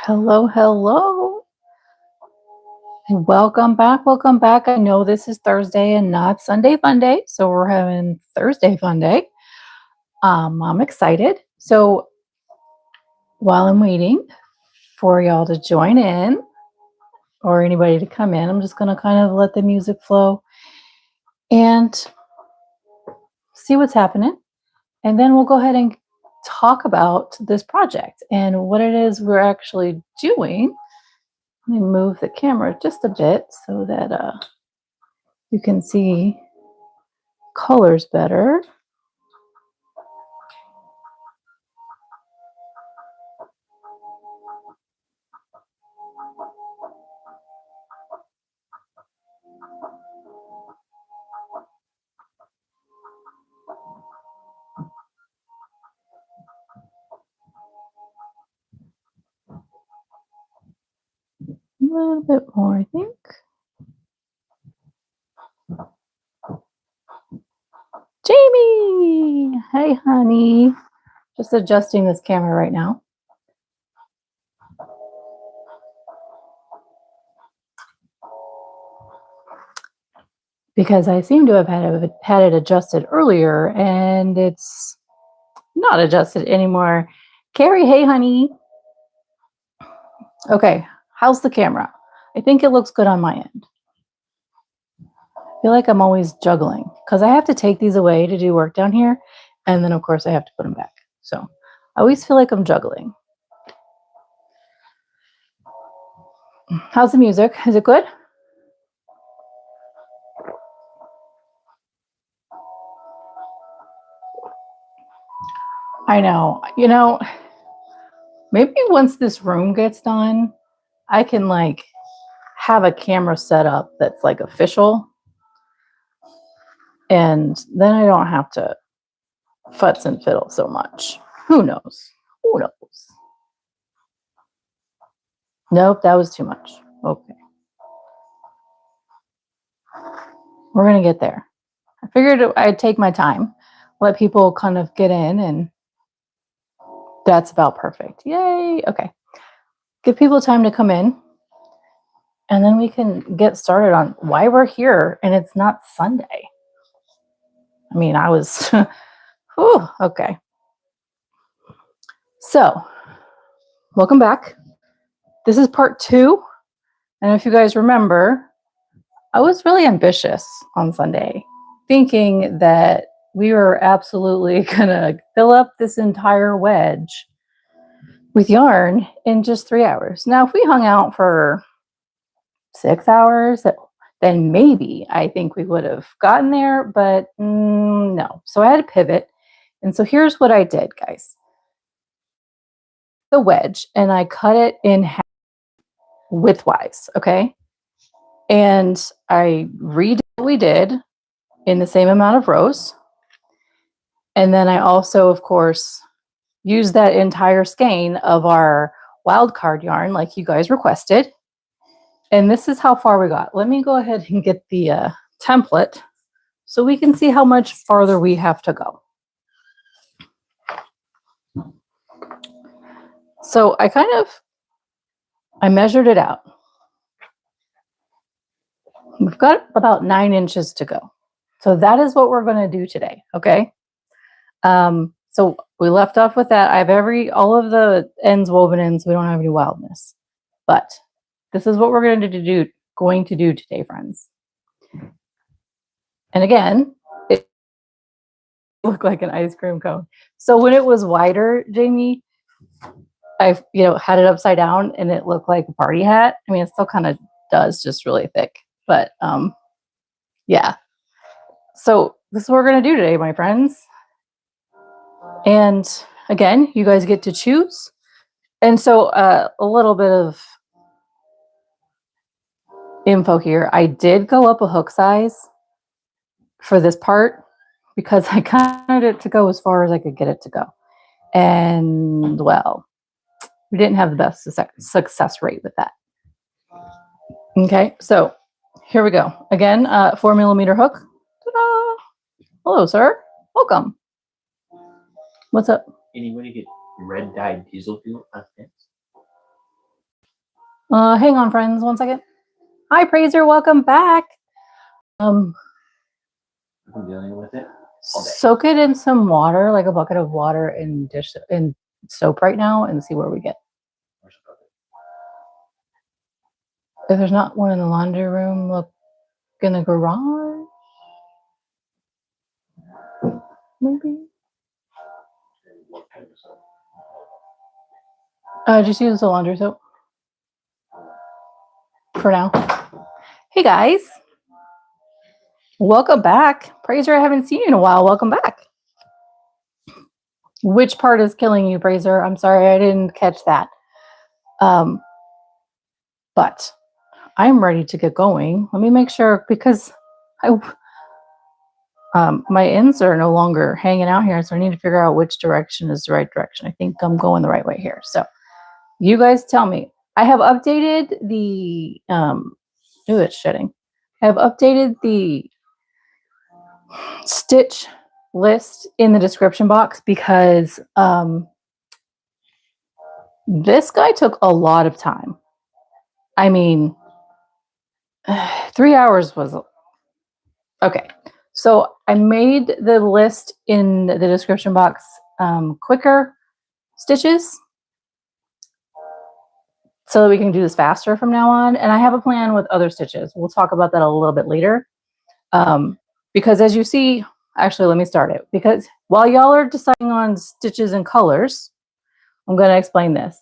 Hello, hello. Welcome back. Welcome back. I know this is Thursday and not Sunday Fun Day, so we're having Thursday Fun Day. I'm excited. So while I'm waiting for y'all to join in or anybody to come in, I'm just going to kind of let the music flow and see what's happening. And then we'll go ahead and talk about this project and what it is we're actually doing. Let me move the camera just a bit so that you can see colors better. A little bit more, I think. Jamie! Hey, honey. Just adjusting this camera right now. Because I seem to have had it adjusted earlier, and it's not adjusted anymore. Carrie, hey, honey. Okay, how's the camera? I think it looks good on my end. I feel like I'm always juggling because I have to take these away to do work down here, and then, of course, I have to put them back. So I always feel like I'm juggling. How's the music? Is it good? I know. Maybe once this room gets done, I can like have a camera set up that's like official. And then I don't have to futz and fiddle so much. Who knows? Who knows? Nope, that was too much. Okay. We're going to get there. I figured I'd take my time, let people kind of get in, and that's about perfect. Yay. Okay. Give people time to come in, and then we can get started on why we're here and it's not Sunday. I mean, I was, whew, okay. So, welcome back. This is part 2. And if you guys remember, I was really ambitious on Sunday, thinking that we were absolutely going to fill up this entire wedge with yarn in just 3 hours. Now, if we hung out for 6 hours, then maybe I think we would have gotten there, but no. So I had to pivot. And so here's what I did, guys. The wedge, and I cut it in half widthwise, okay? And I redid what we did in the same amount of rows. And then I also, of course, used that entire skein of our Wildcard yarn like you guys requested. And this is how far we got. Let me go ahead and get the template so we can see how much farther we have to go. So I measured it out. We've got about 9 inches to go. So that is what we're going to do today, okay? So we left off with that. I have all of the ends woven in, so we don't have any wildness. But this is what we're going to do today, friends. And again, it looked like an ice cream cone. So when it was wider, Jamie, I had it upside down and it looked like a party hat. I mean, it still kind of does, just really thick. But yeah. So this is what we're going to do today, my friends. And again, you guys get to choose. And so a little bit of info here. I did go up a hook size for this part because I counted it to go as far as I could get it to go. And well, we didn't have the best success rate with that. Okay, so here we go. Again, 4mm hook. Ta-da! Hello, sir. Welcome. What's up? Any way to get red dyed diesel fuel on pants? Hang on, friends, 1 second. Hi, Praiser, welcome back. I'm dealing with it. Soak it in some water, like a bucket of water and dish and soap right now, and see where we get. If there's not one in the laundry room, look in the garage. Maybe. Just use the laundry soap for now. Hey guys, welcome back. Praiser, I haven't seen you in a while. Welcome back. Which part is killing you, Praiser? I'm sorry, I didn't catch that. But I'm ready to get going. Let me make sure, because my ends are no longer hanging out here, so I need to figure out which direction is the right direction. I think I'm going the right way here. So you guys tell me. I have updated the it's shedding. I have updated the stitch list in the description box because this guy took a lot of time. I mean, 3 hours was okay. So I made the list in the description box quicker stitches so that we can do this faster from now on. And I have a plan with other stitches. We'll talk about that a little bit later. Because as you see, actually, let me start it. Because while y'all are deciding on stitches and colors, I'm going to explain this.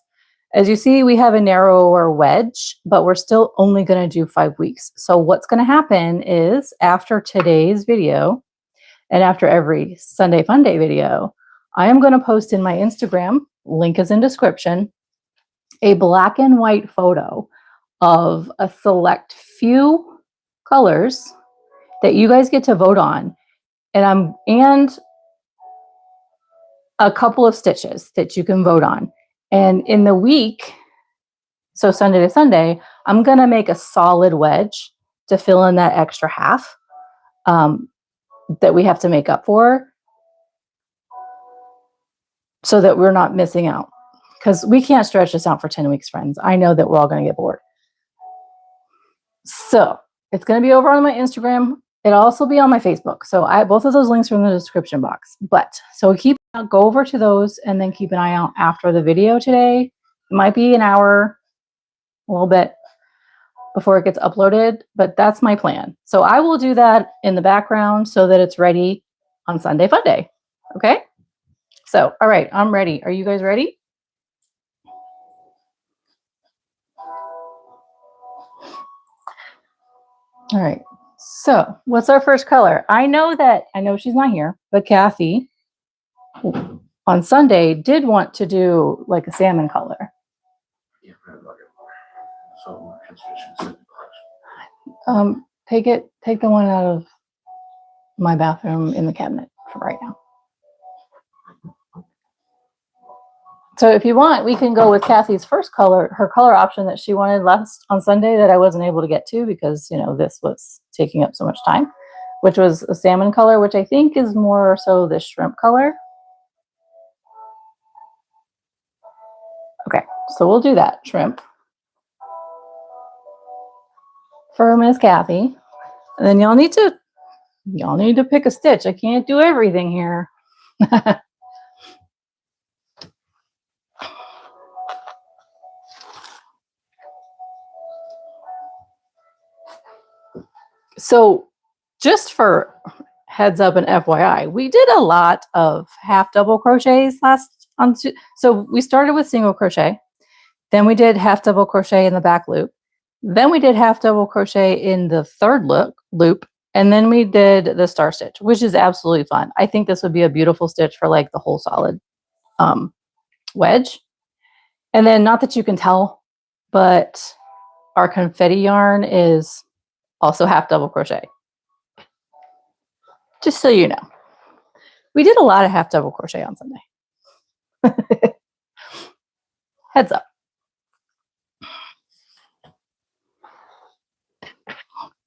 As you see, we have a narrower wedge, but we're still only going to do 5 weeks. So what's going to happen is after today's video and after every Sunday Fun Day video, I am going to post in my Instagram, link is in description, a black and white photo of a select few colors that you guys get to vote on, and a couple of stitches that you can vote on. And in the week, so Sunday to Sunday, I'm going to make a solid wedge to fill in that extra half that we have to make up for so that we're not missing out. Because we can't stretch this out for 10 weeks, friends. I know that we're all going to get bored. So it's going to be over on my Instagram. It'll also be on my Facebook. So both of those links are in the description box. But so go over to those and then keep an eye out after the video today. It might be an hour, a little bit before it gets uploaded, but that's my plan. So I will do that in the background so that it's ready on Sunday Fun Day. Okay? So, all right, I'm ready. Are you guys ready? All right. So what's our first color? I know she's not here, but Kathy on Sunday did want to do like a salmon color. Take the one out of my bathroom in the cabinet for right now. So if you want, we can go with Kathy's first color, her color option that she wanted last on Sunday that I wasn't able to get to because, this was taking up so much time, which was a salmon color, which I think is more so the shrimp color. Okay, so we'll do that, shrimp. For Miss Kathy. And then y'all need to pick a stitch. I can't do everything here. So just for heads up and FYI, we did a lot of half double crochets so we started with single crochet, then we did half double crochet in the back loop, then we did half double crochet in the third loop, and then we did the star stitch, which is absolutely fun. I think this would be a beautiful stitch for like the whole solid wedge. And then, not that you can tell, but our confetti yarn is also half double crochet. Just so you know. We did a lot of half double crochet on Sunday. Heads up.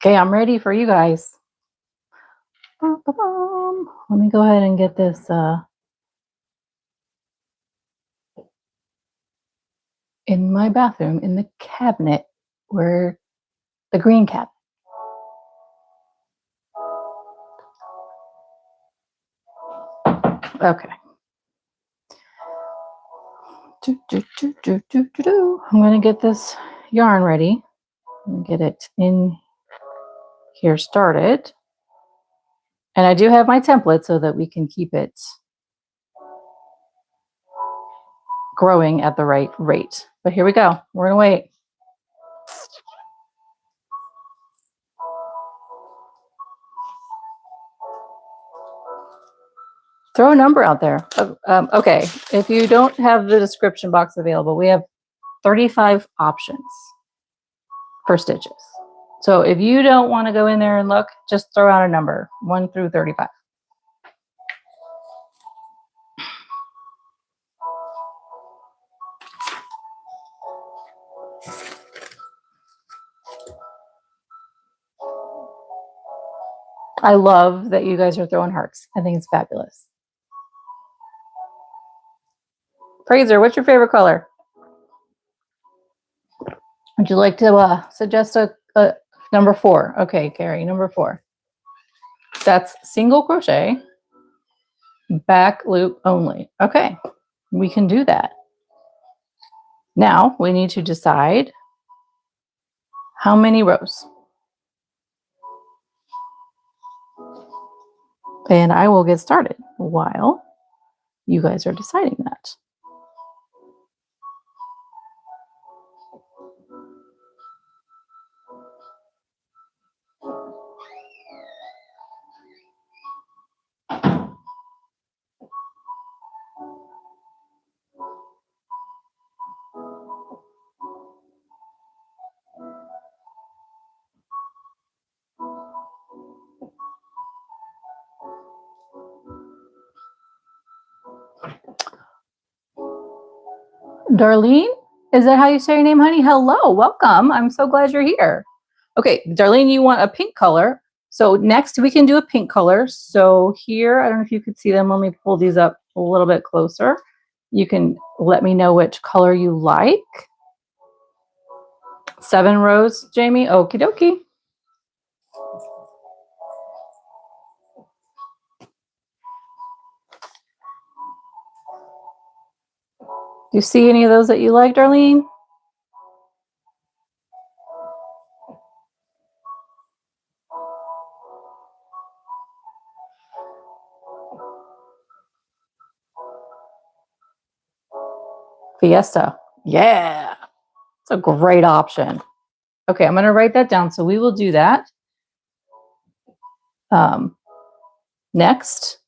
Okay, I'm ready for you guys. Let me go ahead and get this in my bathroom in the cabinet where the green cabinet. Okay. I'm going to get this yarn ready and get it in here started. And I do have my template so that we can keep it growing at the right rate. But here we go. We're going to wait. Throw a number out there. Okay, if you don't have the description box available, we have 35 options for stitches. So if you don't want to go in there and look, just throw out a number, 1 through 35. I love that you guys are throwing hearts. I think it's fabulous. Fraser, what's your favorite color? Would you like to suggest a number 4? Okay, Carrie, number 4. That's single crochet, back loop only. Okay, we can do that. Now we need to decide how many rows. And I will get started while you guys are deciding that. Darlene, is that how you say your name, honey? Hello, welcome. I'm so glad you're here. Okay, Darlene, you want a pink color. So next we can do a pink color. So here, I don't know if you could see them. Let me pull these up a little bit closer. You can let me know which color you like. 7 rows, Jamie. Okie dokie. Do you see any of those that you like, Darlene? Fiesta. Yeah, it's a great option. Okay, I'm going to write that down. So we will do that. Next,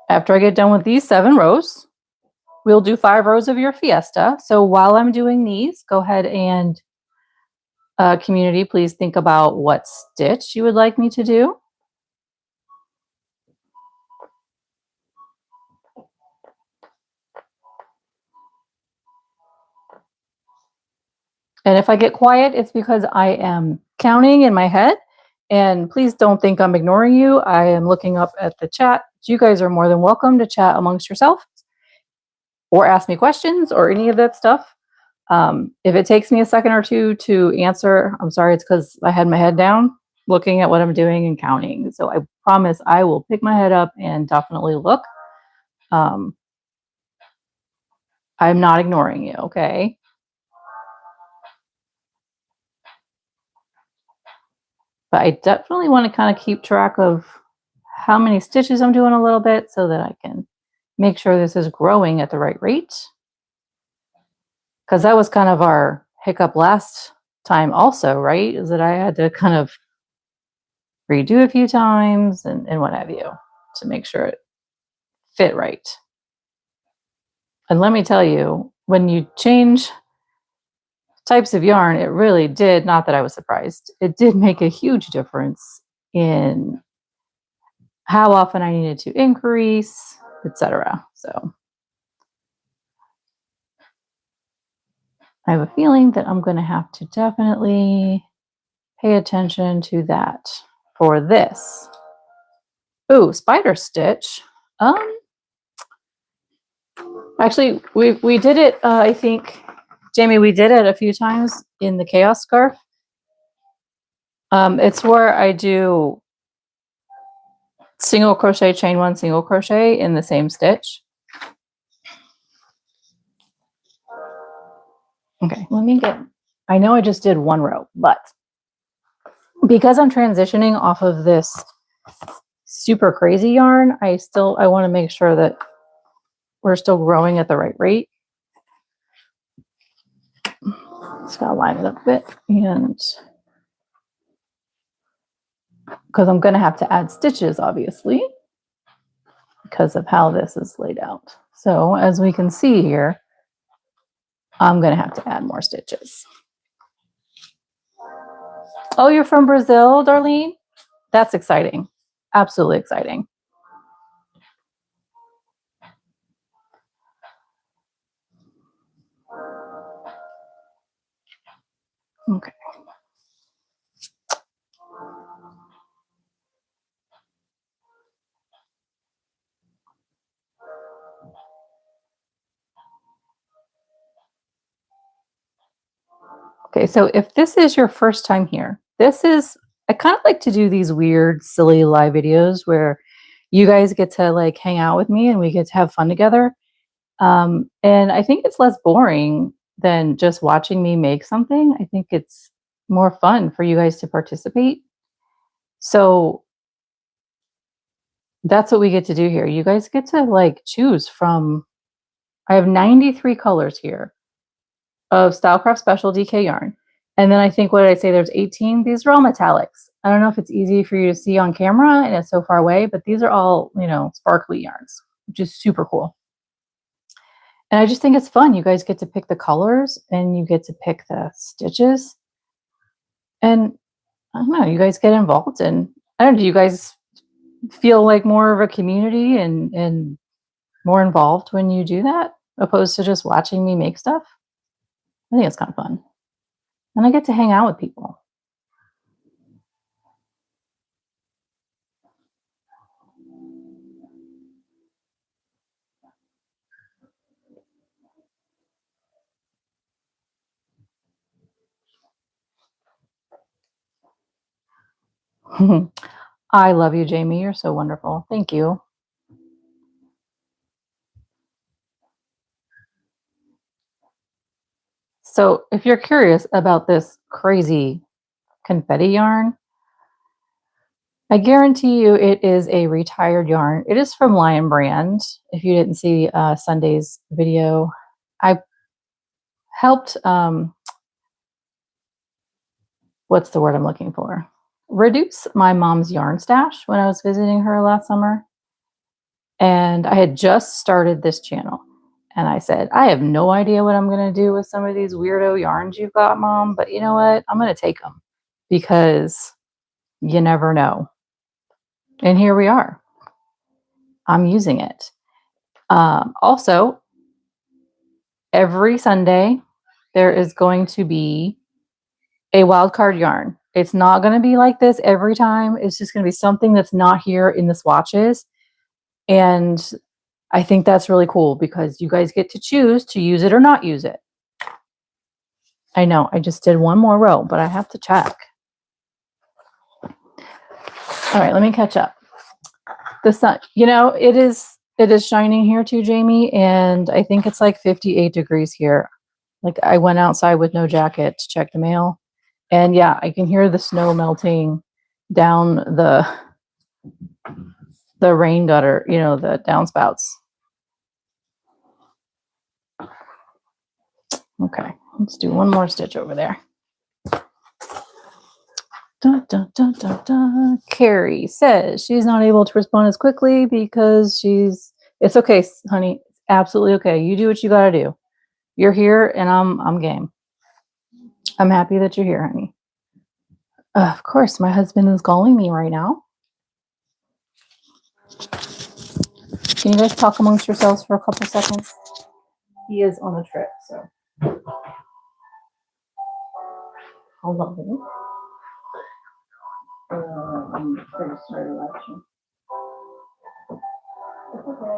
after I get done with these 7 rows, we'll do 5 rows of your Fiesta. So while I'm doing these, go ahead and community, please think about what stitch you would like me to do. And if I get quiet, it's because I am counting in my head. And please don't think I'm ignoring you. I am looking up at the chat. You guys are more than welcome to chat amongst yourself or ask me questions or any of that stuff. If it takes me a second or two to answer, I'm sorry, it's because I had my head down looking at what I'm doing and counting. So I promise I will pick my head up and definitely look. I'm not ignoring you, okay? But I definitely want to kind of keep track of how many stitches I'm doing a little bit so that I can make sure this is growing at the right rate. Because that was kind of our hiccup last time also, right? Is that I had to kind of redo a few times and what have you to make sure it fit right. And let me tell you, when you change types of yarn, it really did, not that I was surprised, it did make a huge difference in how often I needed to increase, etc. So I have a feeling that I'm going to have to definitely pay attention to that for this. Ooh, spider stitch. Actually, we did it, I think, Jamie, we did it a few times in the chaos scarf. It's where I do single crochet, chain one, single crochet in the same stitch. Okay, let me get, I know I just did one row, but because I'm transitioning off of this super crazy yarn, I want to make sure that we're still growing at the right rate. Just gotta line it up a bit, and because I'm gonna have to add stitches, obviously, because of how this is laid out. So as we can see here, I'm gonna have to add more stitches. Oh, you're from Brazil, Darlene? That's exciting. Absolutely exciting. Okay. Okay, so if this is your first time here, I kind of like to do these weird, silly live videos where you guys get to like hang out with me and we get to have fun together. And I think it's less boring than just watching me make something. I think it's more fun for you guys to participate. So that's what we get to do here. You guys get to like choose from, I have 93 colors here of Stylecraft Special DK yarn. And then I think, what did I say? There's 18. These are all metallics. I don't know if it's easy for you to see on camera and it's so far away, but these are all, sparkly yarns, which is super cool. And I just think it's fun. You guys get to pick the colors and you get to pick the stitches. And I don't know, you guys get involved in, I don't know, do you guys feel like more of a community and more involved when you do that, opposed to just watching me make stuff? I think it's kind of fun. And I get to hang out with people. I love you, Jamie. You're so wonderful. Thank you. So if you're curious about this crazy confetti yarn, I guarantee you it is a retired yarn. It is from Lion Brand. If you didn't see Sunday's video, I helped, what's the word I'm looking for? Reduce my mom's yarn stash when I was visiting her last summer. And I had just started this channel. And I said, I have no idea what I'm going to do with some of these weirdo yarns you've got, Mom. But you know what? I'm going to take them because you never know. And here we are. I'm using it. Also, every Sunday, there is going to be a wild card yarn. It's not going to be like this every time. It's just going to be something that's not here in the swatches. And I think that's really cool because you guys get to choose to use it or not use it. I know I just did one more row, but I have to check. All right, let me catch up. The sun, it is shining here too, Jamie, and I think it's like 58 degrees here. Like I went outside with no jacket to check the mail, and yeah, I can hear the snow melting down the rain gutter, the downspouts. Okay, let's do one more stitch over there. Dun, dun, dun, dun, dun. Carrie says she's not able to respond as quickly because it's okay, honey. It's absolutely okay. You do what you got to do. You're here and I'm game. I'm happy that you're here, honey. Of course, my husband is calling me right now. Can you guys talk amongst yourselves for a couple seconds? He is on a trip, so. Hold on. I'm going to start a lecture. It's okay.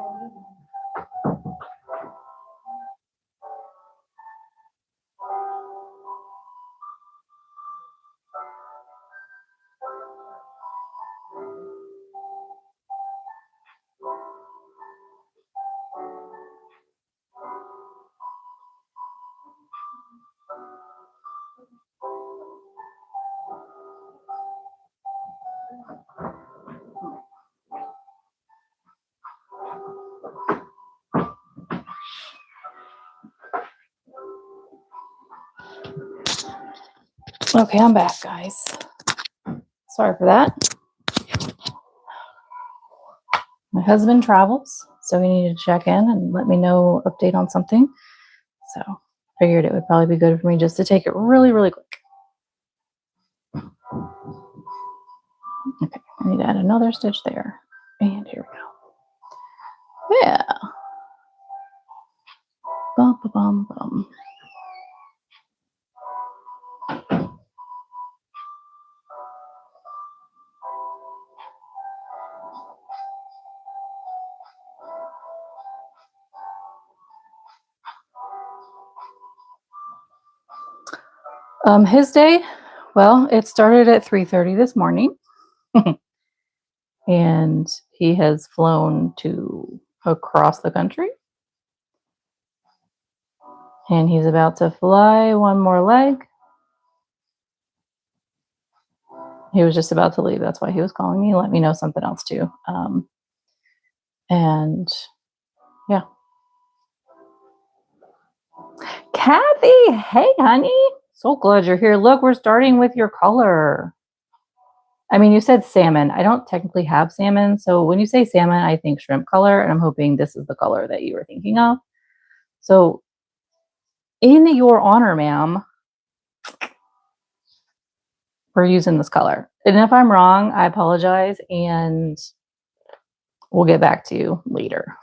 Okay, I'm back, guys. Sorry for that. My husband travels, so we need to check in and let me know update on something. So figured it would probably be good for me just to take it really, really quick. Okay, I need to add another stitch there. And here we go. Yeah. Bum, bum, bum. His day, well, it started at 3:30 this morning. And he has flown to across the country. And he's about to fly one more leg. He was just about to leave. That's why he was calling me. Let me know something else too. And yeah. Kathy, hey, honey. So glad you're here. Look, we're starting with your color. I mean, you said salmon. I don't technically have salmon. So when you say salmon, I think shrimp color. And I'm hoping this is the color that you were thinking of. So in your honor, ma'am, we're using this color. And if I'm wrong, I apologize. And we'll get back to you later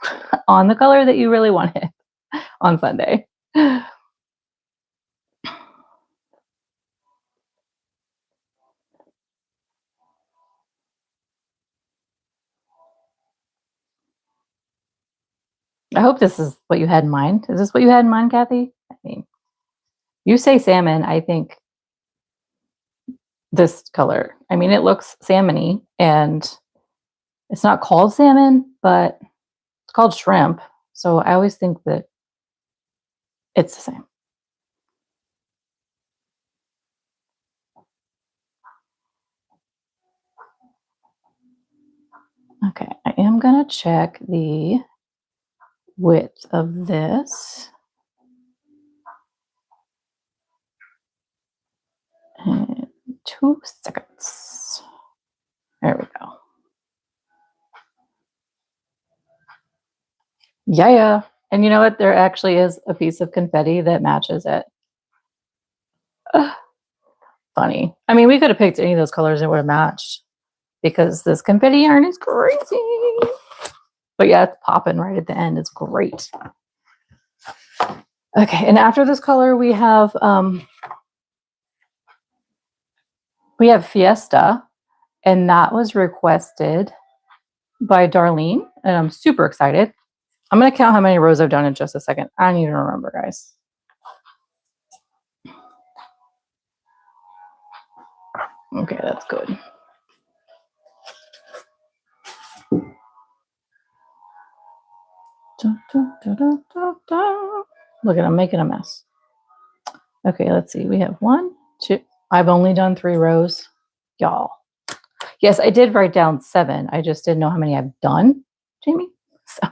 on the color that you really wanted on Sunday. I hope this is what you had in mind. Is this what you had in mind, Kathy? I mean, you say salmon, I think this color. I mean, it looks salmony and it's not called salmon, but it's called shrimp. So I always think that it's the same. Okay, I am going to check the width of this. In 2 seconds. There we go. Yeah. And you know what? There actually is a piece of confetti that matches it. Funny. I mean, we could have picked any of those colors and it would have matched because this confetti yarn is crazy. But yeah, it's popping right at the end. It's great. Okay, and after this color, we have Fiesta, and that was requested by Darlene, and I'm super excited. I'm going to count how many rows I've done in just a second. I need to remember, guys. Okay, that's good. Look at, I'm making a mess. Okay, let's see. We have 1, 2. I've only done 3 rows, y'all. Yes, I did write down 7. I just didn't know how many I've done, Jamie. So,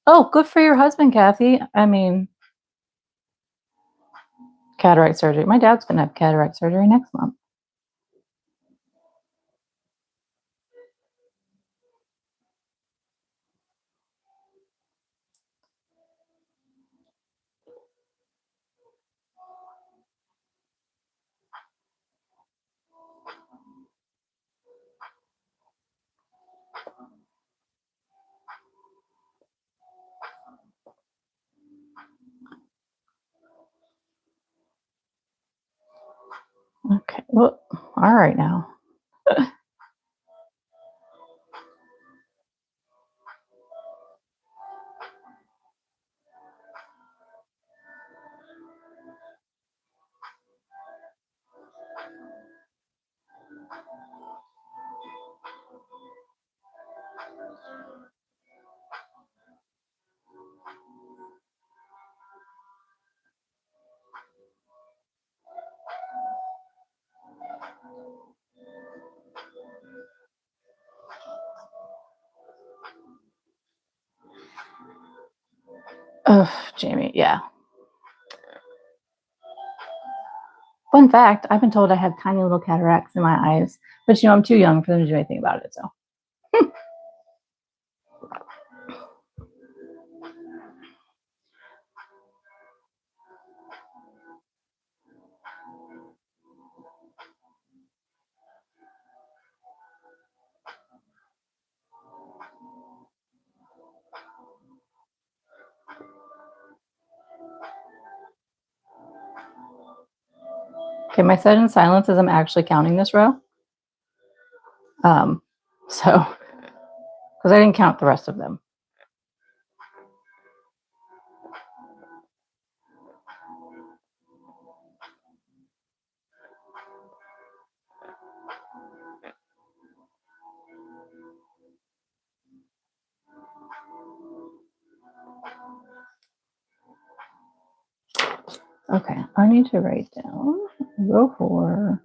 oh, good for your husband, Kathy. I mean, cataract surgery. My dad's going to have cataract surgery next month. Okay, well, all right now. Oh, Jamie, yeah. Fun fact, I've been told I have tiny little cataracts in my eyes, but I'm too young for them to do anything about it, so. Okay, my set in silence is I'm actually counting this row. So, because I didn't count the rest of them. Okay, I need to write down row 4,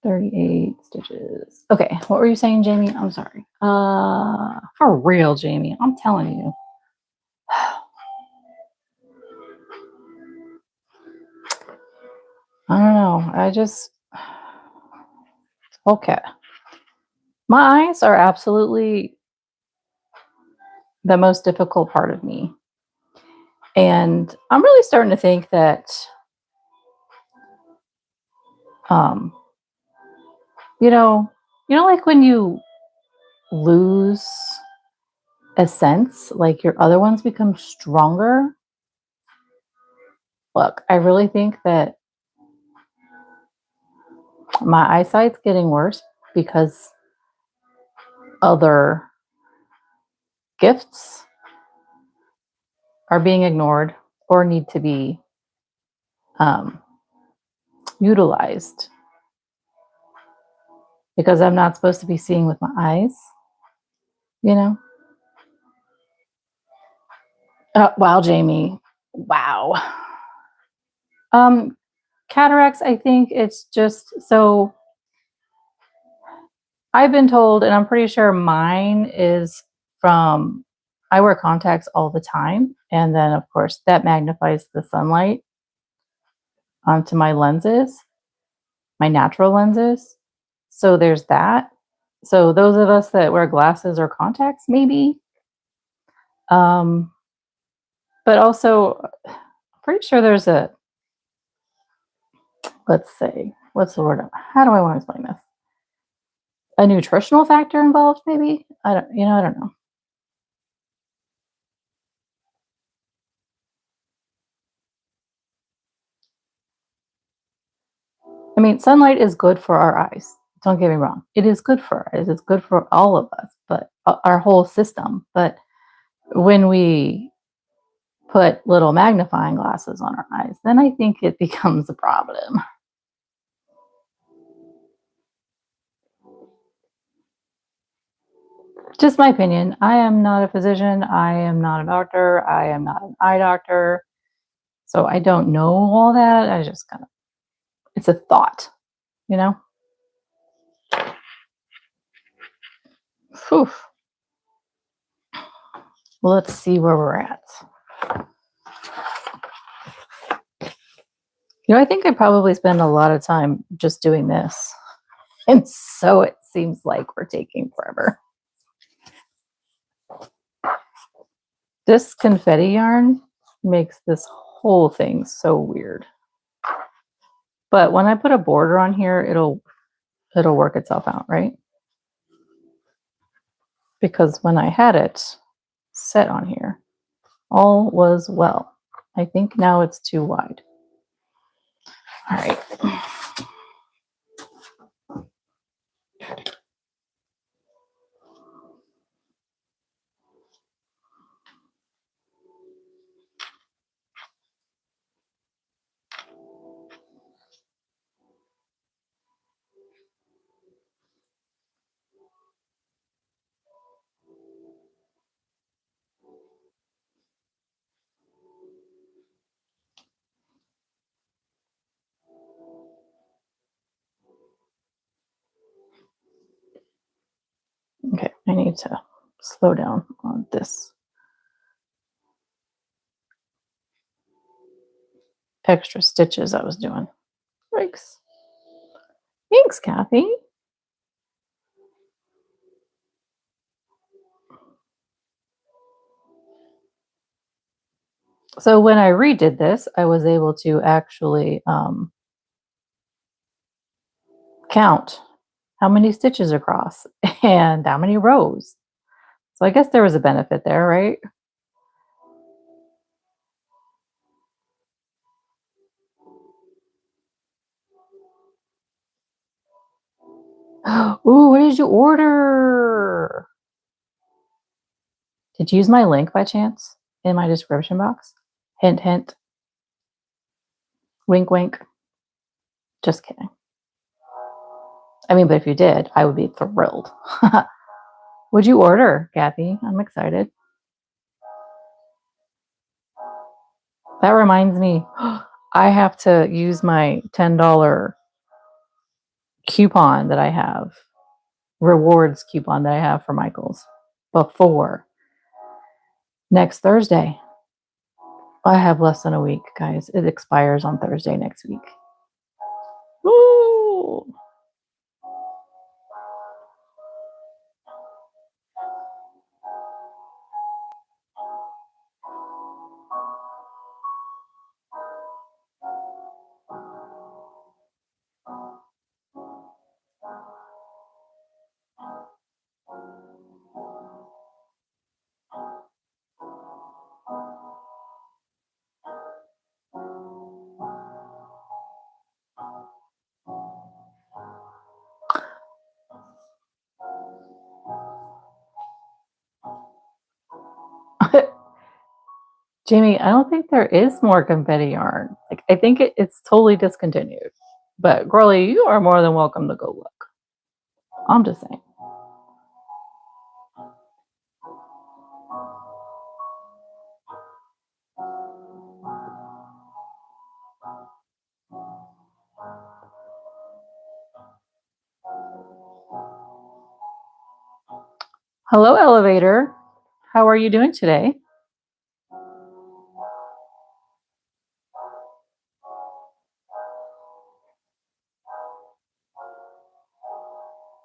38 stitches. Okay, what were you saying, Jamie? I'm sorry. For real, Jamie, I'm telling you. I don't know. Okay. My eyes are absolutely the most difficult part of me. And I'm really starting to think that, like when you lose a sense, like your other ones become stronger. Look, I really think that my eyesight's getting worse because other gifts are being ignored or need to be utilized because I'm not supposed to be seeing with my eyes, Wow, Jamie. Wow. Cataracts, I think it's just so I've been told, and I'm pretty sure mine is from I wear contacts all the time. And then, of course, that magnifies the sunlight onto my lenses, my natural lenses. So there's that. So those of us that wear glasses or contacts, maybe. But also, I'm pretty sure there's let's say, what's the word? How do I want to explain this? A nutritional factor involved, maybe? I don't know. I mean, sunlight is good for our eyes. Don't get me wrong. It is good for our eyes. It's good for all of us, but our whole system. But when we put little magnifying glasses on our eyes, then I think it becomes a problem. Just my opinion. I am not a physician. I am not a doctor. I am not an eye doctor. So I don't know all that. I just it's a thought, Whew. Well, let's see where we're at. I think I probably spend a lot of time just doing this. And so it seems like we're taking forever. This confetti yarn makes this whole thing so weird. But when I put a border on here, it'll work itself out, right? Because when I had it set on here, all was well. I think now it's too wide. All right. Okay, I need to slow down on this extra stitches I was doing. Thanks. Thanks, Kathy. So when I redid this, I was able to actually count how many stitches across and how many rows. So I guess there was a benefit there, right? Ooh, what did you order? Did you use my link by chance in my description box? Hint, hint. Wink, wink. Just kidding. I mean, but if you did, I would be thrilled. What'd you order, Kathy? I'm excited. That reminds me, I have to use my $10 coupon that I have, rewards coupon that I have for Michael's before next Thursday. I have less than a week, guys. It expires on Thursday next week. Woo! Jamie, I don't think there is more confetti yarn. Like, I think it's totally discontinued. But girlie, you are more than welcome to go look. I'm just saying. Hello, elevator. How are you doing today?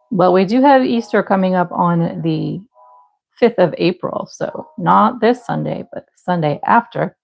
Well, we do have Easter coming up on the 5th of April. So not this Sunday, but the Sunday after.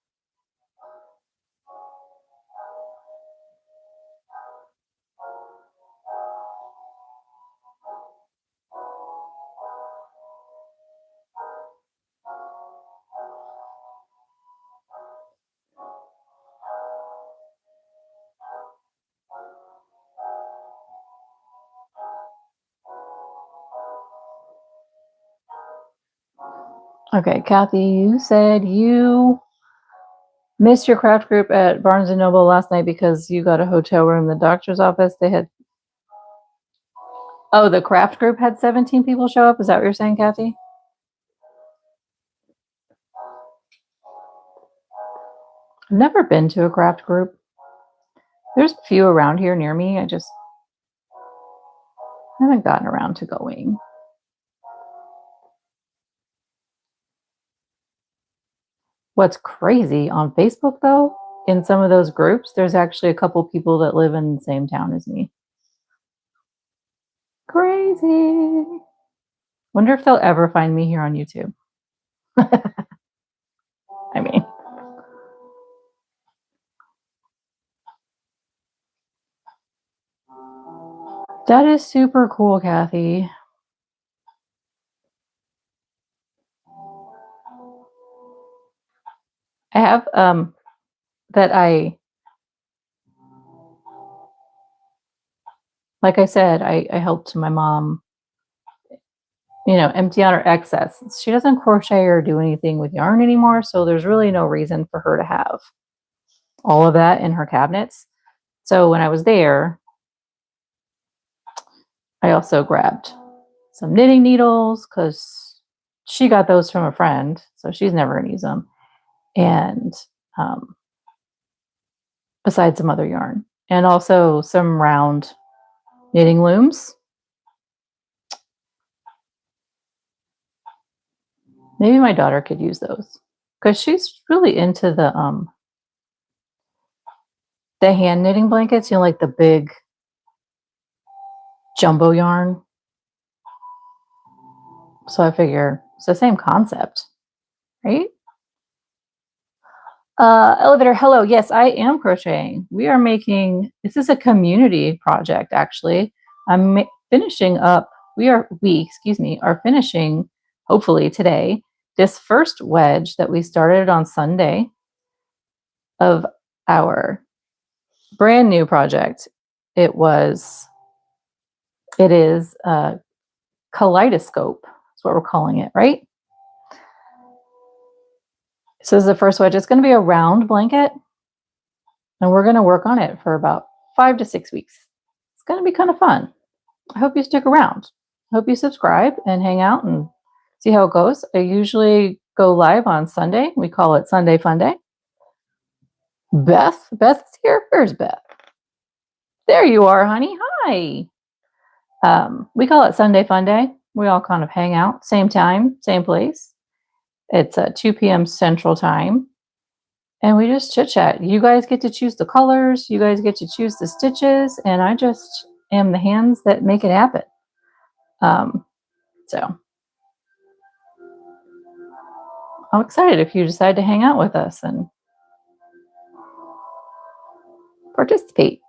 Okay, Kathy, you said you missed your craft group at Barnes & Noble last night because you got a hotel room in the doctor's office. They had... Oh, the craft group had 17 people show up? Is that what you're saying, Kathy? I've never been to a craft group. There's a few around here near me. I just haven't gotten around to going. What's crazy on Facebook, though, in some of those groups, there's actually a couple people that live in the same town as me. Crazy. Wonder if they'll ever find me here on YouTube. I mean, that is super cool, Kathy. I have that like I said, I helped my mom, empty out her excess. She doesn't crochet or do anything with yarn anymore, so there's really no reason for her to have all of that in her cabinets. So when I was there, I also grabbed some knitting needles because she got those from a friend, so she's never going to use them. And besides some other yarn, and also some round knitting looms. Maybe my daughter could use those because she's really into the the hand knitting blankets, you know, like the big jumbo yarn. So I figure it's the same concept, right? Elevator, hello. Yes, I am crocheting. We are making, this is a community project, actually. I'm finishing up, excuse me, are finishing, hopefully today, this first wedge that we started on Sunday of our brand new project. It is a kaleidoscope. That's what we're calling it, right? So this is the first wedge. It's going to be a round blanket, and we're going to work on it for about 5 to 6 weeks. It's going to be kind of fun. I hope you stick around. I hope you subscribe and hang out and see how it goes. I usually go live on Sunday. We call it Sunday Fun Day. Beth's here. Where's Beth? There you are, honey. Hi. We call it Sunday Fun Day. We all kind of hang out, same time, same place. It's 2 p.m. Central Time. And we just chit chat. You guys get to choose the colors. You guys get to choose the stitches. And I just am the hands that make it happen. So I'm excited if you decide to hang out with us and participate.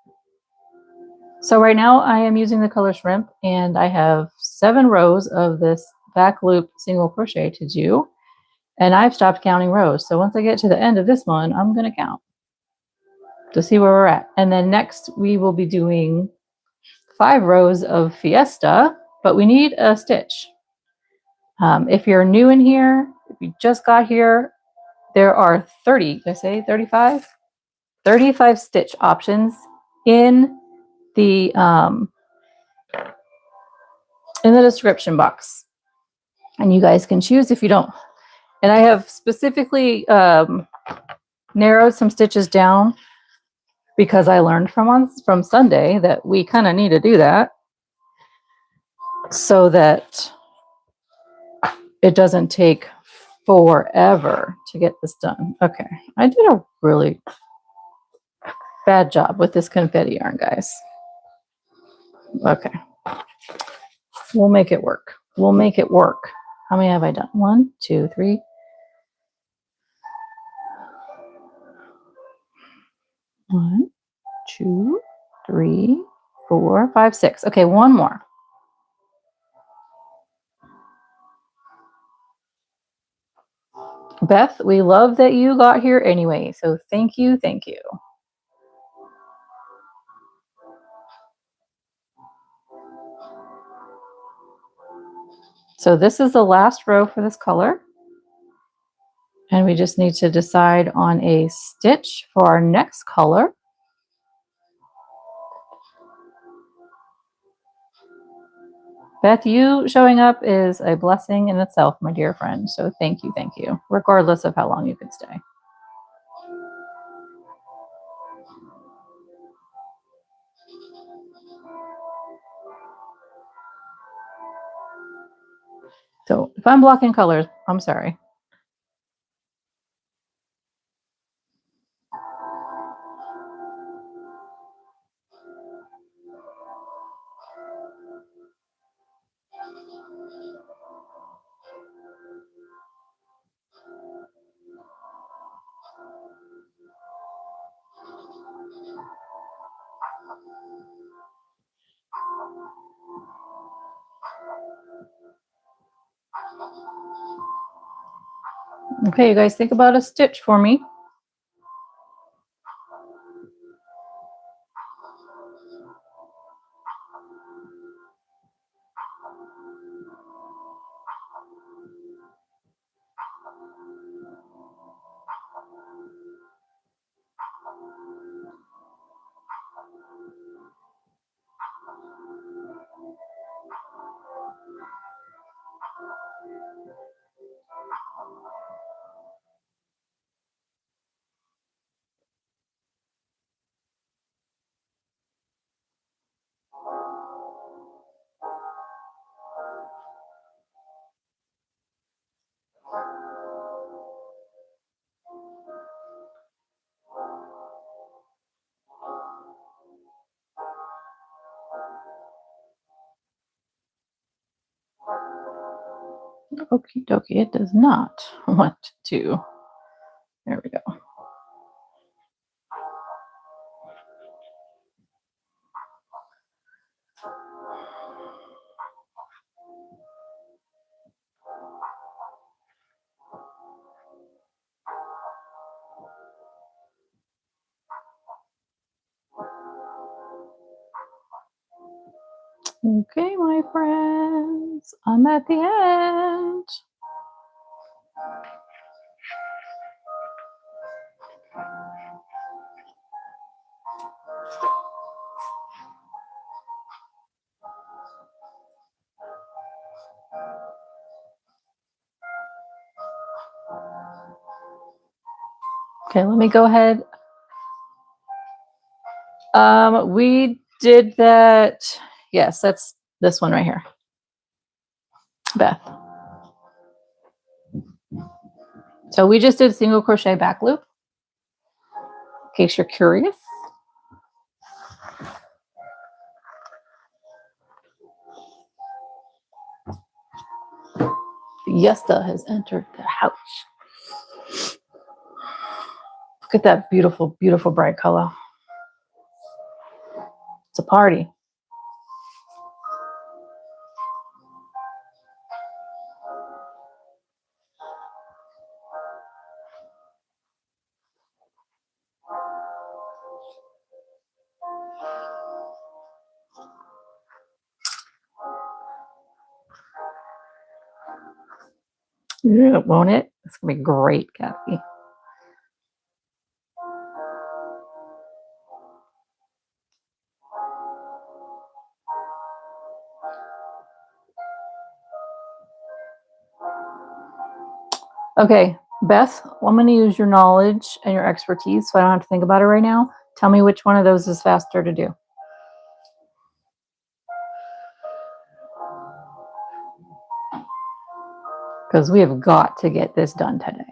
So right now I am using the color shrimp, and I have 7 rows of this back loop single crochet to do. And I've stopped counting rows. So once I get to the end of this one, I'm going to count to see where we're at. And then next we will be doing 5 rows of Fiesta, but we need a stitch. If you're new in here, if you just got here, there are 35 stitch options in the description box. And you guys can choose if you don't. And I have specifically narrowed some stitches down because I learned from Sunday that we kind of need to do that so that it doesn't take forever to get this done. Okay, I did a really bad job with this confetti yarn, guys. Okay, we'll make it work. We'll make it work. How many have I done? 1, 2, 3. 1, 2, 3, 4, 5, 6. Okay, one more. Beth, we love that you got here anyway, so thank you, thank you. So this is the last row for this color. And we just need to decide on a stitch for our next color. Beth, you showing up is a blessing in itself, my dear friend. So thank you, regardless of how long you can stay. So if I'm blocking colors, I'm sorry. Okay, you guys think about a stitch for me. Okie dokie, it does not want to. There we go. Okay, my friends, I'm at the end. Okay, let me go ahead. We did that. Yes, that's this one right here. Beth. So we just did single crochet back loop, in case you're curious. Yesta has entered the house. Look at that beautiful, beautiful bright color. It's a party. Yeah, won't it? It's gonna be great, Kathy. Okay, Beth, I'm going to use your knowledge and your expertise so I don't have to think about it right now. Tell me which one of those is faster to do. Because we have got to get this done today.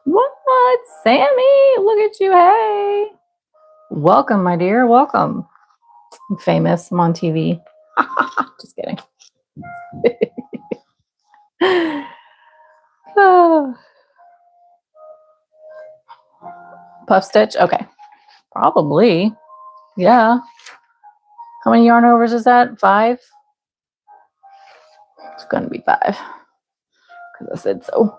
What? Sammy, look at you. Hey. Welcome, my dear. Welcome. I'm famous. I'm on TV. Just kidding. Oh. Puff stitch? Okay. Probably. Yeah. How many yarn overs is that? 5? It's going to be 5. Because I said so.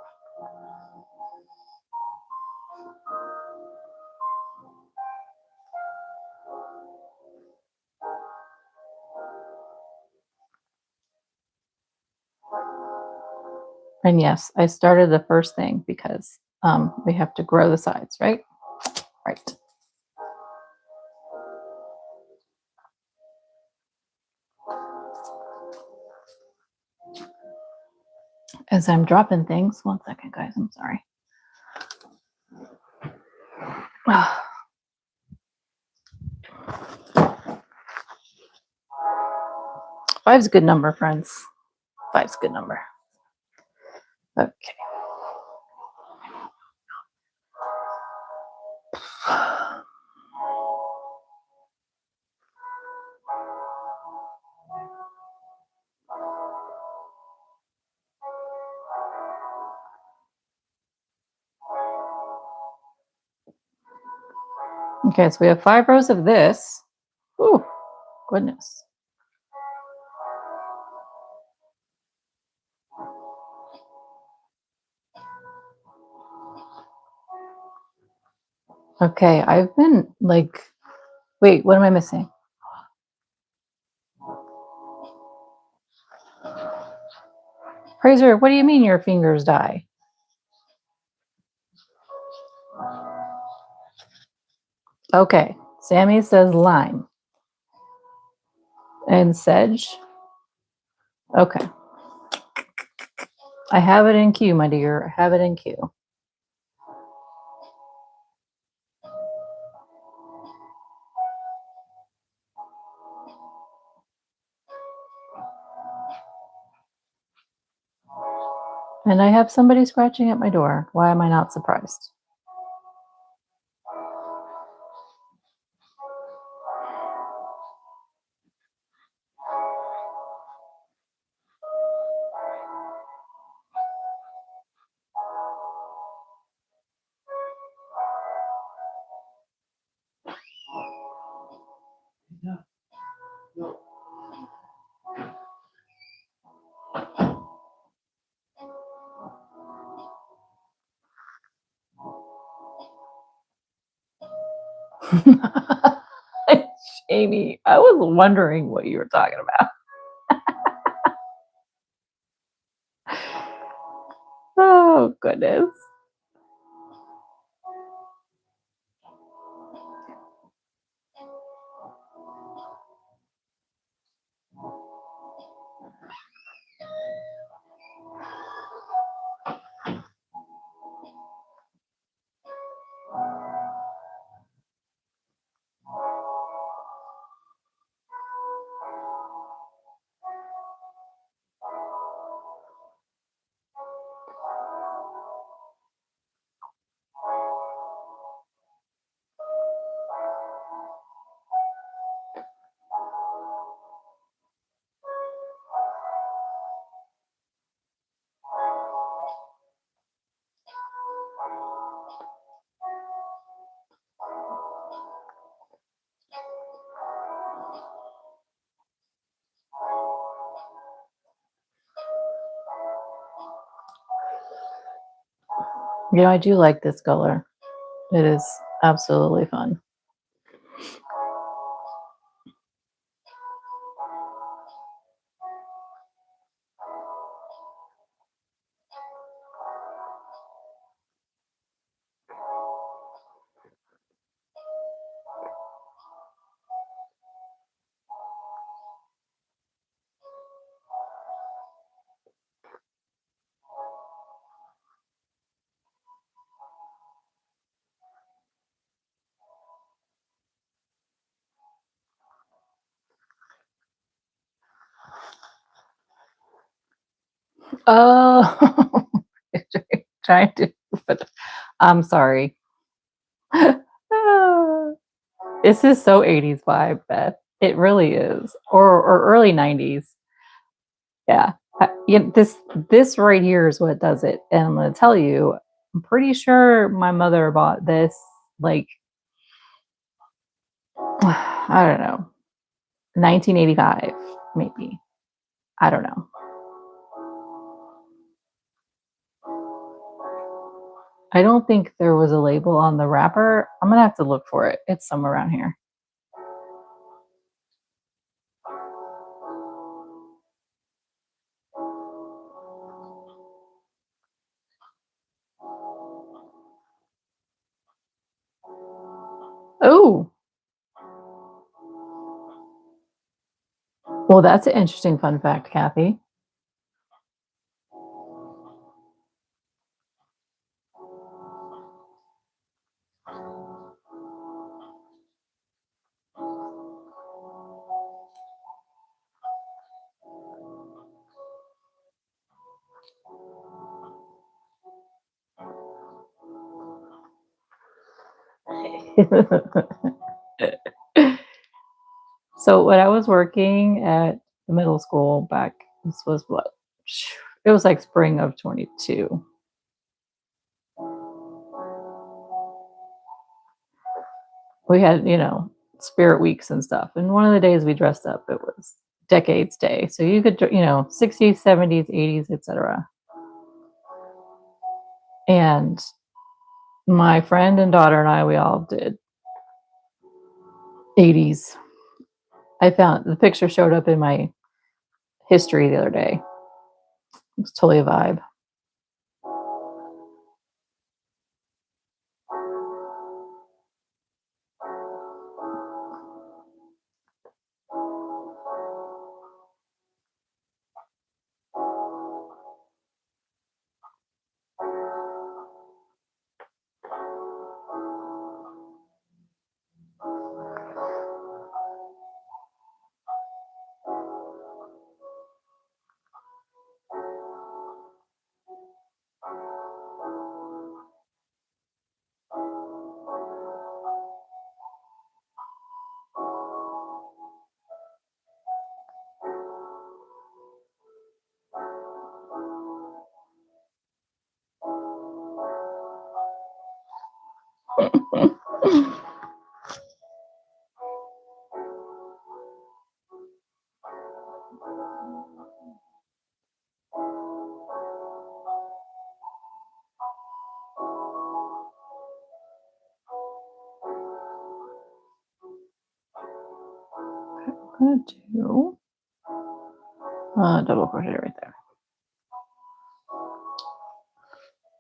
And yes, I started the first thing because we have to grow the sides, right? Right. As I'm dropping things, 1 second, guys, I'm sorry. Five's a good number, friends. 5's a good number. Okay. Okay, so we have 5 rows of this. Ooh, goodness. Okay, I've been like, wait, what am I missing? Fraser, what do you mean your fingers die? Okay, Sammy says lime. And sedge. Okay. I have it in queue, my dear. I have it in queue. And I have somebody scratching at my door. Why am I not surprised? Jamie, I was wondering what you were talking about. Oh, goodness. I do like this color. It is absolutely fun. Oh, trying to, but I'm sorry. This is so 80s vibe, Beth. It really is. Or early 90s. Yeah. This right here is what does it. And I'm going to tell you, I'm pretty sure my mother bought this like I don't know, 1985 maybe. I don't know. I don't think there was a label on the wrapper. I'm going to have to look for it. It's somewhere around here. Oh, well, that's an interesting fun fact, Kathy. So when I was working at the middle school back, this was what? It was like spring of 22. We had, spirit weeks and stuff. And one of the days we dressed up, it was Decades Day. So you could, 60s, 70s, 80s, etc. And my friend and daughter and I, we all did 80s. I found the picture showed up in my history the other day. It was totally a vibe. I'm gonna do double crochet right there.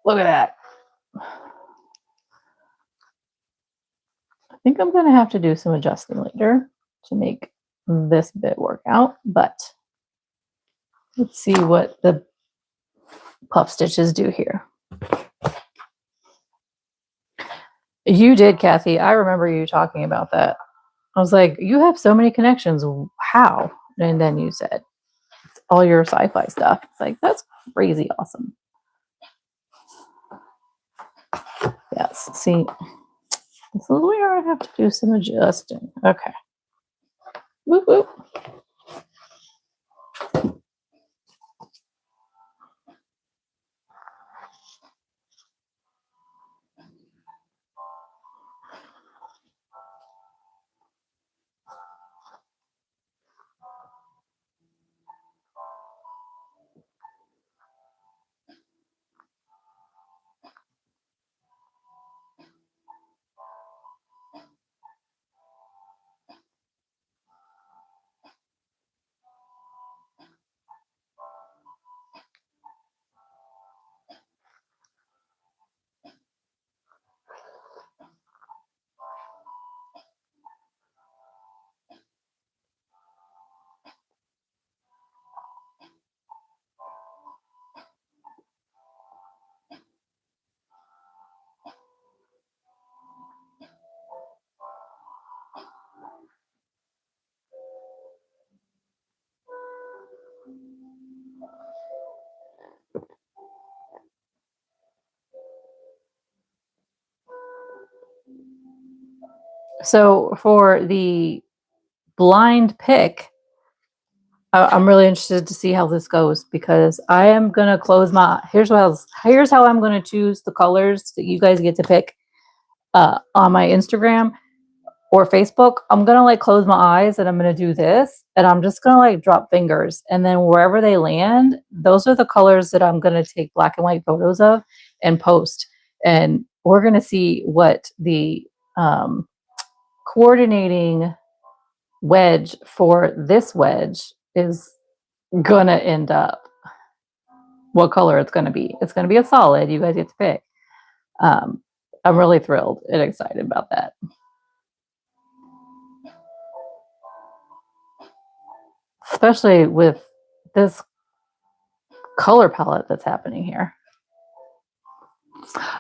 Look at that. I think I'm gonna have to do some adjusting later to make this bit work out, but let's see what the puff stitches do here. You did, Kathy. I remember you talking about that. I was like, you have so many connections. How? And then you said all your sci-fi stuff. It's like, that's crazy awesome. Yes. See, this is where I have to do some adjusting. Okay. Whoop, whoop. So for the blind pick, I'm really interested to see how this goes because I am gonna close my. Here's how I'm gonna choose the colors that you guys get to pick on my Instagram or Facebook. I'm gonna like close my eyes and I'm gonna do this, and I'm just gonna like drop fingers, and then wherever they land, those are the colors that I'm gonna take black and white photos of and post, and we're gonna see what the coordinating wedge for this wedge is gonna end up, what color it's gonna be. It's gonna be a solid. You guys get to pick. I'm really thrilled and excited about that. Especially with this color palette that's happening here.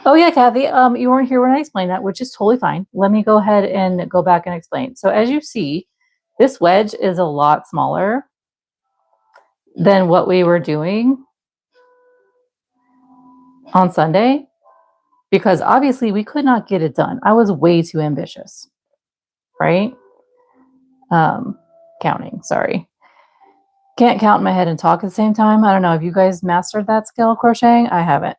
Oh yeah, Kathy, you weren't here when I explained that, which is totally fine. Let me go ahead and go back and explain. So as you see, this wedge is a lot smaller than what we were doing on Sunday because obviously we could not get it done. I was way too ambitious, right? Counting, sorry. Can't count in my head and talk at the same time. I don't know if you guys mastered that skill of crocheting. I haven't.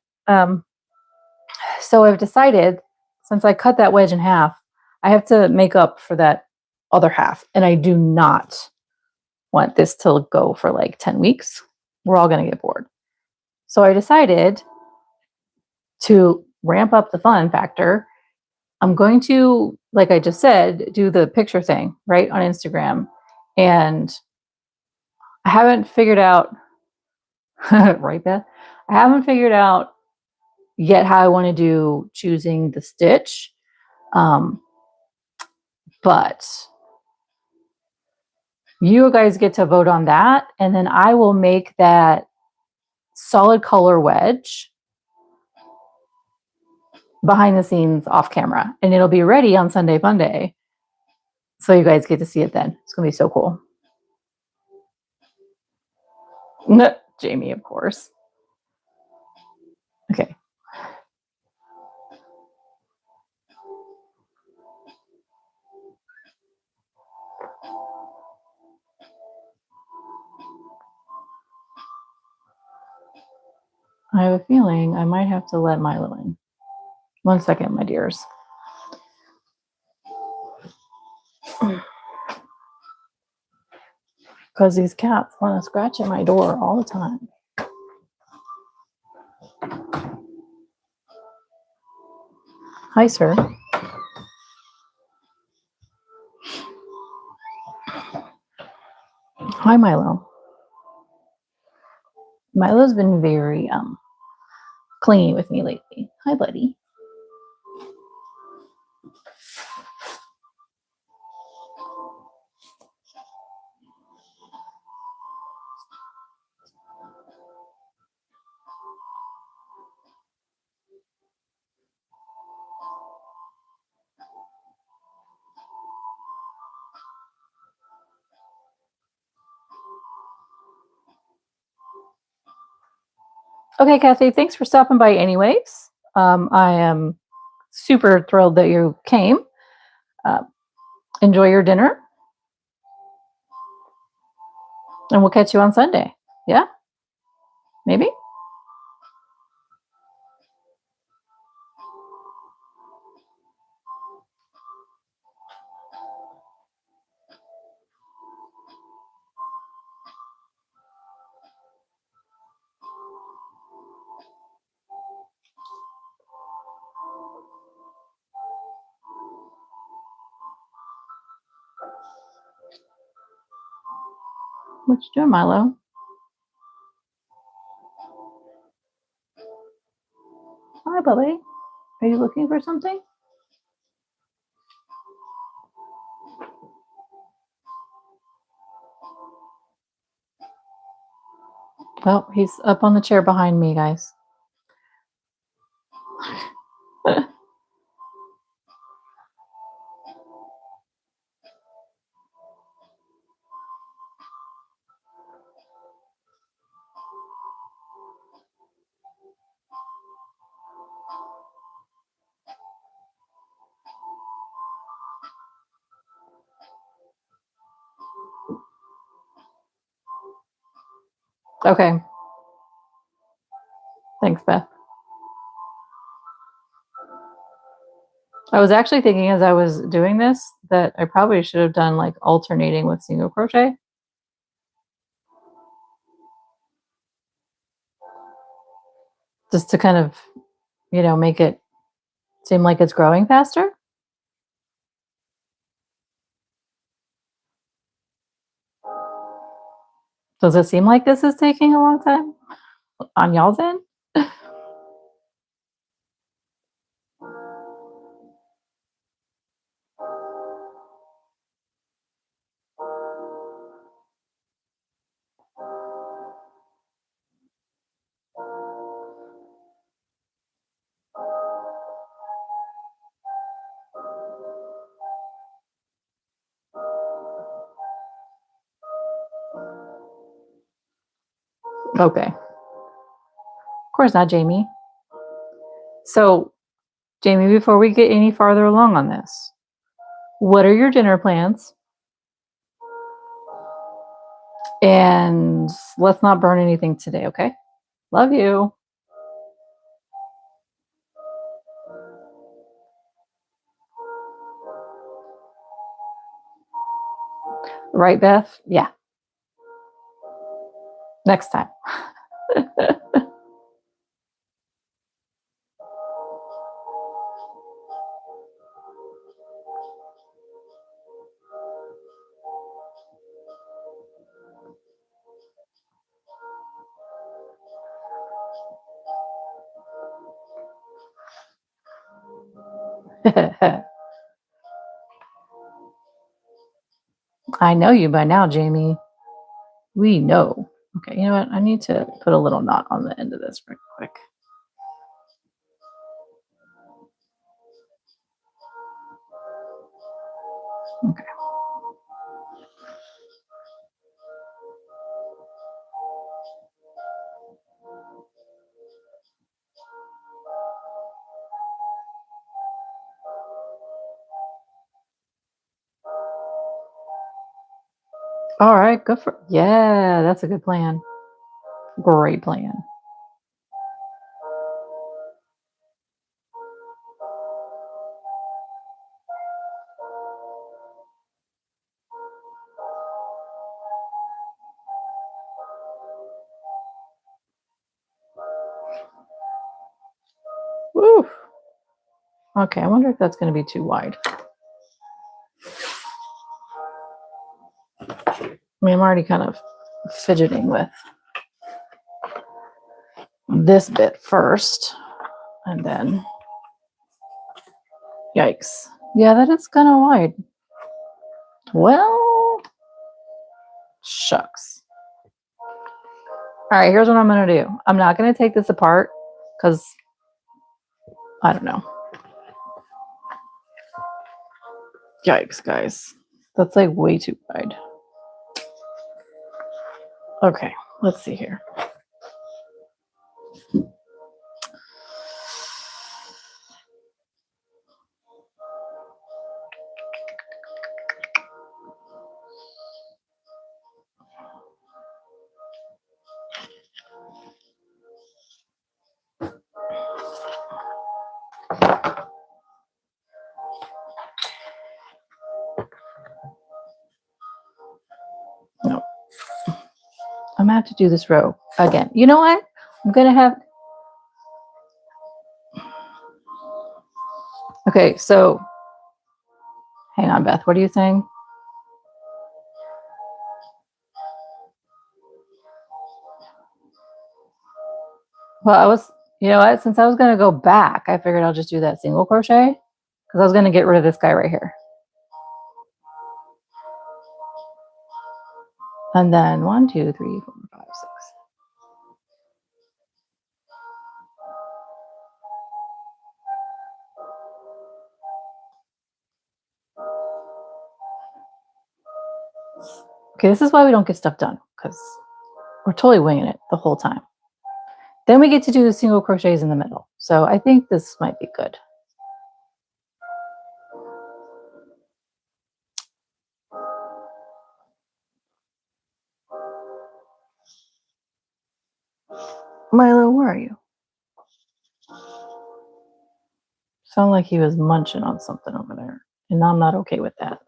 So I've decided, since I cut that wedge in half, I have to make up for that other half. And I do not want this to go for like 10 weeks. We're all going to get bored. So I decided to ramp up the fun factor. I'm going to, like I just said, do the picture thing, right, on Instagram. And I haven't figured out, right, Beth? I haven't figured out yet how I want to do choosing the stitch. But you guys get to vote on that. And then I will make that solid color wedge behind the scenes off camera. And it'll be ready on Sunday Fun Day. So you guys get to see it then. It's going to be so cool. Jamie, of course. Okay. I have a feeling I might have to let Milo in. 1 second, my dears. because these cats want to scratch at my door all the time. Hi, sir. Hi, Milo. Milo's been very clingy with me lately. Hi, buddy. Okay, Kathy, thanks for stopping by anyways. I am super thrilled that you came. Enjoy your dinner. And we'll catch you on Sunday. Yeah? Maybe? What you doing, Milo? Hi, Bubby. Are you looking for something? Well, he's up on the chair behind me, guys. Okay. Thanks, Beth. I was actually thinking as I was doing this that I probably should have done like alternating with single crochet. Just to kind of, make it seem like it's growing faster. Does it seem like this is taking a long time on y'all's end? Okay. Of course not, Jamie. So, Jamie, before we get any farther along on this, what are your dinner plans? And let's not burn anything today, okay? Love you. Right, Beth? Yeah. Next time. I know you by now, Jamie. We know. Okay, you know what? I need to put a little knot on the end of this real quick. Okay. All right, good for. Yeah, that's a good plan. Great plan. Woo. Okay, I wonder if that's going to be too wide. I mean, I'm already kind of fidgeting with this bit first, and then, yikes. Yeah, that is kind of wide. Well, shucks. All right, here's what I'm going to do. I'm not going to take this apart because I don't know. Yikes, guys. That's like way too wide. Okay, let's see here. No, I'm gonna have to do this row again. You know what? I'm gonna have. Okay, so hang on, Beth. What are you saying? Well, I was, you know what? Since I was gonna go back, I figured I'll just do that single crochet because I was gonna get rid of this guy right here. And then 1, 2, 3, 4, 5, 6. Okay, this is why we don't get stuff done because we're totally winging it the whole time. Then we get to do the single crochets in the middle. So I think this might be good. Milo, where are you? Sound like he was munching on something over there. And I'm not okay with that.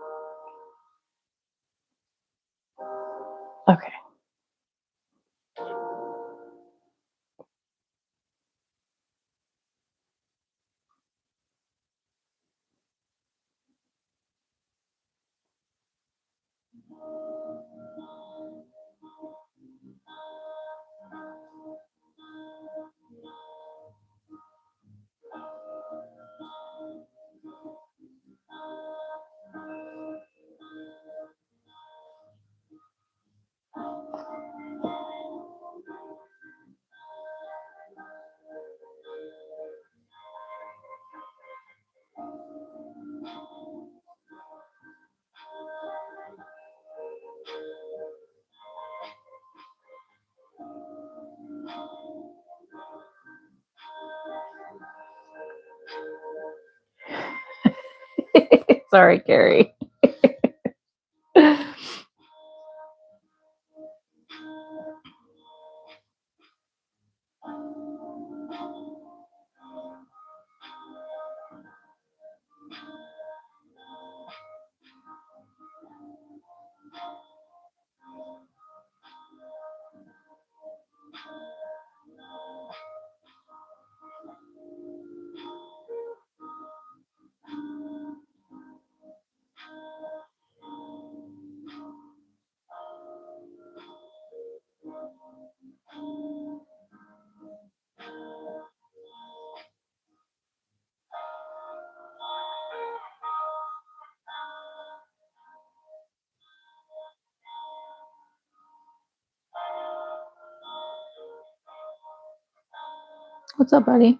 Okay. Sorry, Carrie. What's up, buddy?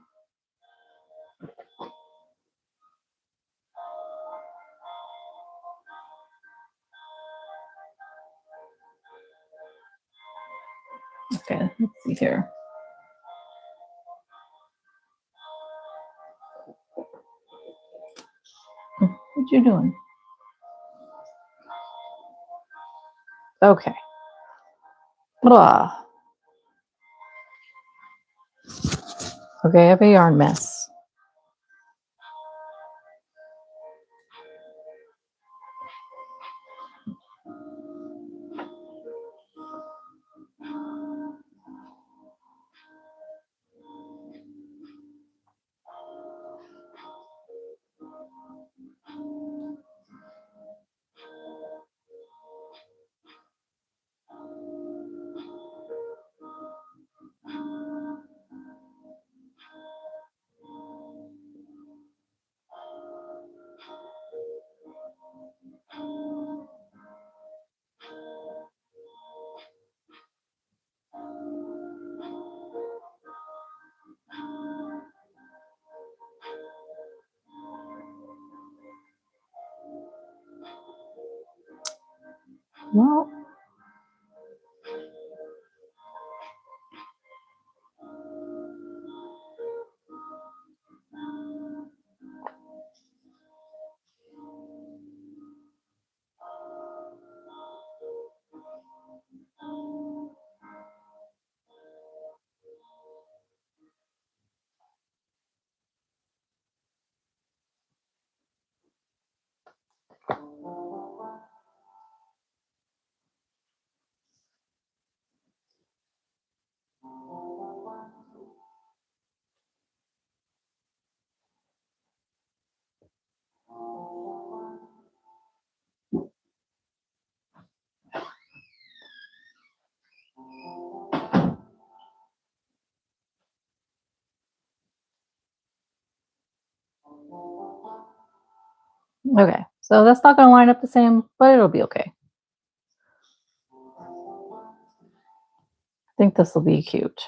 Okay, let's see here. What you doing? Okay. Blah. Okay, I have a yarn mess. Well, okay, so that's not going to line up the same, but it'll be okay. I think this will be cute.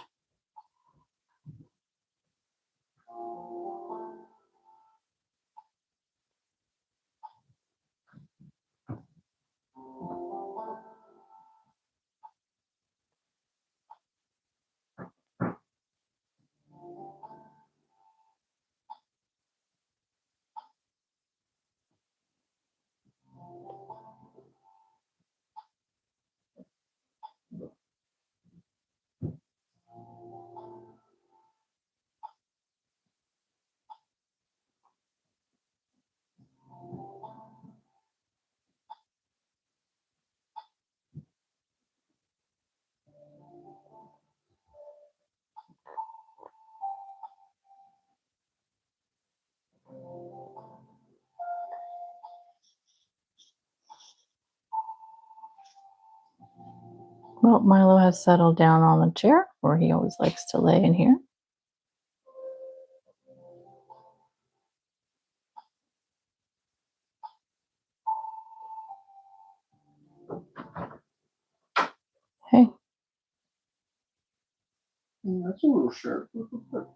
Well, Milo has settled down on the chair where he always likes to lay in here. Hey. That's a little sharp. What's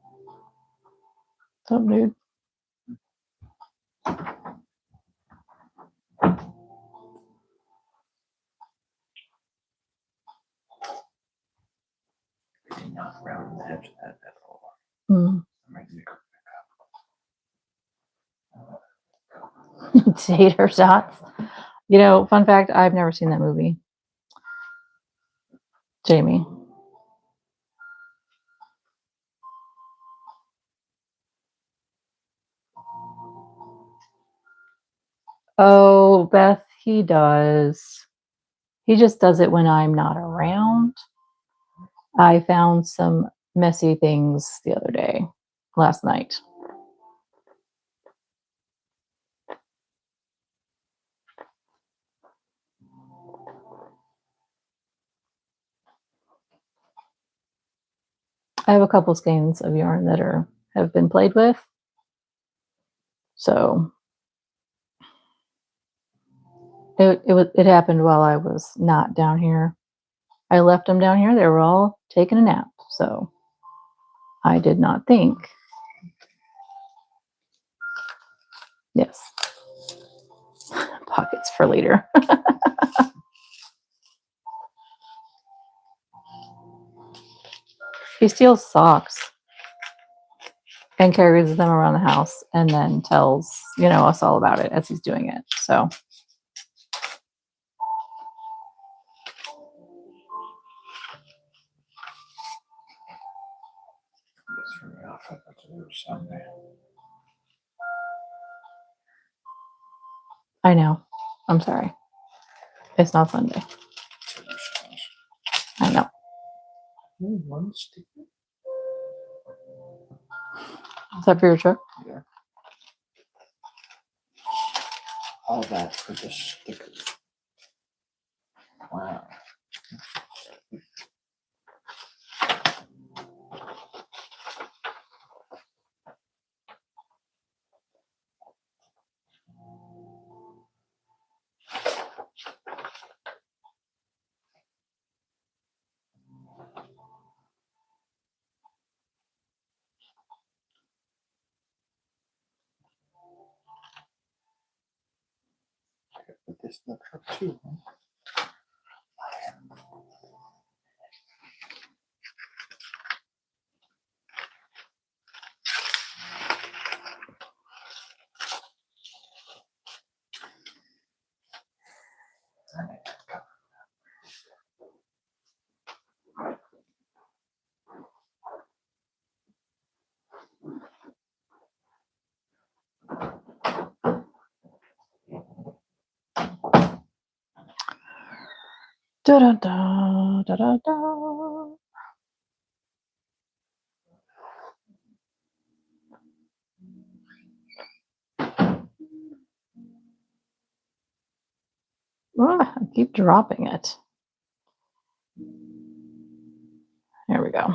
up, dude? Not around the edge of that at all. Mm. Right there. Tater shots. You know, fun fact, I've never seen that movie. Jamie. Oh, Beth, he does. He just does it when I'm not around. I found some messy things the other day, last night. I have a couple skeins of yarn that have been played with. So it happened while I was not down here. I left them down here. They were all taking a nap. So I did not think. Yes. Pockets for later. He steals socks and carries them around the house and then tells, us all about it as he's doing it. So I know. I'm sorry. It's not Sunday. I know. One sticker. Is that for your truck? Yeah. All that for the sticker. Wow. Put this in the truck too, huh? Da da da da da da. Ah, I keep dropping it. There we go.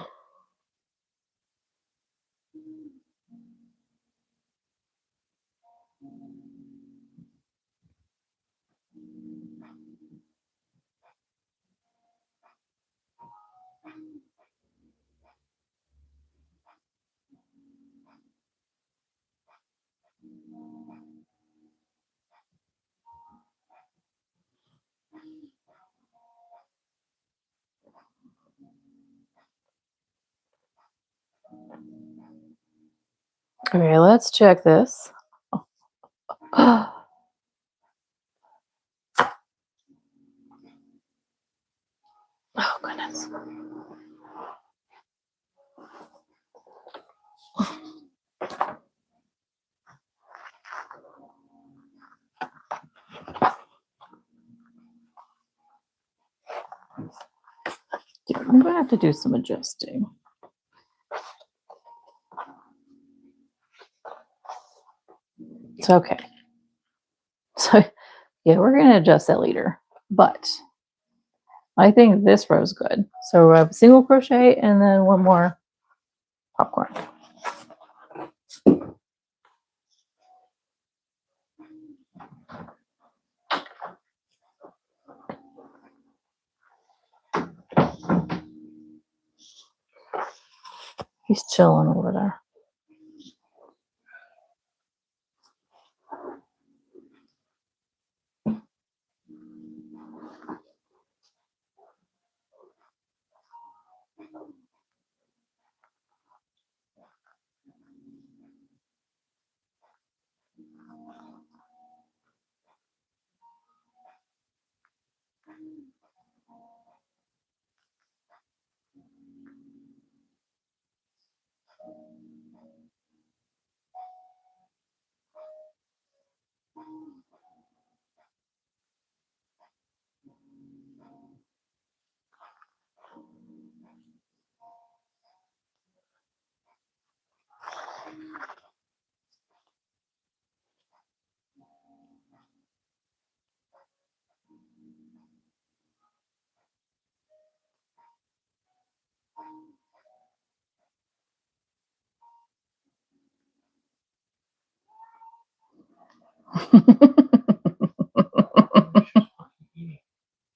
Okay, let's check this. Oh goodness. Yeah, I'm gonna have to do some adjusting. It's okay. So yeah, we're gonna adjust that later. But I think this row is good. So we have a single crochet and then one more popcorn. He's chilling over there.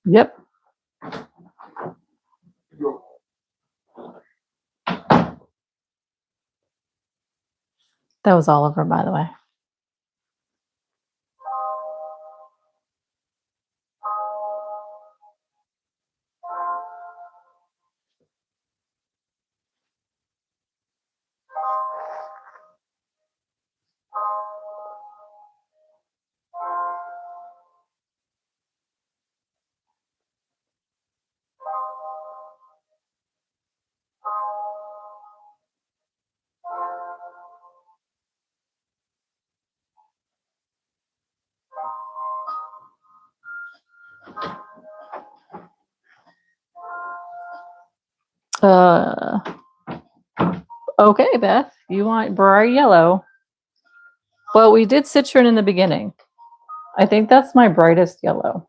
Yep. That was Oliver, by the way. Okay, Beth, you want bright yellow. Well, we did citron in the beginning. I think that's my brightest yellow.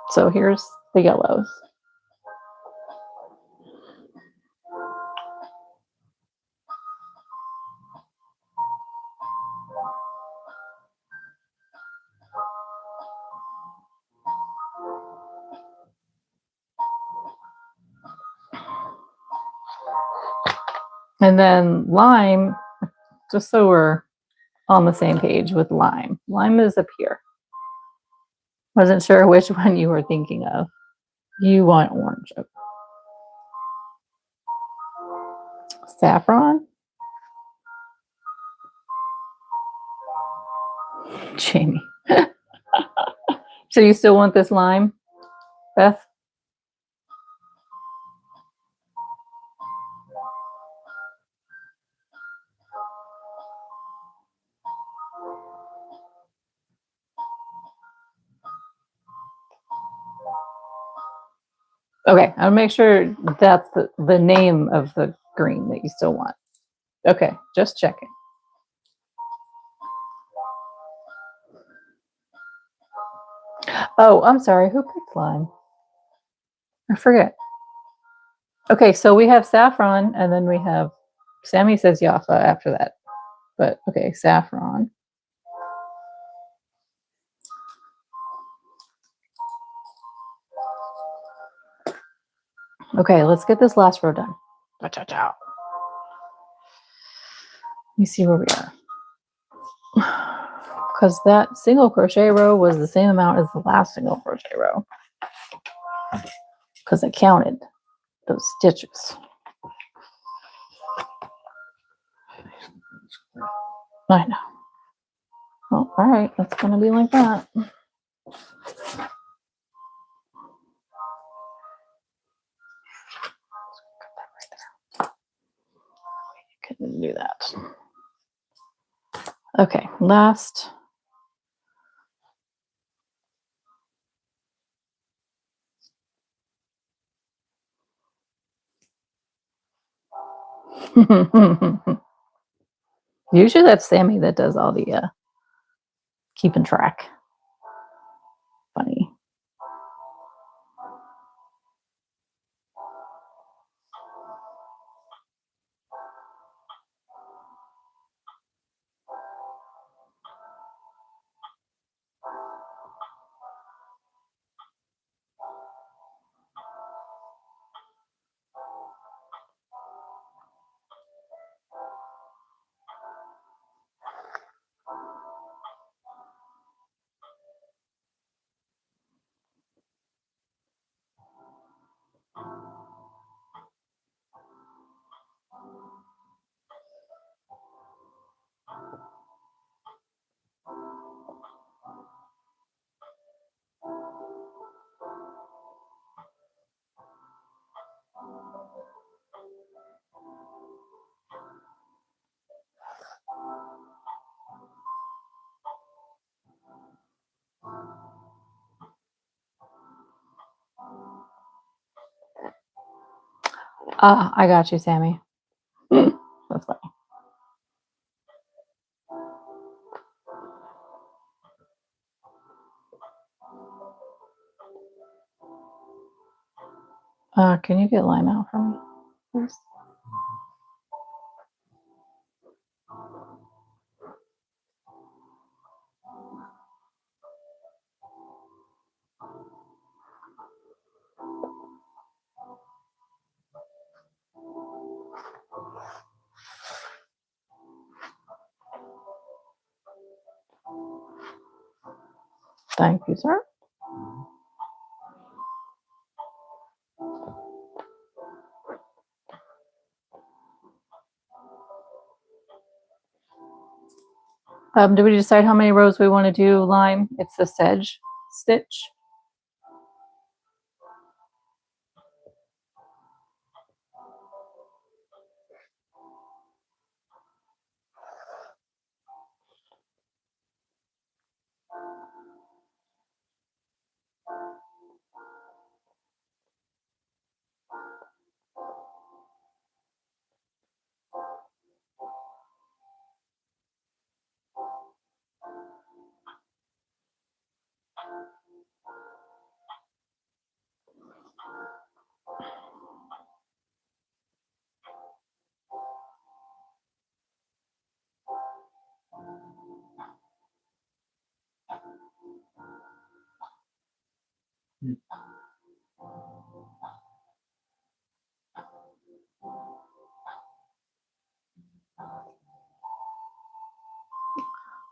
So here's the yellows. And then lime, just so we're on the same page with lime. Lime is up here. Wasn't sure which one you were thinking of. You want orange. Okay. Saffron? Jamie. So you still want this lime, Beth? Okay, I'll make sure that's the name of the green that you still want. Okay, just checking. Oh, I'm sorry. Who picked lime? I forget. Okay, so we have saffron, and then we have Sammy says Jaffa after that. But okay, saffron. Okay, let's get this last row done. Let me see where we are. Because that single crochet row was the same amount as the last single crochet row. Because I counted those stitches. I know. Well, all right, that's going to be like that. Couldn't do that. Okay, last. Usually that's Sammy that does all the keeping track. Funny. Ah, I got you, Sammy. That's funny. Can you get lime out for me, please? Thank you, sir. Did we decide how many rows we want to do lime? It's the sedge stitch.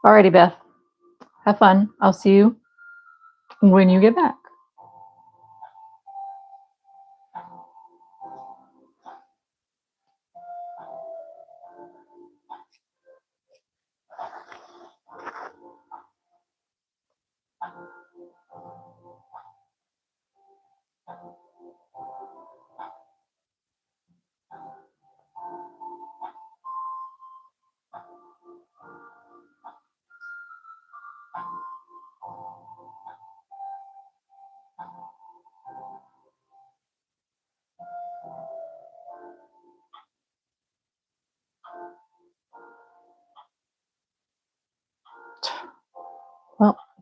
Alrighty, Beth. Have fun. I'll see you when you get back.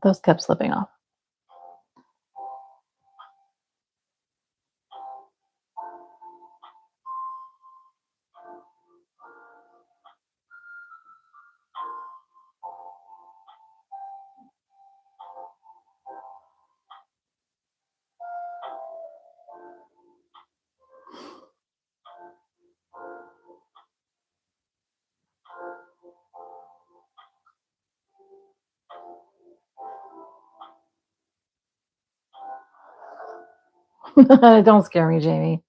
Those kept slipping off. Don't scare me, Jamie.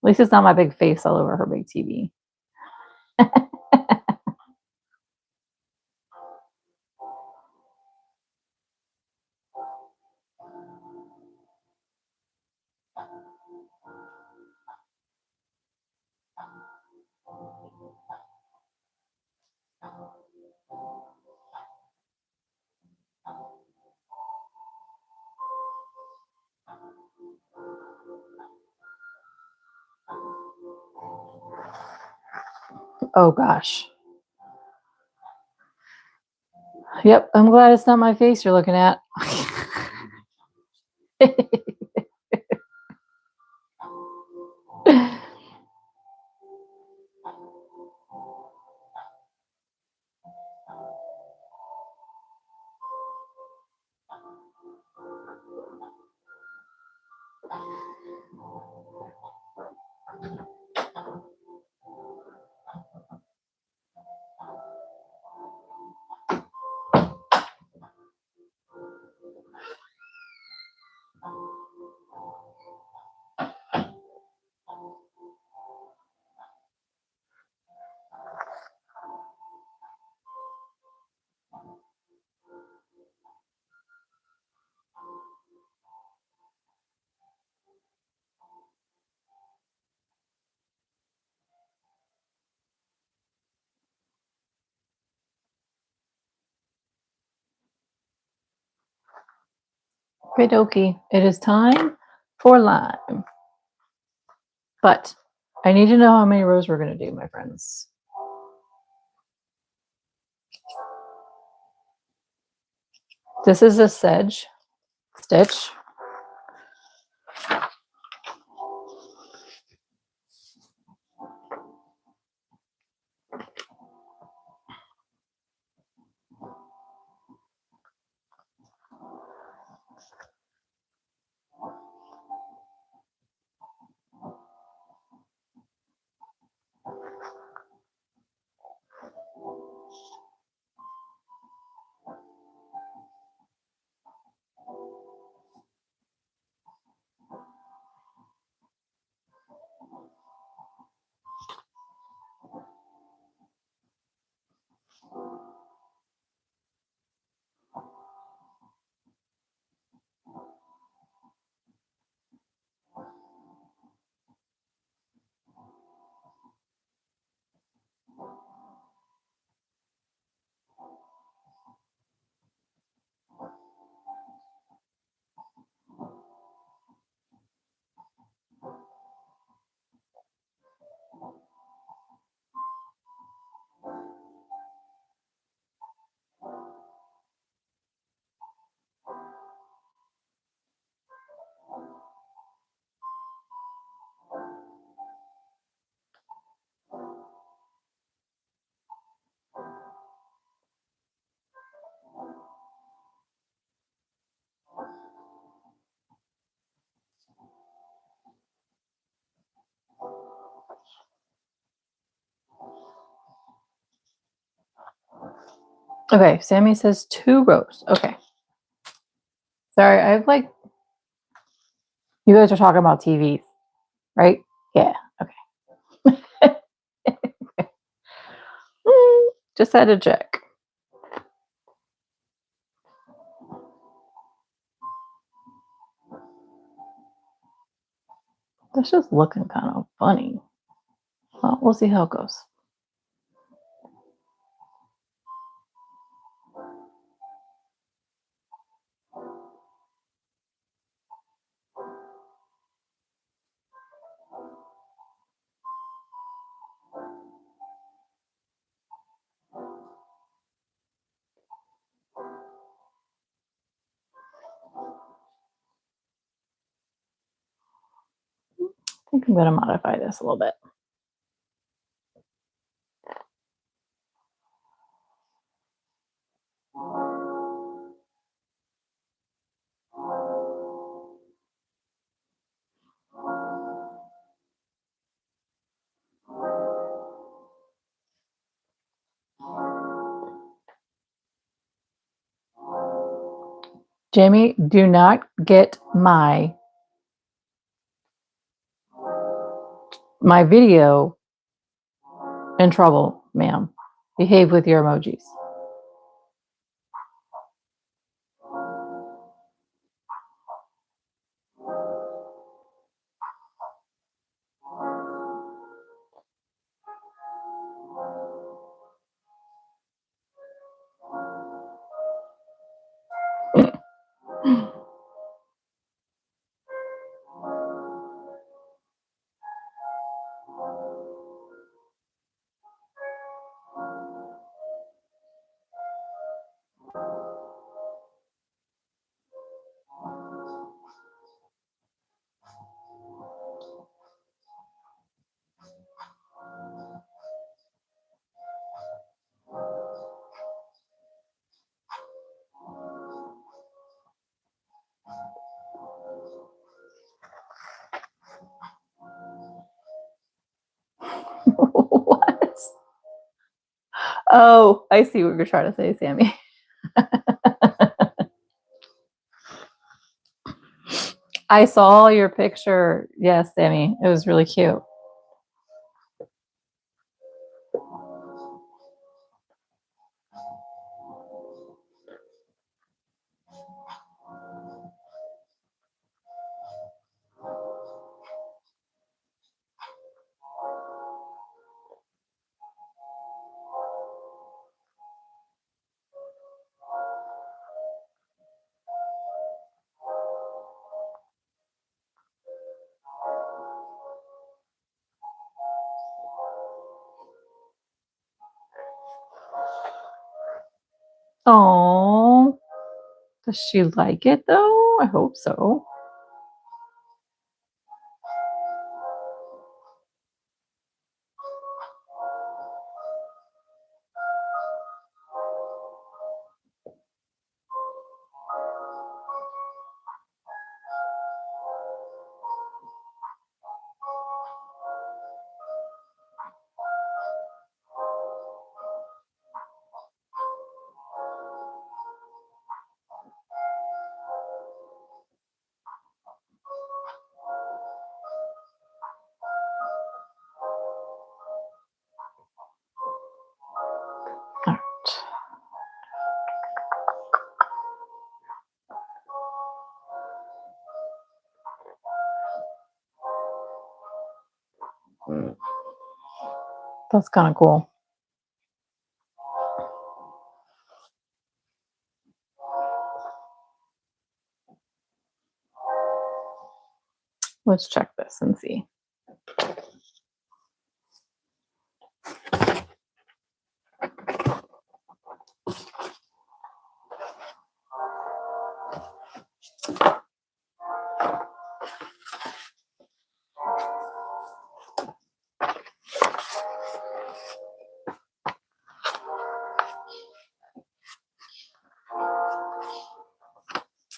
At least it's not my big face all over her big TV. Oh gosh. Yep, I'm glad it's not my face you're looking at. Great okie. It is time for lime. But I need to know how many rows we're going to do, my friends. This is a sedge stitch. Okay, Sammy says 2 rows. Okay. Sorry, I've like, you guys are talking about TVs, right? Yeah, okay. Just had to check. That's just looking kind of funny. Well, we'll see how it goes. think I'm going to modify this a little bit. Jamie, do not get my video in trouble, ma'am. Behave with your emojis. What? Oh, I see what you're trying to say, Sammy. I saw your picture. Yes, Sammy. It was really cute. Oh, does she like it though? I hope so. All right. That's kind of cool. Let's check this and see.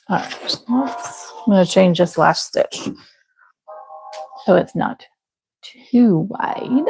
All right, I'm going to change this last stitch so it's not too wide.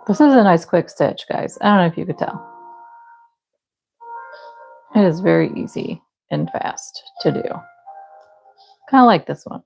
This is a nice quick stitch, guys. I don't know if you could tell. It is very easy and fast to do. Kind of like this one.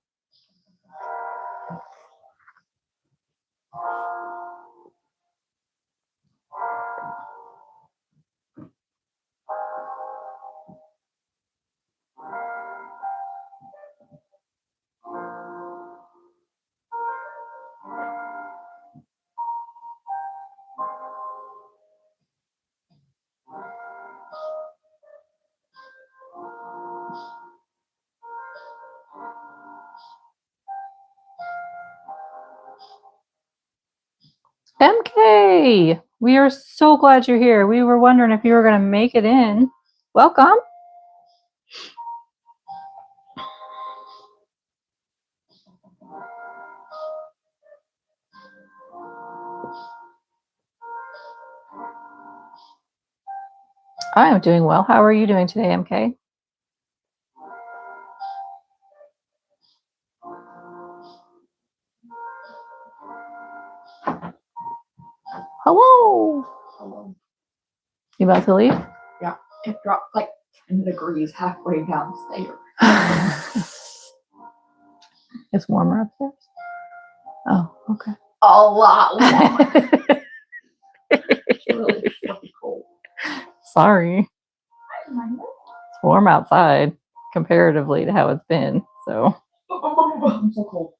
MK, we are so glad you're here. We were wondering if you were going to make it in. Welcome. I am doing well. How are you doing today, MK? Hello. Hello. You about to leave? Yeah, it dropped like 10 degrees halfway downstairs. It's warmer upstairs. Oh, okay. A lot warmer. It's really fucking cold. Sorry. I don't mind It's warm outside comparatively to how it's been. So it. I'm so cold.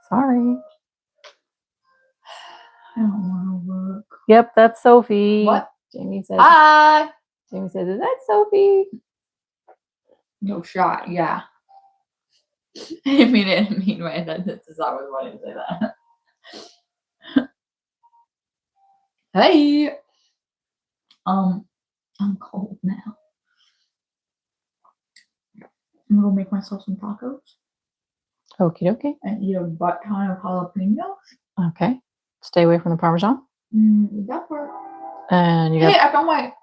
sorry. I don't want to work. Yep, that's Sophie. What? Jamie said. Hi. Jamie said, "Is that Sophie?" No shot. Yeah. I didn't mean my sentence. I was wanting to say that. Hey. I'm cold now. I'm gonna make myself some tacos Okie dokie. and eat a butt ton of jalapenos. Okay. Stay away from the Parmesan. That part. And you Hey, got I found my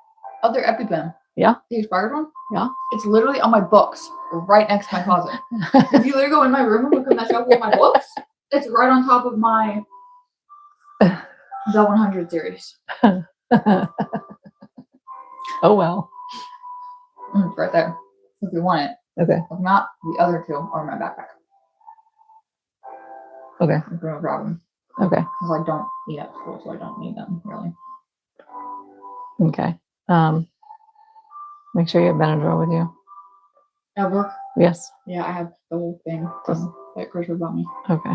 other EpiPen. Yeah? The expired one? Yeah. It's literally on my books, right next to my closet. If you literally go in my room and look at that shelf with my books, it's right on top of my the 100 series. Oh well. It's right there. If you want it. Okay. If not, the other two are in my backpack. Okay. It's no problem. Okay. Because I don't eat at school, so I don't need them really. Okay. Make sure you have Benadryl with you. At work? Yes. Yeah, I have the whole thing that Christopher bought me. Okay.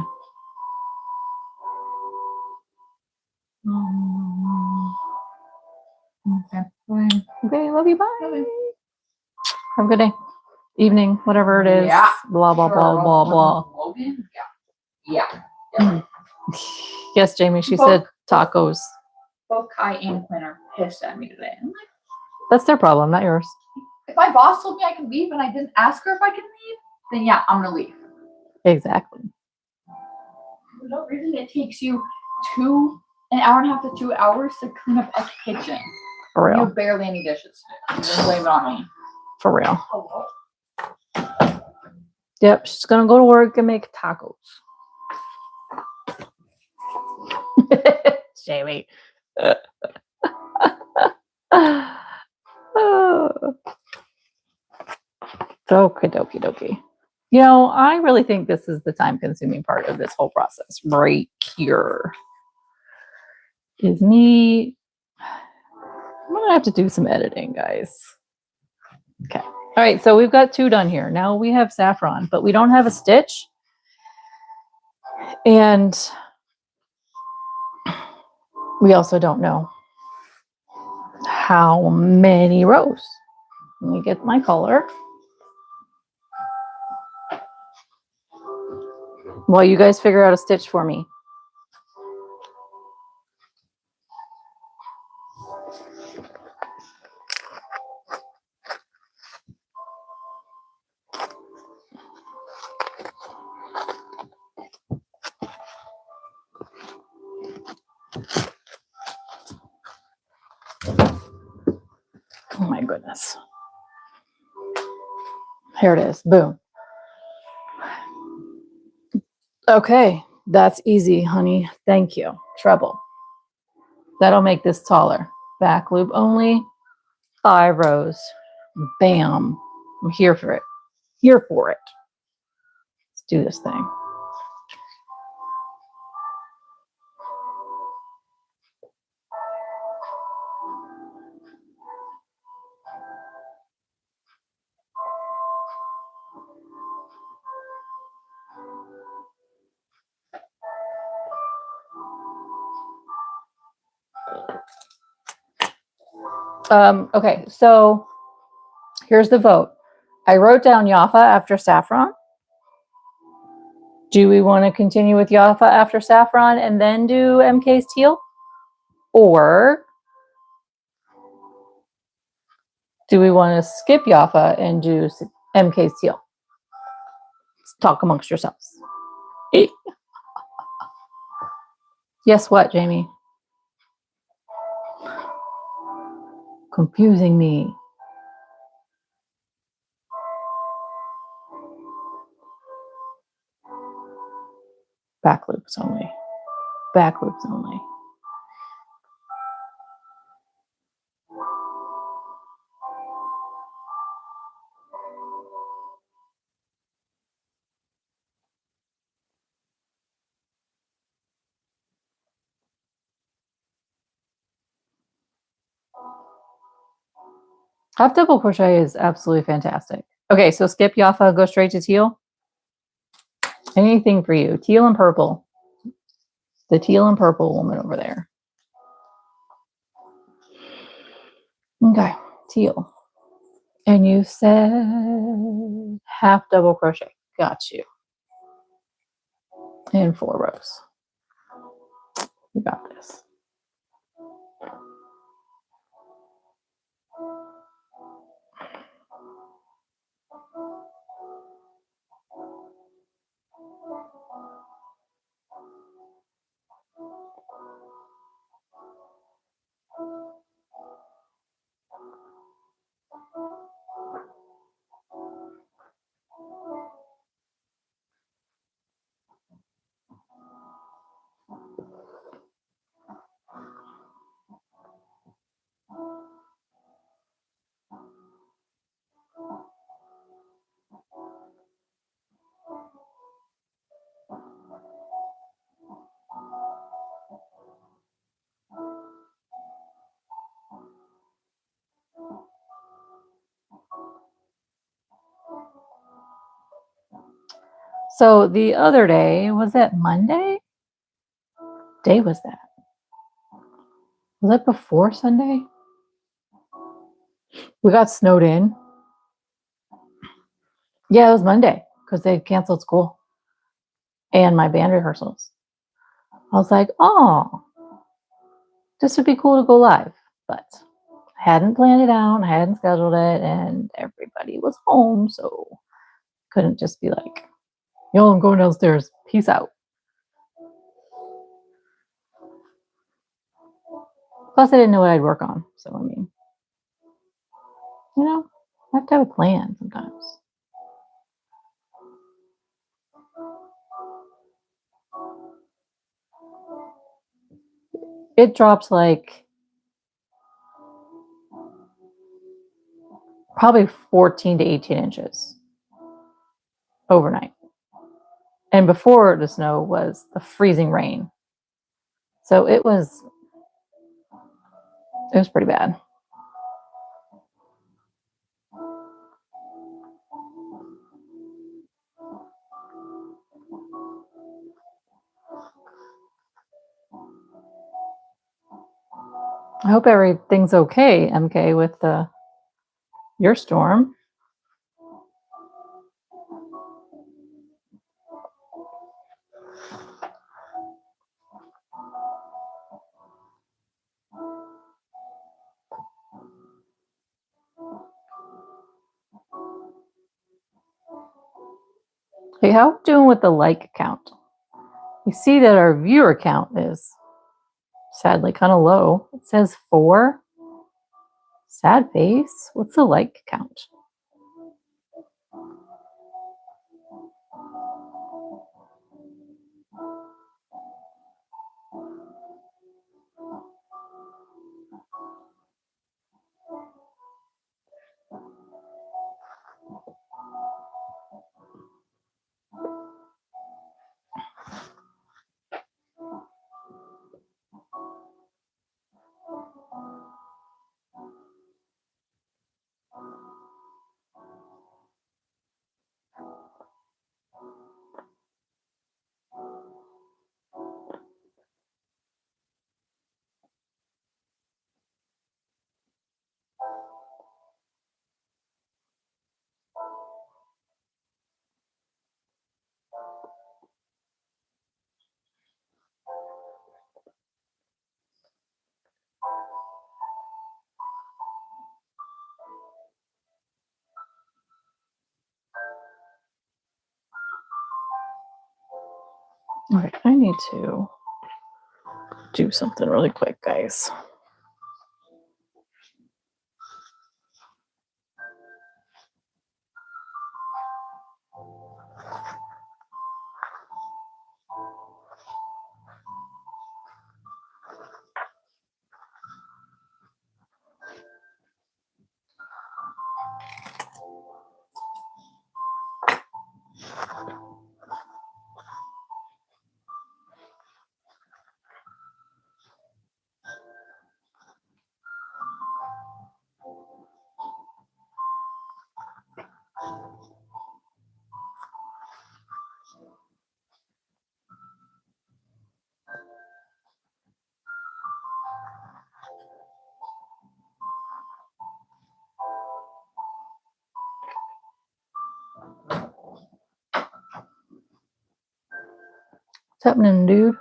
Okay. Bye. Okay. Love you. Bye. Love you. Have a good day. Evening, whatever it is. Yeah. Blah blah blah blah blah. Logan? Yeah. Yeah. Yes, Jamie. She Both- said tacos. Both Kai and Quinn are pissed at me today. I'm like, That's their problem, not yours. if my boss told me I could leave and I didn't ask her if I could leave, then yeah, I'm gonna leave. Exactly. For no reason it takes you an hour and a half to 2 hours to clean up a kitchen. For You real. have barely any dishes. Just blame it on me. For real. Hello. Yep. She's gonna go to work and make tacos. Jamie. Okie dokie dokie. You know, I really think this is the time consuming part of this whole process right here. Is me. I'm gonna have to do some editing, guys. Okay. All right, so we've got 2 done here. Now we have saffron, but we don't have a stitch. And we also don't know how many rows. Let me get my color. While you guys figure out a stitch for me. Oh my goodness. Here it is. Boom. Okay, that's easy, honey. Thank you. Treble. That'll make this taller. Back loop only. 5 rows. Bam. I'm here for it. Here for it. Let's do this thing. Okay, so here's the vote. I wrote down Jaffa after saffron. Do we want to continue with Yafa after Saffron and then do MK's teal? Or do we want to skip Yafa and do MK's teal? Let's talk amongst yourselves. Yes, what, Jamie? Confusing me. Back loops only. Back loops only. Half double crochet is absolutely fantastic. Okay, so skip Yafa, go straight to teal. Anything for you. Teal and purple. The teal and purple woman over there. Okay, teal. And you said half double crochet. Got you. And 4 rows. You got this. So the other day, was that Monday? Day was that? Was that before Sunday? We got snowed in. Yeah, it was Monday because they canceled school and my band rehearsals. I was like, oh, this would be cool to go live, but I hadn't planned it out. I hadn't scheduled it, and everybody was home, so couldn't just be like, yo, I'm going downstairs. Peace out. Plus, I didn't know what I'd work on. So, I mean, you know, I have to have a plan sometimes. It drops like probably 14 to 18 inches overnight. And before the snow was the freezing rain. So it was pretty bad. I hope everything's okay, MK, with your storm. Hey, how are we doing with the like count? You see that our viewer count is sadly kind of low. It says 4. Sad face. What's the like count? Okay, I need to do something really quick, guys. What's happening, dude?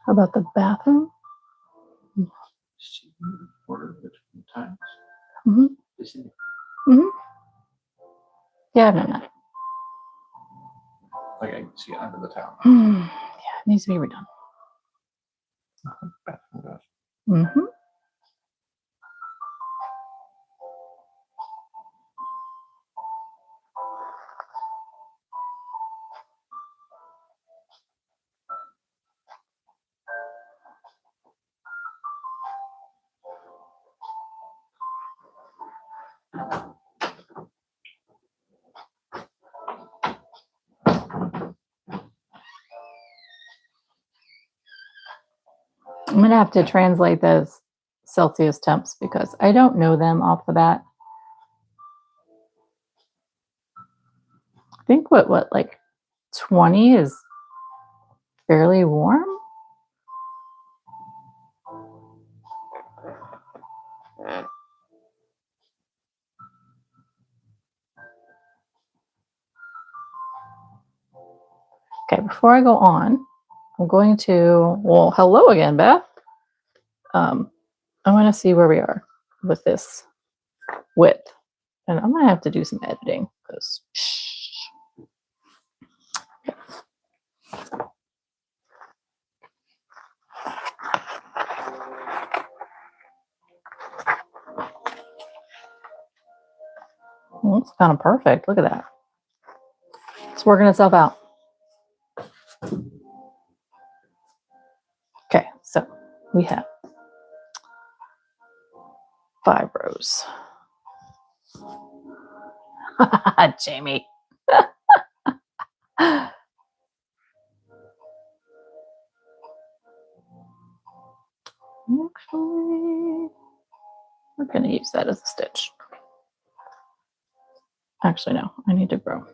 How about the bathroom? Order between times. Mm-hmm. Is it Mm-hmm. Yeah, I've done that. like I can see it under the towel? Yeah, it needs to be redone. Bathroom does. Mm-hmm. I'm gonna have to translate those Celsius temps because I don't know them off the bat. I think what like 20 is fairly warm. Okay, before I go on, I'm going to, well, hello again, Beth. I want to see where we are with this width. And I'm going to have to do some editing because it's kind of perfect. Look at that. It's working itself out. Okay, so we have 5 rows. Jamie. Actually, we're going to use that as a stitch. Actually, no, I need to grow.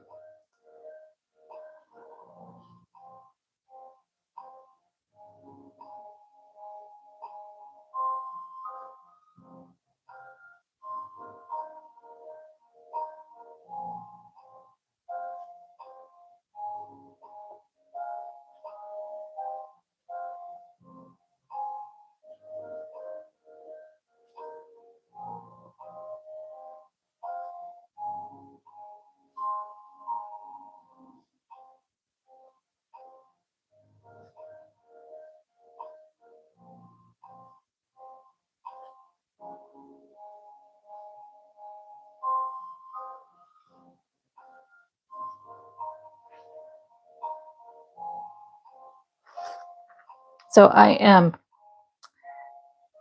So I am,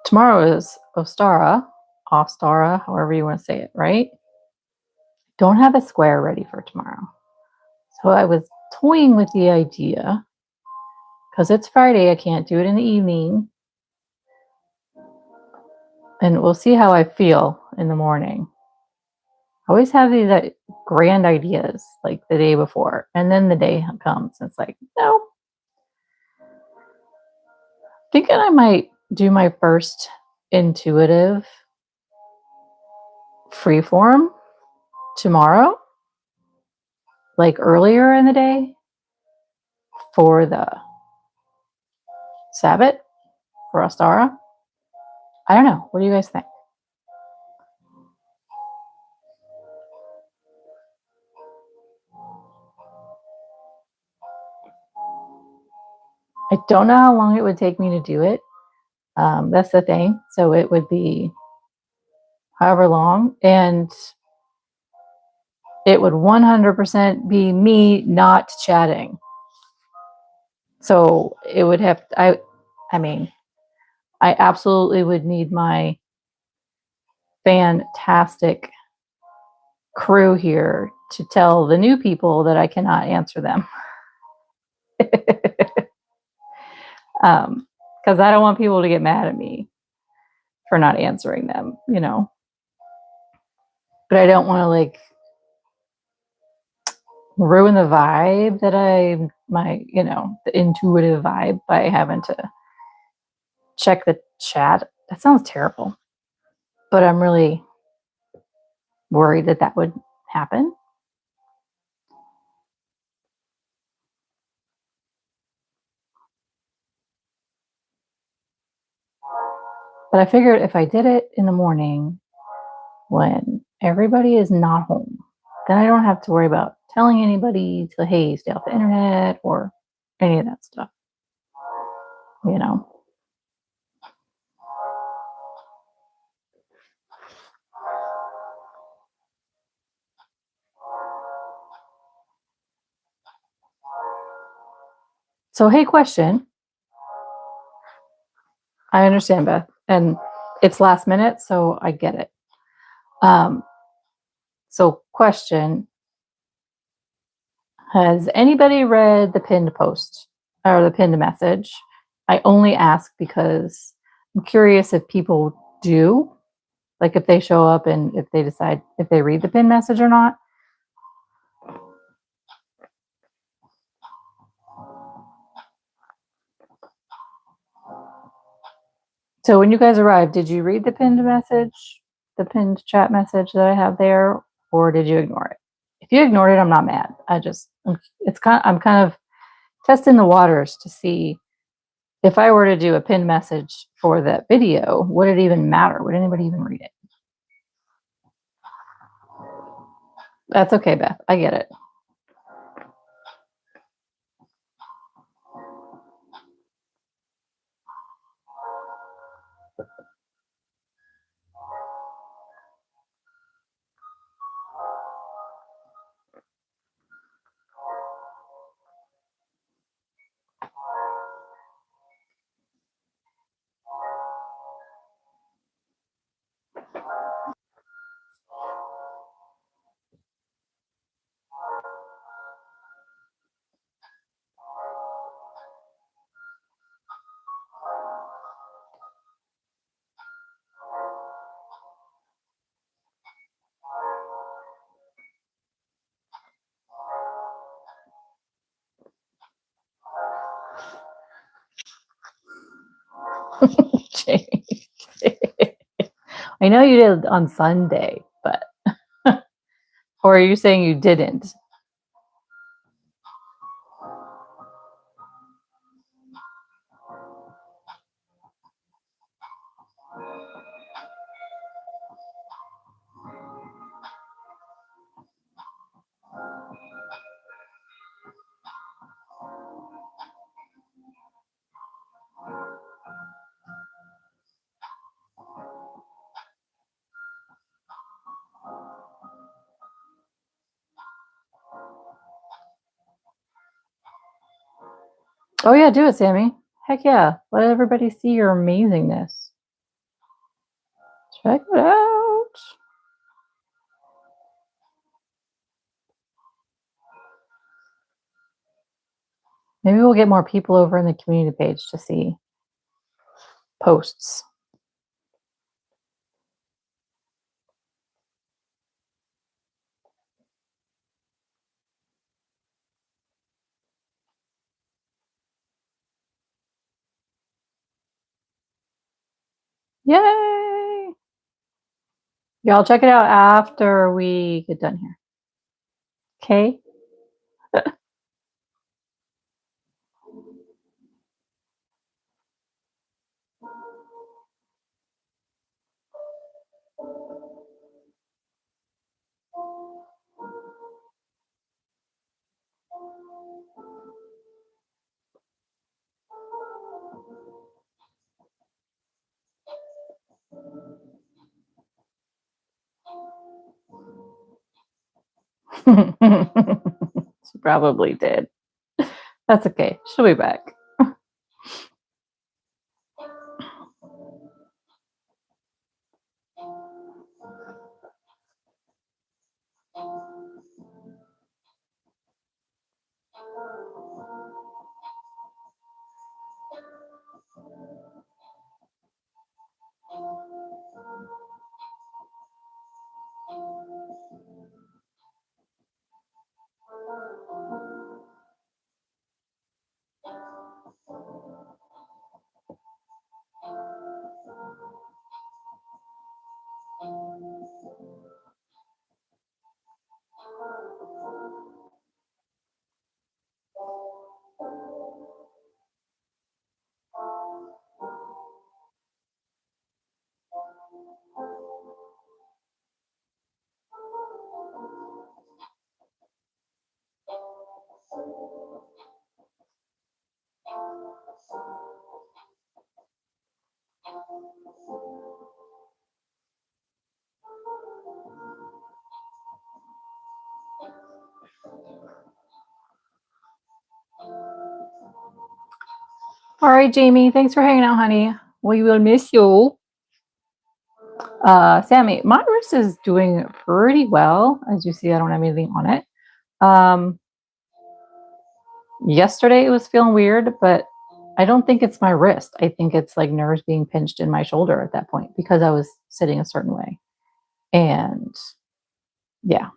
tomorrow is Ostara, however you want to say it, right? Don't have a square ready for tomorrow. So I was toying with the idea, because it's Friday, I can't do it in the evening. And we'll see how I feel in the morning. I always have these grand ideas like the day before, and then the day comes and it's like, no. Thinking I might do my first intuitive freeform tomorrow, like earlier in the day for the Sabbath for Ostara. I don't know. What do you guys think? I don't know how long it would take me to do it. That's the thing. So it would be however long, and it would 100% be me not chatting. So it would have, I mean, I absolutely would need my fantastic crew here to tell the new people that I cannot answer them. Because I don't want people to get mad at me for not answering them, you know. But I don't want to like ruin the vibe that you know, the intuitive vibe by having to check the chat. That sounds terrible. But I'm really worried that that would happen. But I figured if I did it in the morning when everybody is not home, then I don't have to worry about telling anybody to, hey, stay off the internet or any of that stuff, you know. So, hey, question. I understand, Beth, and it's last minute, so I get it. So, question. Has anybody read the pinned post or the pinned message? I only ask because I'm curious if people do, like if they show up and if they decide if they read the pinned message or not. So when you guys arrived, did you read the pinned message, the pinned chat message that I have there, or did you ignore it? If you ignored it, I'm not mad. I'm kind of testing the waters to see if I were to do a pinned message for that video, would it even matter? Would anybody even read it? That's okay, Beth. I get it. I know you did on Sunday, but or are you saying you didn't? Oh yeah, do it, Sammy. Heck yeah. Let everybody see your amazingness. Check it out. Maybe we'll get more people over in the community page to see posts. Yay! Y'all check it out after we get done here. Okay? She probably did. That's okay. She'll be back. All right, Jamie, thanks for hanging out, honey. We will miss you. Sammy, my wrist is doing pretty well. As you see, I don't have anything on it. Yesterday it was feeling weird, but I don't think it's my wrist. I think it's like nerves being pinched in my shoulder at that point because I was sitting a certain way. And yeah.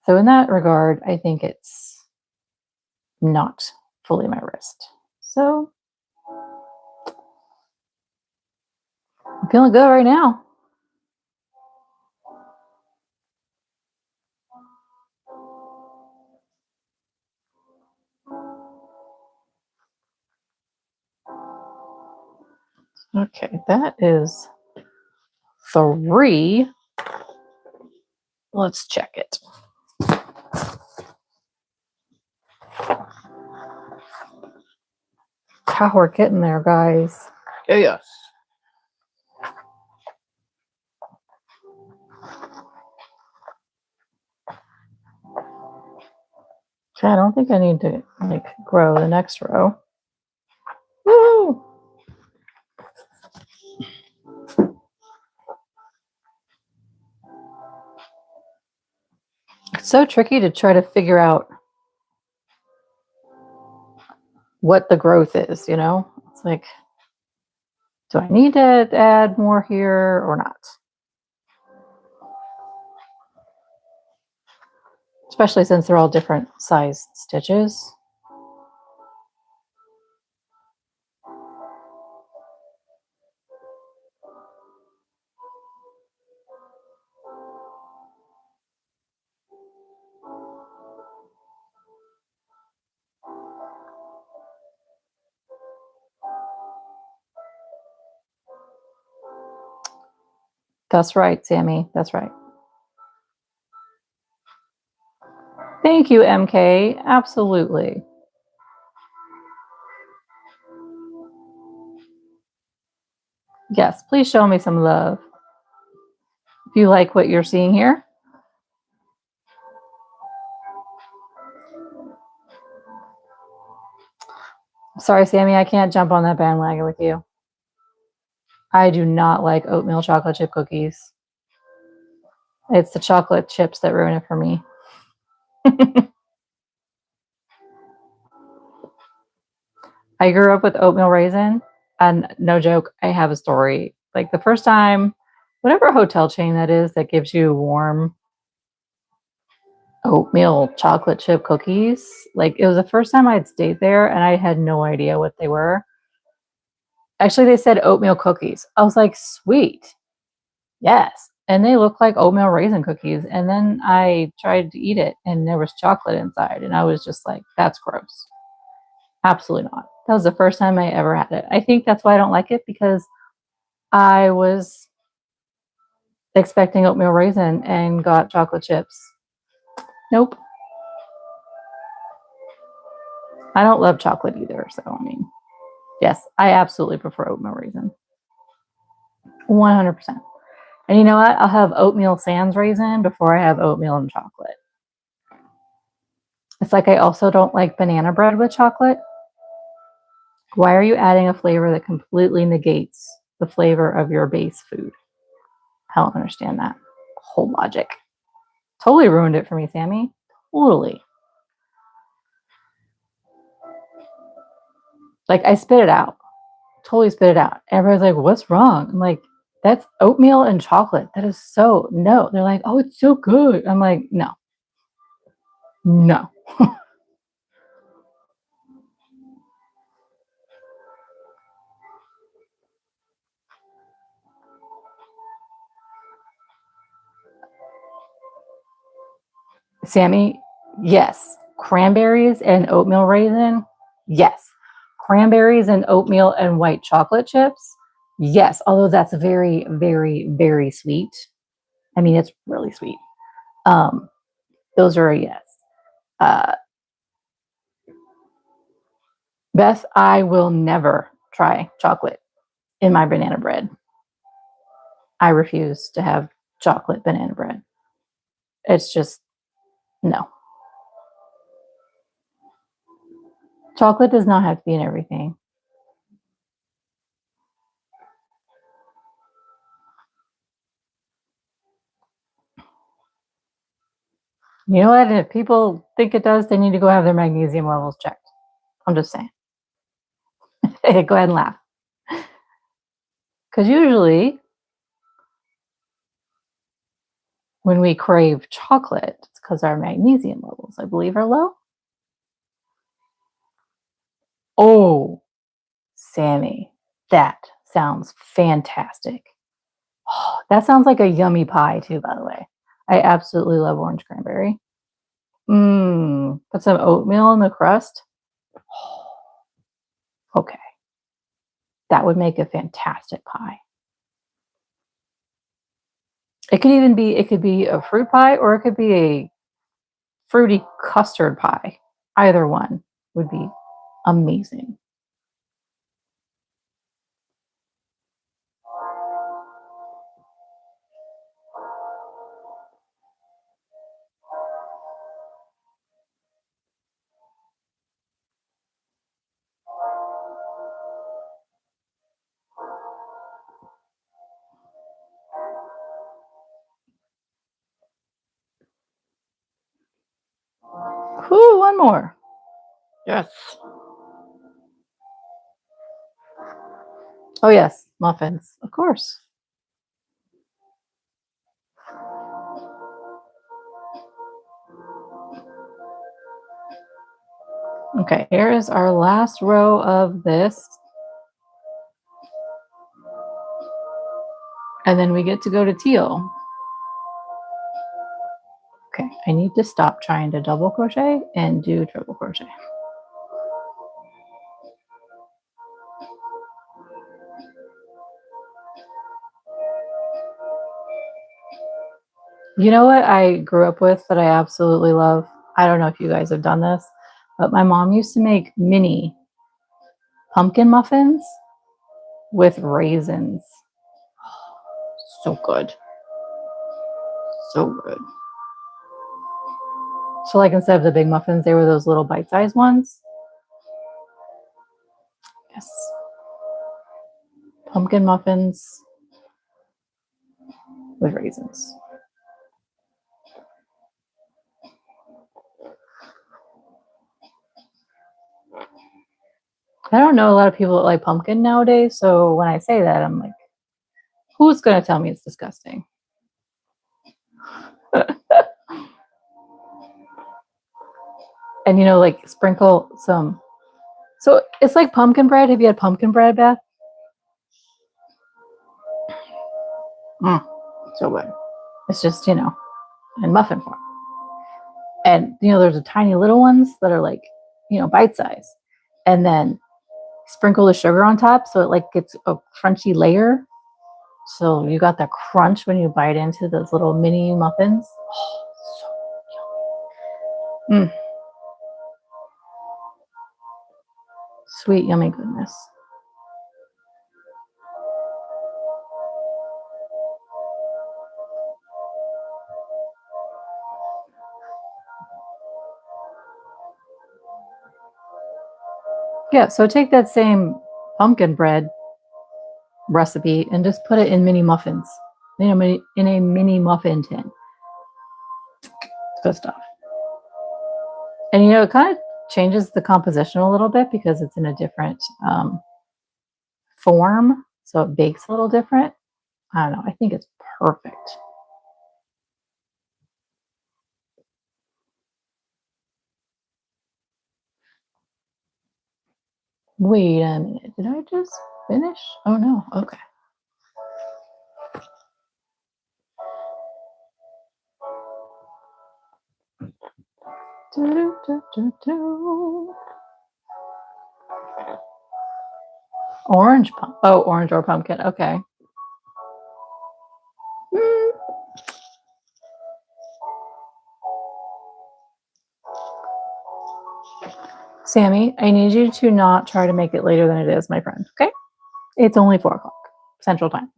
So in that regard, I think it's not fully my wrist. So I'm feeling good right now. Okay, that is 3. Let's check it. How we're getting there, guys. Yes. Okay, I don't think I need to like grow the next row. Woo! It's so tricky to try to figure out what the growth is, you know? It's like, do I need to add more here or not? Especially since they're all different size stitches. That's right, Sammy. That's right. Thank you, MK. Absolutely. Yes, please show me some love. If you like what you're seeing here. Sorry, Sammy, I can't jump on that bandwagon with you. I do not like oatmeal chocolate chip cookies. It's the chocolate chips that ruin it for me. I grew up with oatmeal raisin, and no joke, I have a story. Like the first time, whatever hotel chain that is that gives you warm oatmeal chocolate chip cookies, like it was the first time I'd stayed there and I had no idea what they were. Actually, they said oatmeal cookies. I was like, sweet. Yes. And they look like oatmeal raisin cookies. And then I tried to eat it and there was chocolate inside. And I was just like, that's gross. Absolutely not. That was the first time I ever had it. I think that's why I don't like it, because I was expecting oatmeal raisin and got chocolate chips. Nope. I don't love chocolate either. So, I mean, yes, I absolutely prefer oatmeal raisin. 100%. And you know what? I'll have oatmeal sans raisin before I have oatmeal and chocolate. It's like I also don't like banana bread with chocolate. Why are you adding a flavor that completely negates the flavor of your base food? I don't understand that whole logic. Totally ruined it for me, Sammy. Totally. Like, I spit it out. Totally spit it out. Everybody's like, what's wrong? I'm like, that's oatmeal and chocolate. That is so, no. They're like, oh, it's so good. I'm like, no. No. Sammy, yes. Cranberries and oatmeal raisin, yes. Cranberries and oatmeal and white chocolate chips, yes. Although that's very, very, very sweet. I mean, it's really sweet. Those are a yes. Beth, I will never try chocolate in my banana bread. I refuse to have chocolate banana bread. It's just, no. Chocolate does not have to be in everything. You know what? And if people think it does, they need to go have their magnesium levels checked. I'm just saying. Go ahead and laugh. Because usually, when we crave chocolate, it's because our magnesium levels, I believe, are low. Oh, Sammy, that sounds fantastic. Oh, that sounds like a yummy pie, too, by the way. I absolutely love orange cranberry. Put some oatmeal in the crust. Okay. That would make a fantastic pie. It could be a fruit pie, or it could be a fruity custard pie. Either one would be amazing. Ooh, one more. Yes. Oh, yes. Muffins. Of course. Okay, here is our last row of this. And then we get to go to teal. Okay, I need to stop trying to double crochet and do triple crochet. You know what I grew up with that I absolutely love? I don't know if you guys have done this, but my mom used to make mini pumpkin muffins with raisins. So good. So good. So like instead of the big muffins, they were those little bite-sized ones. Yes. Pumpkin muffins with raisins. I don't know a lot of people that like pumpkin nowadays, so when I say that, I'm like, who's going to tell me it's disgusting? And, you know, like sprinkle some. So it's like pumpkin bread. Have you had pumpkin bread, Beth? So good. It's just, you know, in muffin form. And, you know, there's the tiny little ones that are like, you know, bite size. And then sprinkle the sugar on top so it like gets a crunchy layer. So you got the crunch when you bite into those little mini muffins. Oh, so yummy. Sweet, yummy goodness. Yeah, so take that same pumpkin bread recipe and just put it in mini muffins. In a mini muffin tin. Good stuff. And it kind of changes the composition a little bit because it's in a different form. So it bakes a little different. I don't know. I think it's perfect. Wait a minute. Did I just finish? Oh, no. Okay. Orange orange or pumpkin. Okay. Sammy, I need you to not try to make it later than it is, my friend. Okay? It's only 4 o'clock Central Time.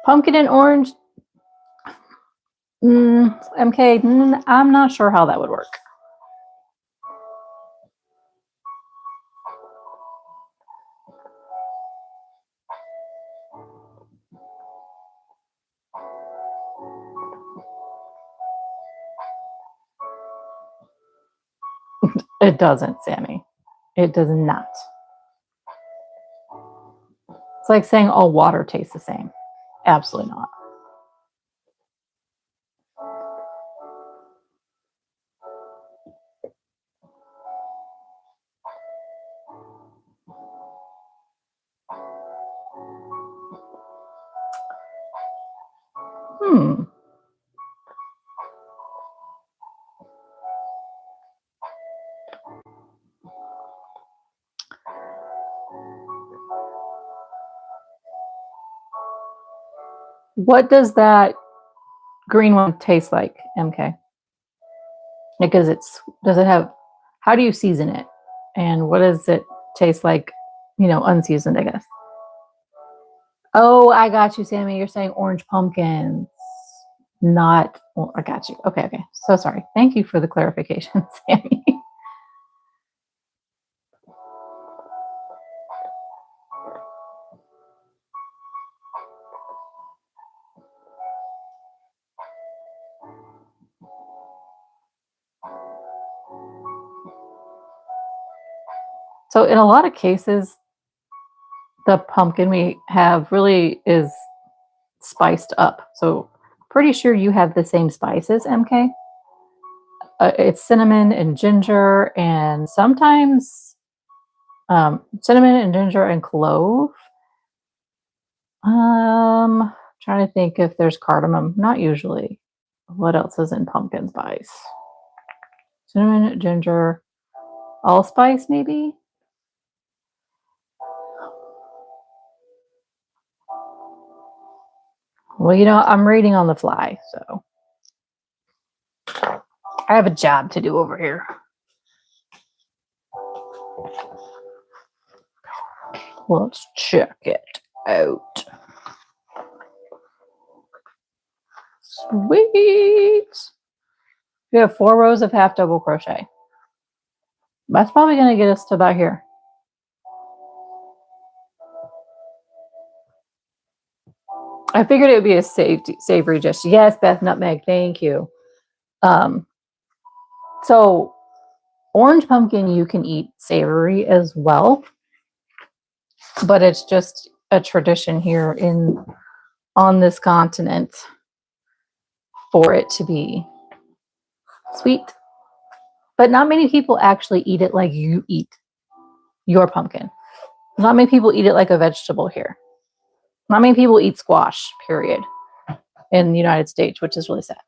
Pumpkin and orange. MK, I'm not sure how that would work. It doesn't, Sammy. It does not. It's like saying all water tastes the same. Absolutely not. What does that green one taste like, MK? Because how do you season it? And what does it taste like, unseasoned, I guess? Oh, I got you, Sammy. You're saying orange pumpkins, not, well, I got you. Okay. So sorry. Thank you for the clarification, Sammy. So in a lot of cases, the pumpkin we have really is spiced up. So pretty sure you have the same spices, MK. It's cinnamon and ginger and sometimes cinnamon and ginger and clove. Trying to think if there's cardamom. Not usually. What else is in pumpkin spice? Cinnamon, ginger, allspice maybe? Well, I'm reading on the fly, so I have a job to do over here. Let's check it out. Sweet. We have 4 rows of half double crochet. That's probably going to get us to about here. I figured it would be a savory dish. Yes, Beth Nutmeg, thank you. So orange pumpkin you can eat savory as well, but it's just a tradition here on this continent for it to be sweet. But not many people actually eat it like you eat your pumpkin. Not many people eat it like a vegetable here. Not many people eat squash, period, in the United States, which is really sad.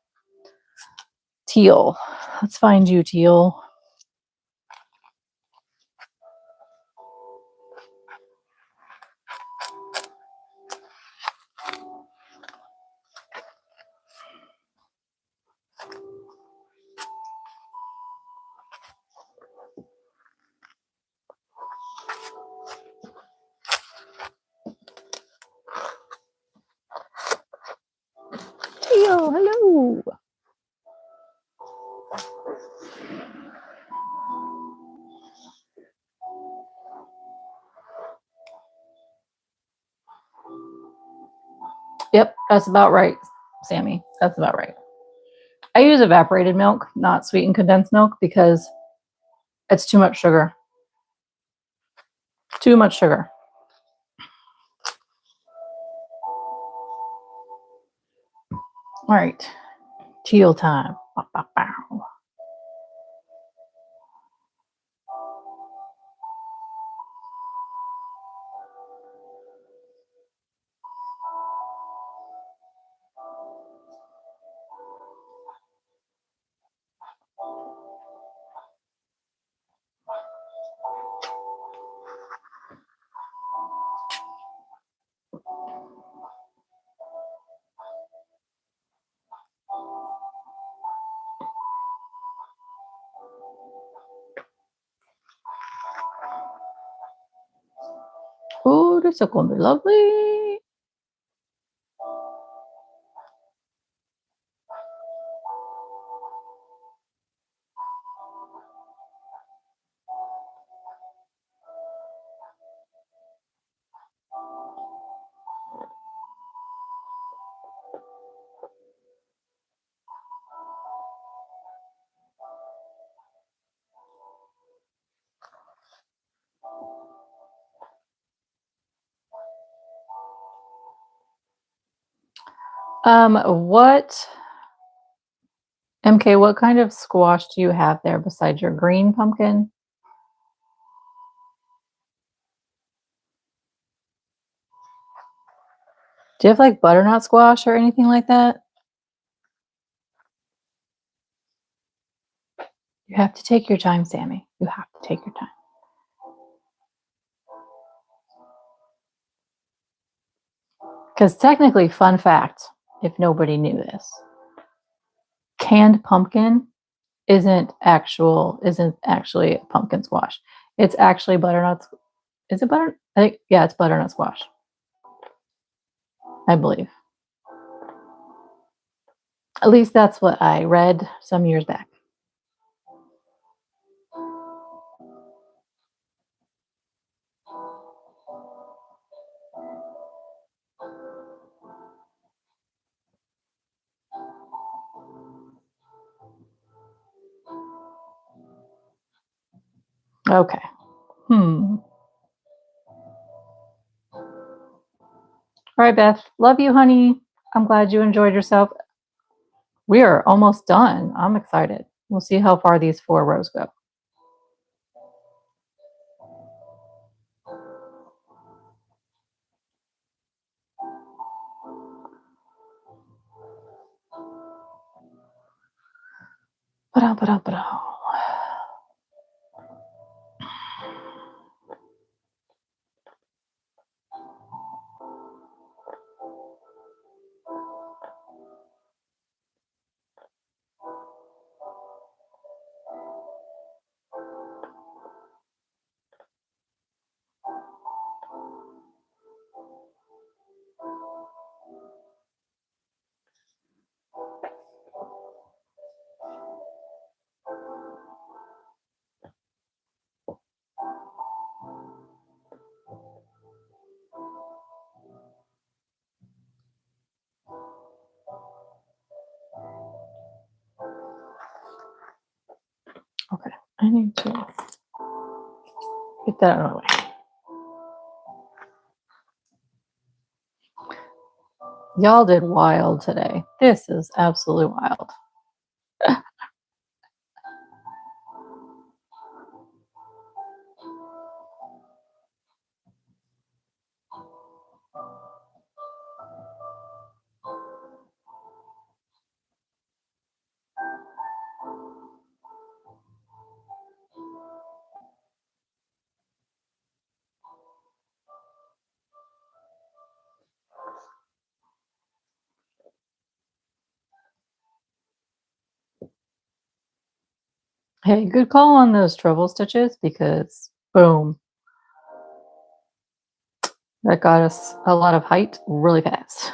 Teal. Let's find you, Teal. Teal, hello. That's about right, Sammy. That's about right. I use evaporated milk, not sweetened condensed milk, because it's too much sugar. Too much sugar. All right. Teal time. Bow, bow, bow. Oh, this is going to be lovely. What, MK, what kind of squash do you have there besides your green pumpkin? Do you have like butternut squash or anything like that? You have to take your time, Sammy. You have to take your time. Because technically, fun fact, if nobody knew this, canned pumpkin isn't actually a pumpkin squash. It's actually butternut. Is it butter? I think, yeah, it's butternut squash. I believe. At least that's what I read some years back. Okay. All right, Beth. Love you, honey. I'm glad you enjoyed yourself. We are almost done. I'm excited. We'll see how far these 4 rows go. Ba-da-ba-da-ba-da. Okay, I need to get that out of the way. Y'all did wild today. This is absolutely wild. Hey, good call on those treble stitches because boom, that got us a lot of height really fast.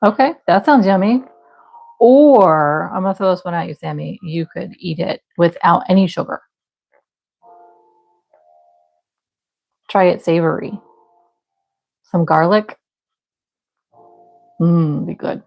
Okay, that sounds yummy. Or I'm gonna throw this one at you, Sammy. You could eat it without any sugar. Try it savory. Some garlic. Be good.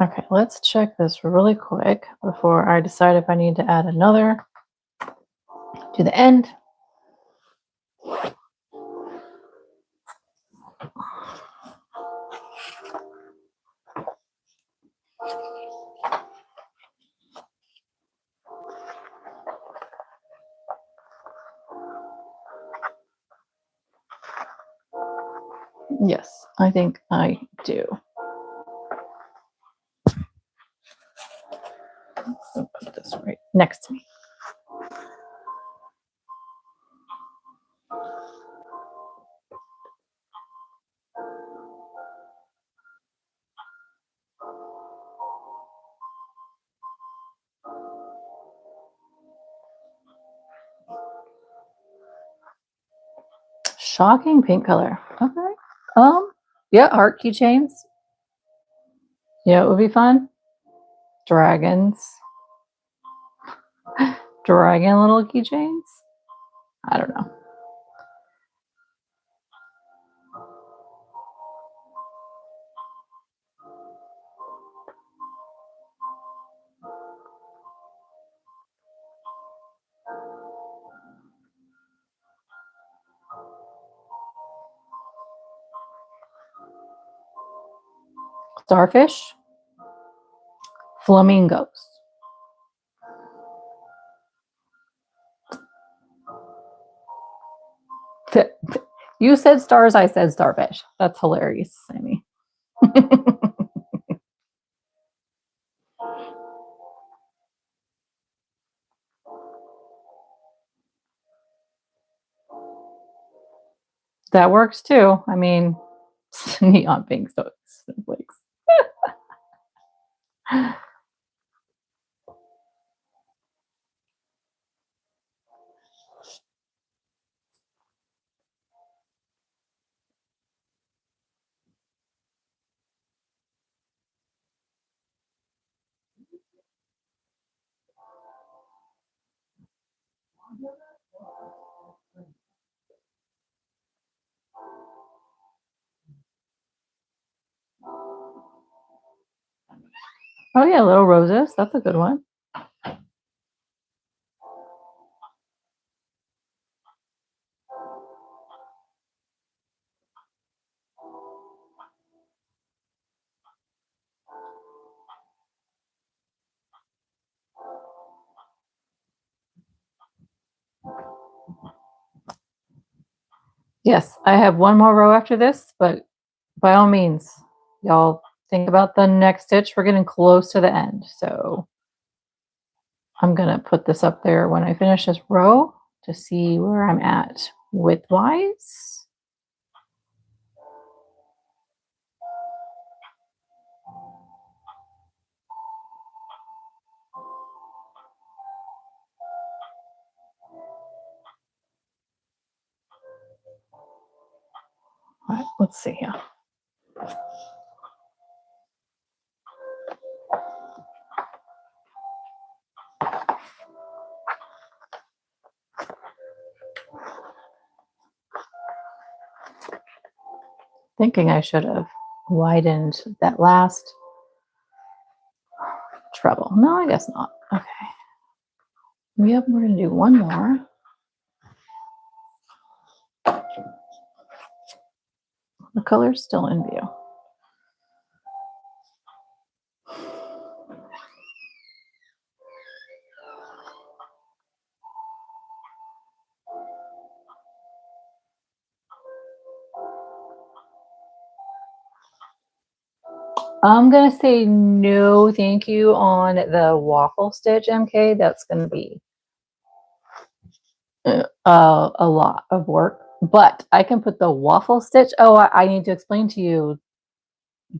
Okay, let's check this really quick before I decide if I need to add another to the end. Yes, I think I do. I'll put this right next to me. Shocking pink color. Okay. Yeah, heart keychains. Yeah, it would be fun. Dragons. Dragon little keychains. I don't know. Starfish. Flamingos. You said stars, I said starfish. That's hilarious, Sammy. That works too. I mean, neon pink snowflakes. Oh yeah, little roses. That's a good one. Yes, I have one more row after this, but by all means, y'all think about the next stitch. We're getting close to the end. So I'm going to put this up there when I finish this row to see where I'm at width-wise. All right, let's see here. Thinking I should have widened that last treble. No, I guess not. Okay. Yep, we're going to do one more. The color's still in view. I'm going to say no thank you on the waffle stitch, MK. That's going to be a lot of work. But I can put the waffle stitch. Oh, I need to explain to you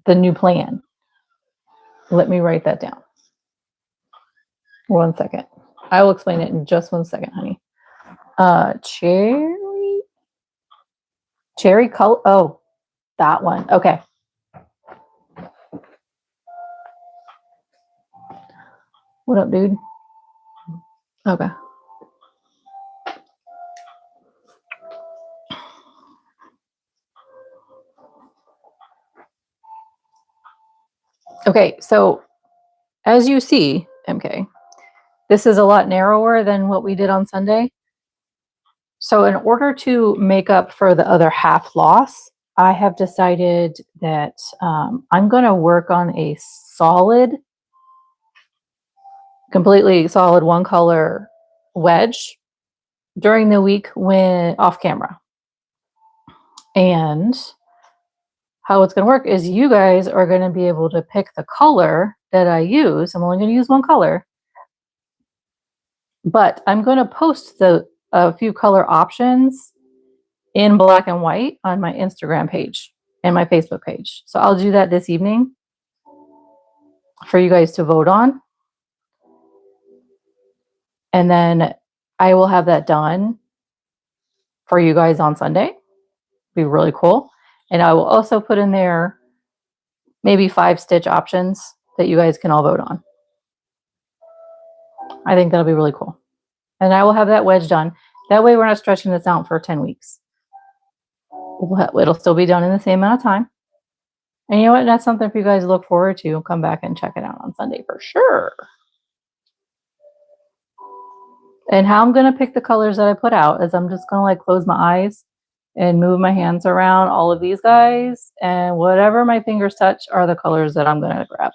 the new plan. Let me write that down. 1 second. I will explain it in just 1 second, honey. Cherry color. Oh, that one. Okay. What up, dude? Okay. Okay, so as you see, MK, this is a lot narrower than what we did on Sunday. So in order to make up for the other half loss, I have decided that I'm going to work on a solid, completely solid one color wedge during the week when off camera. And how it's going to work is you guys are going to be able to pick the color that I use. I'm only going to use one color, but I'm going to post a few color options in black and white on my Instagram page and my Facebook page. So I'll do that this evening for you guys to vote on. And then I will have that done for you guys on Sunday. Be really cool. And I will also put in there maybe 5 stitch options that you guys can all vote on. I think that'll be really cool. And I will have that wedge done. That way we're not stretching this out for 10 weeks. It'll still be done in the same amount of time. And you know what? That's something for you guys to look forward to. Come back and check it out on Sunday for sure. And how I'm going to pick the colors that I put out is I'm just going to like close my eyes and move my hands around all of these guys. And whatever my fingers touch are the colors that I'm going to grab.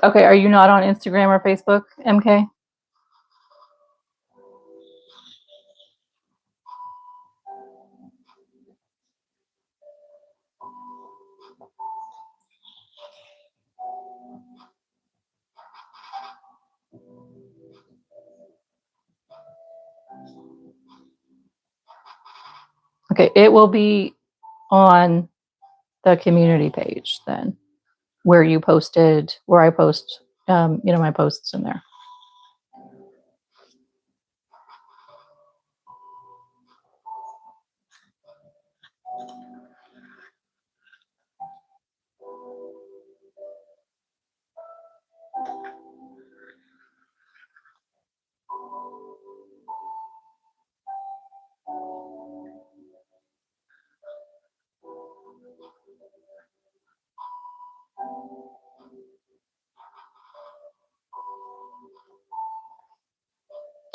Okay, are you not on Instagram or Facebook, MK? Okay, it will be on the community page then, where I post, my posts in there.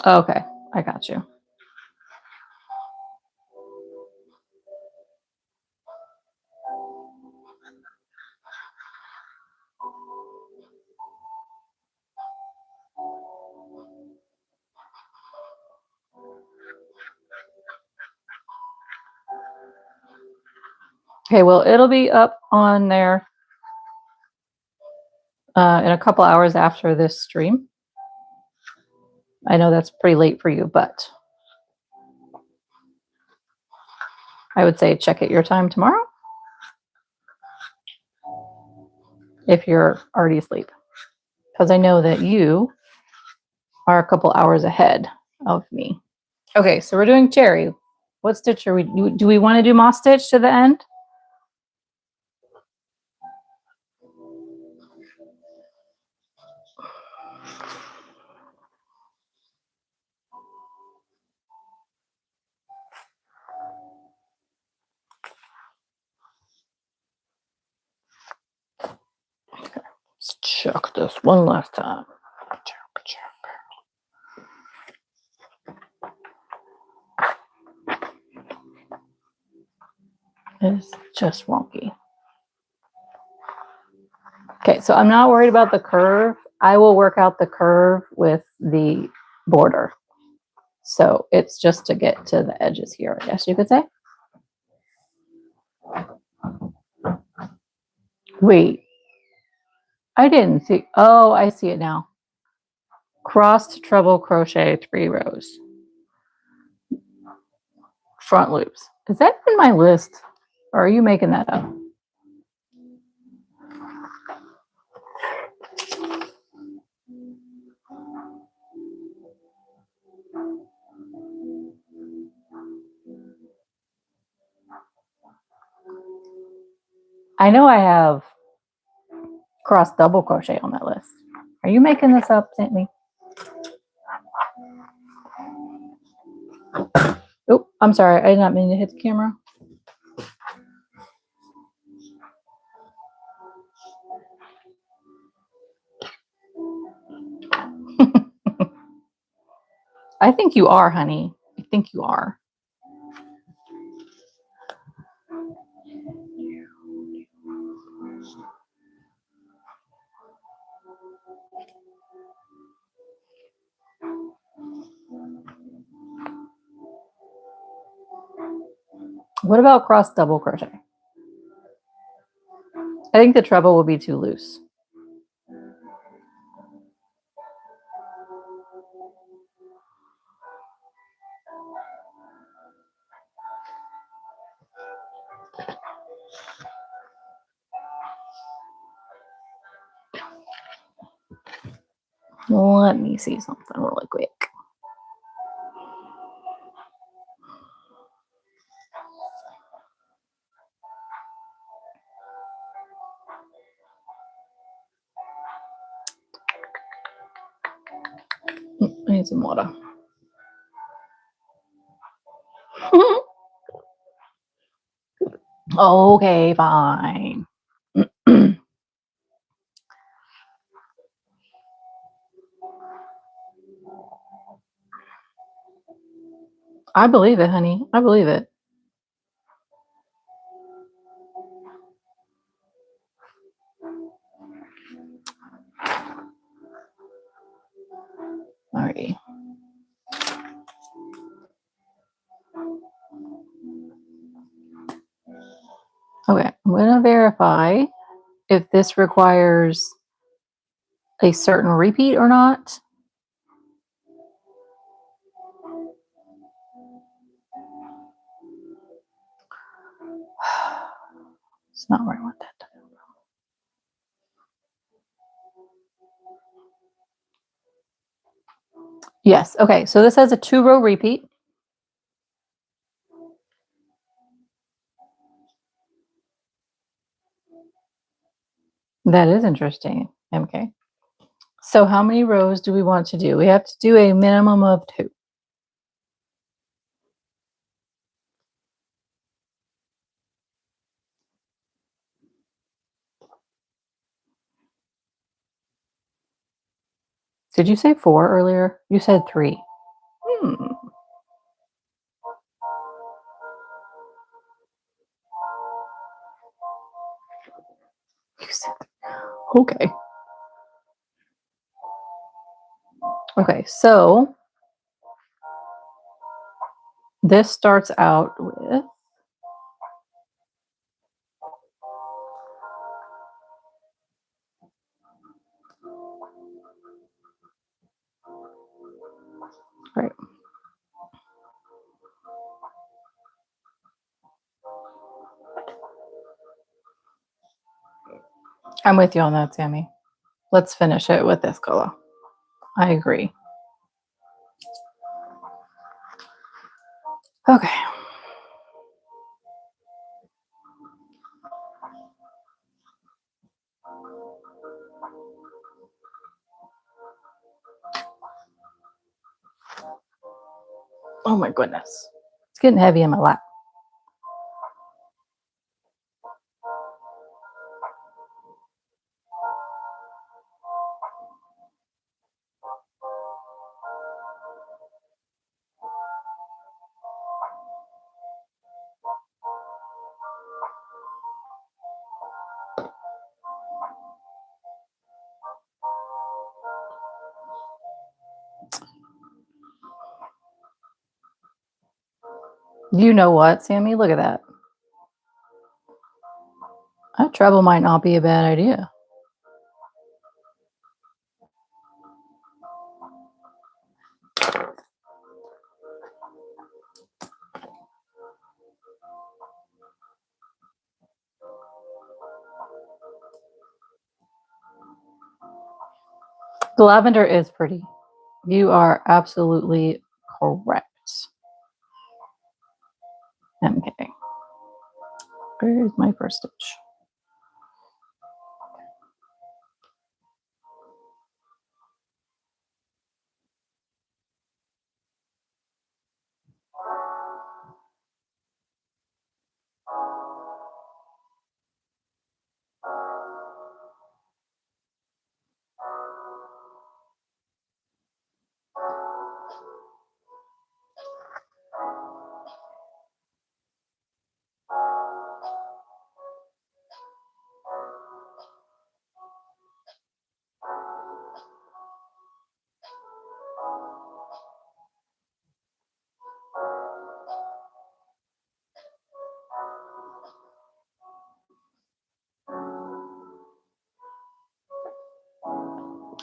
Okay, I got you. Okay, well, it'll be up on there in a couple hours after this stream. I know that's pretty late for you, but I would say check it your time tomorrow if you're already asleep, because I know that you are a couple hours ahead of me. Okay, so we're doing cherry. What stitch are we? Do we want to do moss stitch to the end? Let's check this one last time. It's just wonky. Okay, so I'm not worried about the curve. I will work out the curve with the border. So it's just to get to the edges here, I guess you could say. Wait, I didn't see. Oh, I see it now. Crossed treble crochet 3 rows. Front loops. Is that in my list? Or are you making that up? I know I have cross double crochet on that list. Are you making this up, Sandy? Oh, I'm sorry. I did not mean to hit the camera. I think you are, honey. I think you are. What about cross double crochet? I think the treble will be too loose. Let me see something really quick. I need some water. Okay, fine. I believe it, honey. I believe it. Alrighty. Okay, I'm going to verify if this requires a certain repeat or not. It's not where I want that. Yes, okay, so this has a 2-row repeat. That is interesting. Okay. So how many rows do we want to do? We have to do a minimum of 2. Did you say 4 earlier? You said 3. Okay. Okay, so this starts out with right. I'm with you on that, Sammy. Let's finish it with this color. I agree. Okay. Oh my goodness. It's getting heavy in my lap. You know what, Sammy? Look at that. I treble might not be a bad idea. The lavender is pretty. You are absolutely correct. Okay. Where's my first stitch?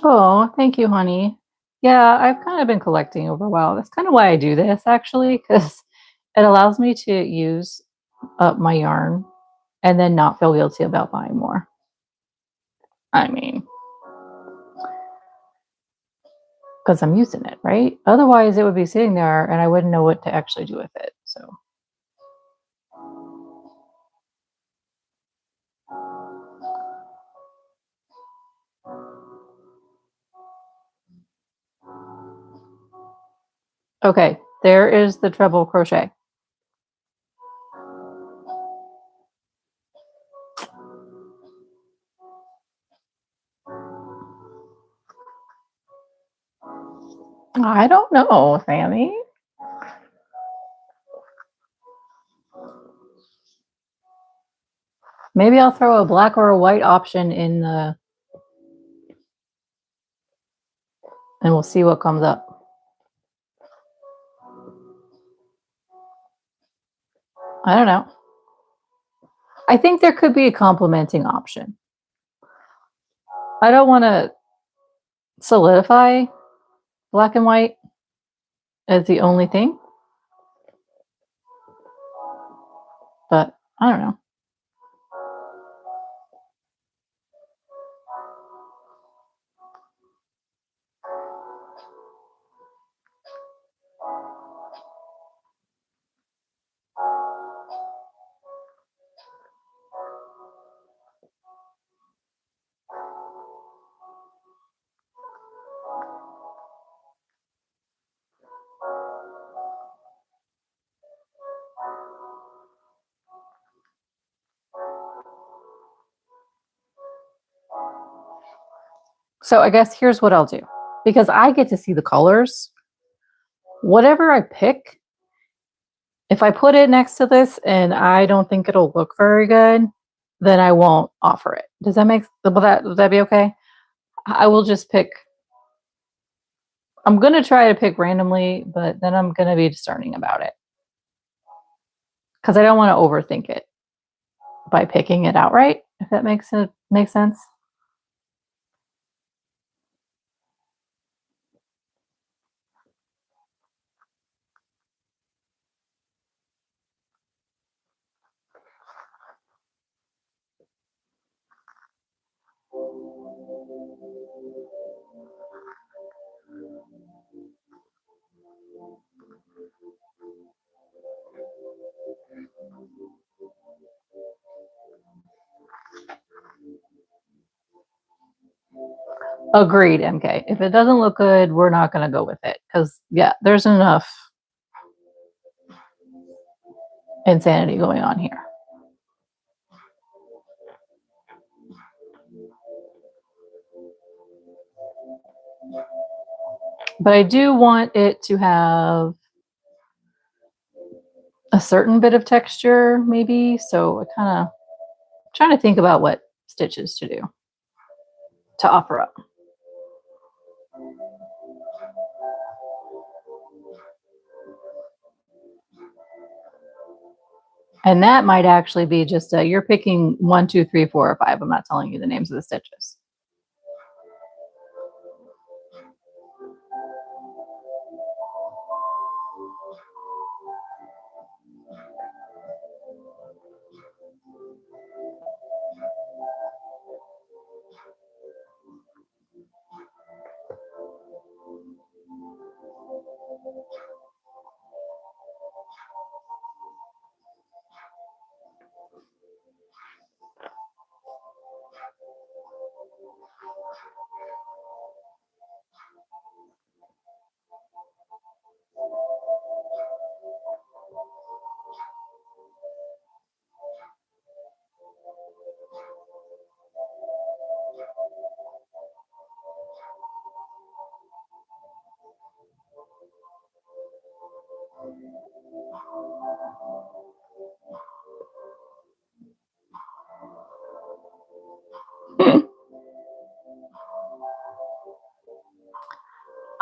Oh, thank you, honey. Yeah, I've kind of been collecting over a while. That's kind of why I do this, actually, because it allows me to use up my yarn and then not feel guilty about buying more. I mean, because I'm using it, right? Otherwise, it would be sitting there and I wouldn't know what to actually do with it. So, okay, there is the treble crochet. I don't know, Sammy. Maybe I'll throw a black or a white option in the, and we'll see what comes up. I don't know. I think there could be a complementing option. I don't want to solidify black and white as the only thing, but I don't know. So I guess here's what I'll do. Because I get to see the colors, whatever I pick, if I put it next to this and I don't think it'll look very good, then I won't offer it. Does that make, would that be okay? I will just pick, I'm going to try to pick randomly, but then I'm going to be discerning about it. Because I don't want to overthink it by picking it outright, if that makes sense. Agreed, MK. If it doesn't look good, we're not going to go with it. Because, yeah, there's enough insanity going on here. But I do want it to have a certain bit of texture, maybe. So I kind of trying to think about what stitches to do, to offer up. And that might actually be just you're picking 1, 2, 3, 4, or 5. I'm not telling you the names of the stitches.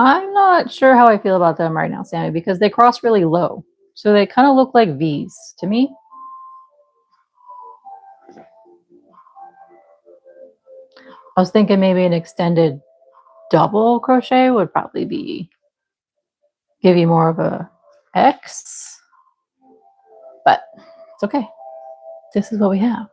I'm not sure how I feel about them right now, Sammy, because they cross really low. So they kind of look like V's to me. I was thinking maybe an extended double crochet would probably give you more of a X, but it's okay. This is what we have.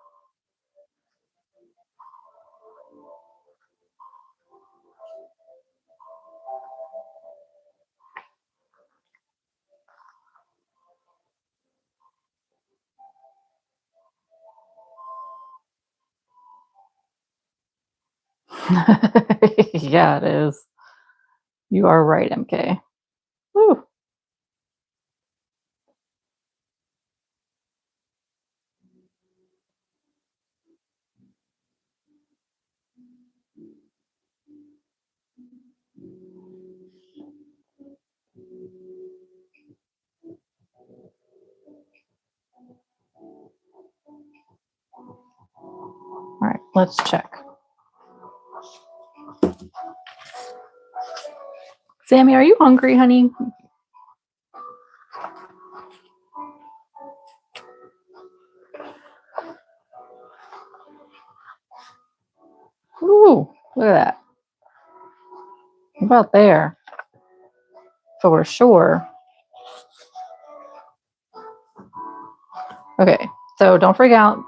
Yeah, it is. You are right, MK. Woo. All right, let's check. Sammy, are you hungry, honey? Ooh, look at that. About there. For sure. Okay, so don't freak out.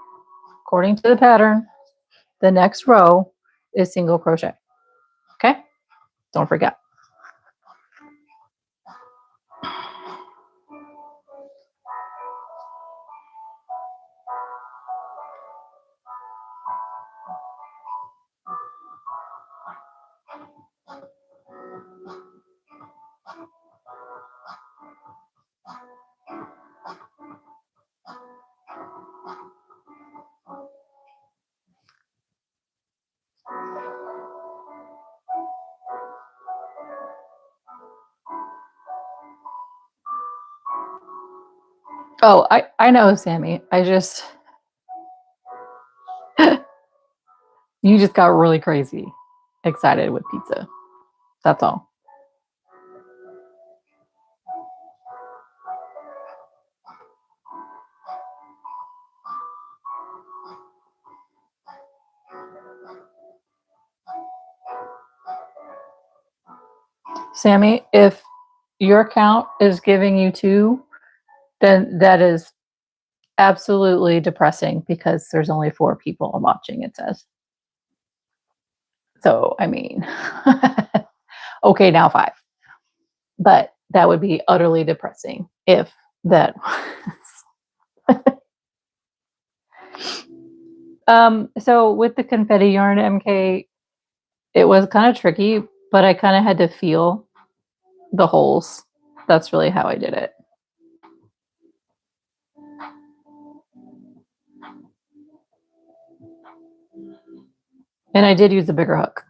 According to the pattern, the next row is single crochet. Okay? Don't forget. Oh, I know, Sammy. I just you just got really crazy excited with pizza. That's all. Sammy, if your count is giving you 2, then that is absolutely depressing because there's only 4 people watching, it says. So, I mean, okay, now 5. But that would be utterly depressing if that was. So with the confetti yarn, MK, it was kind of tricky, but I kind of had to feel the holes. That's really how I did it. And I did use a bigger hook.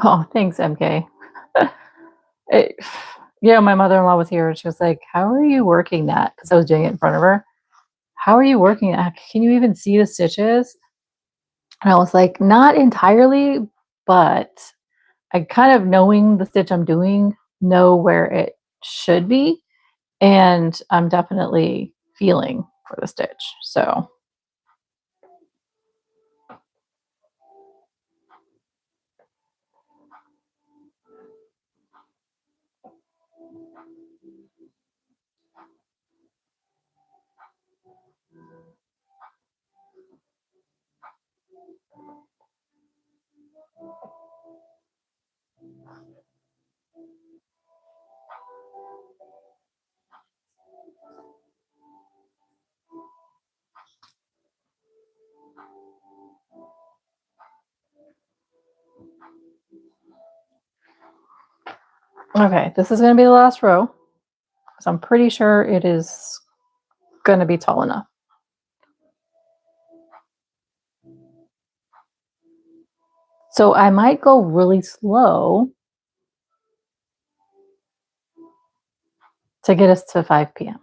Oh, thanks, MK. It, yeah, my mother-in-law was here and she was like, "How are you working that?" Because I was doing it in front of her. "How are you working that? Can you even see the stitches?" And I was like, "Not entirely, but I kind of knowing the stitch I'm doing, know where it should be, and I'm definitely feeling for the stitch." So, okay, this is going to be the last row. So I'm pretty sure it is going to be tall enough. So I might go really slow to get us to 5 p.m.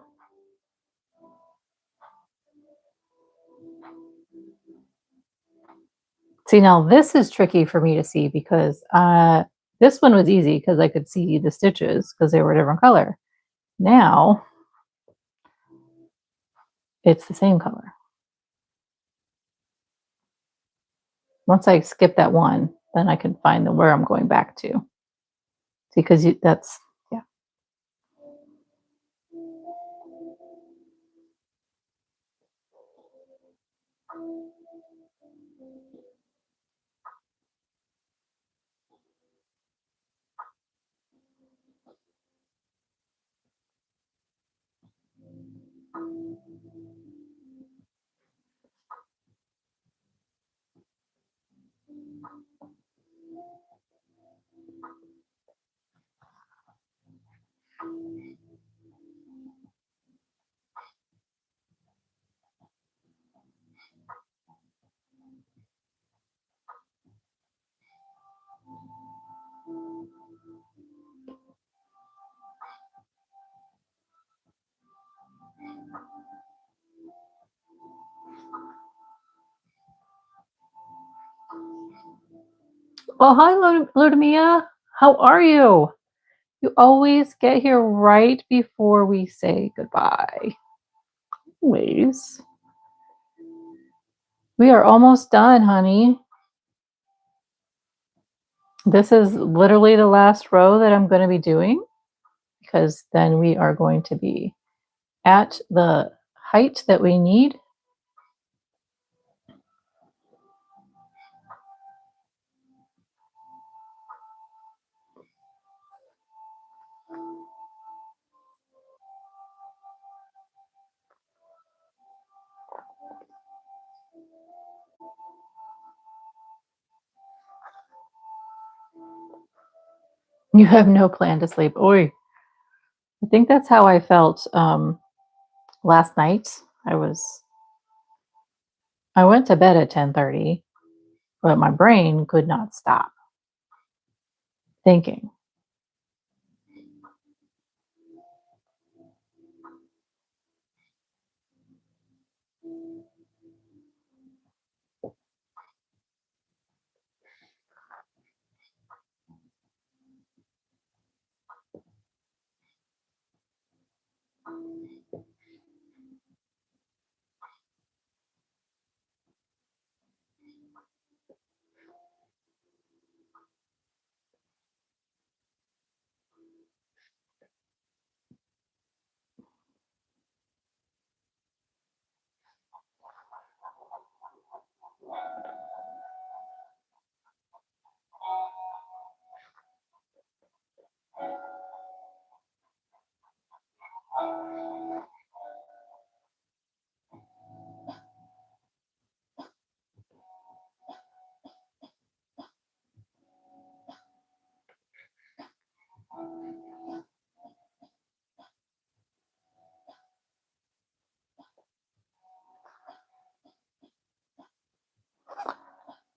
See, now this is tricky for me to see because this one was easy because I could see the stitches because they were a different color. Now it's the same color. Once I skip that one, then I can find where I'm going back to. See, because that's, yeah. Oh, hi, Ludmia. How are you? You always get here right before we say goodbye. Always. We are almost done, honey. This is literally the last row that I'm going to be doing because then we are going to be at the height that we need. You have no plan to sleep. Oi. I think that's how I felt last night. I went to bed at 10:30, but my brain could not stop thinking.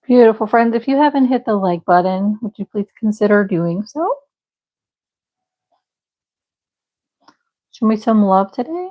Beautiful friends, if you haven't hit the like button, would you please consider doing so? Show me some love today.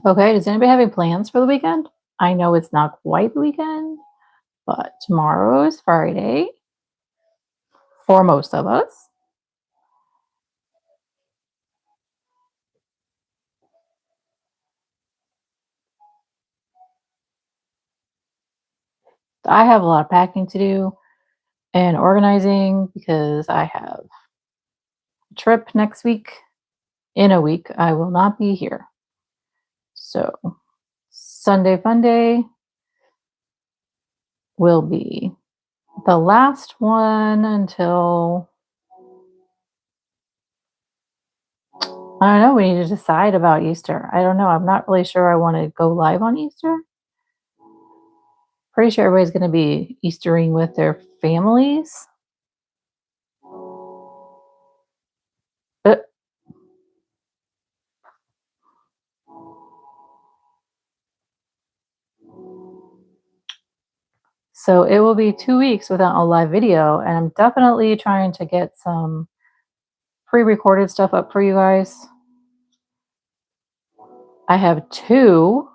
Okay, does anybody have any plans for the weekend? I know it's not quite the weekend, but tomorrow is Friday for most of us. I have a lot of packing to do and organizing because I have a trip next week. In a week, I will not be here. So, Sunday Fun Day will be the last one until I don't know. We need to decide about Easter. I don't know. I'm not really sure I want to go live on Easter. Pretty sure everybody's going to be Eastering with their families. But so it will be 2 weeks without a live video, and I'm definitely trying to get some pre-recorded stuff up for you guys. I have 2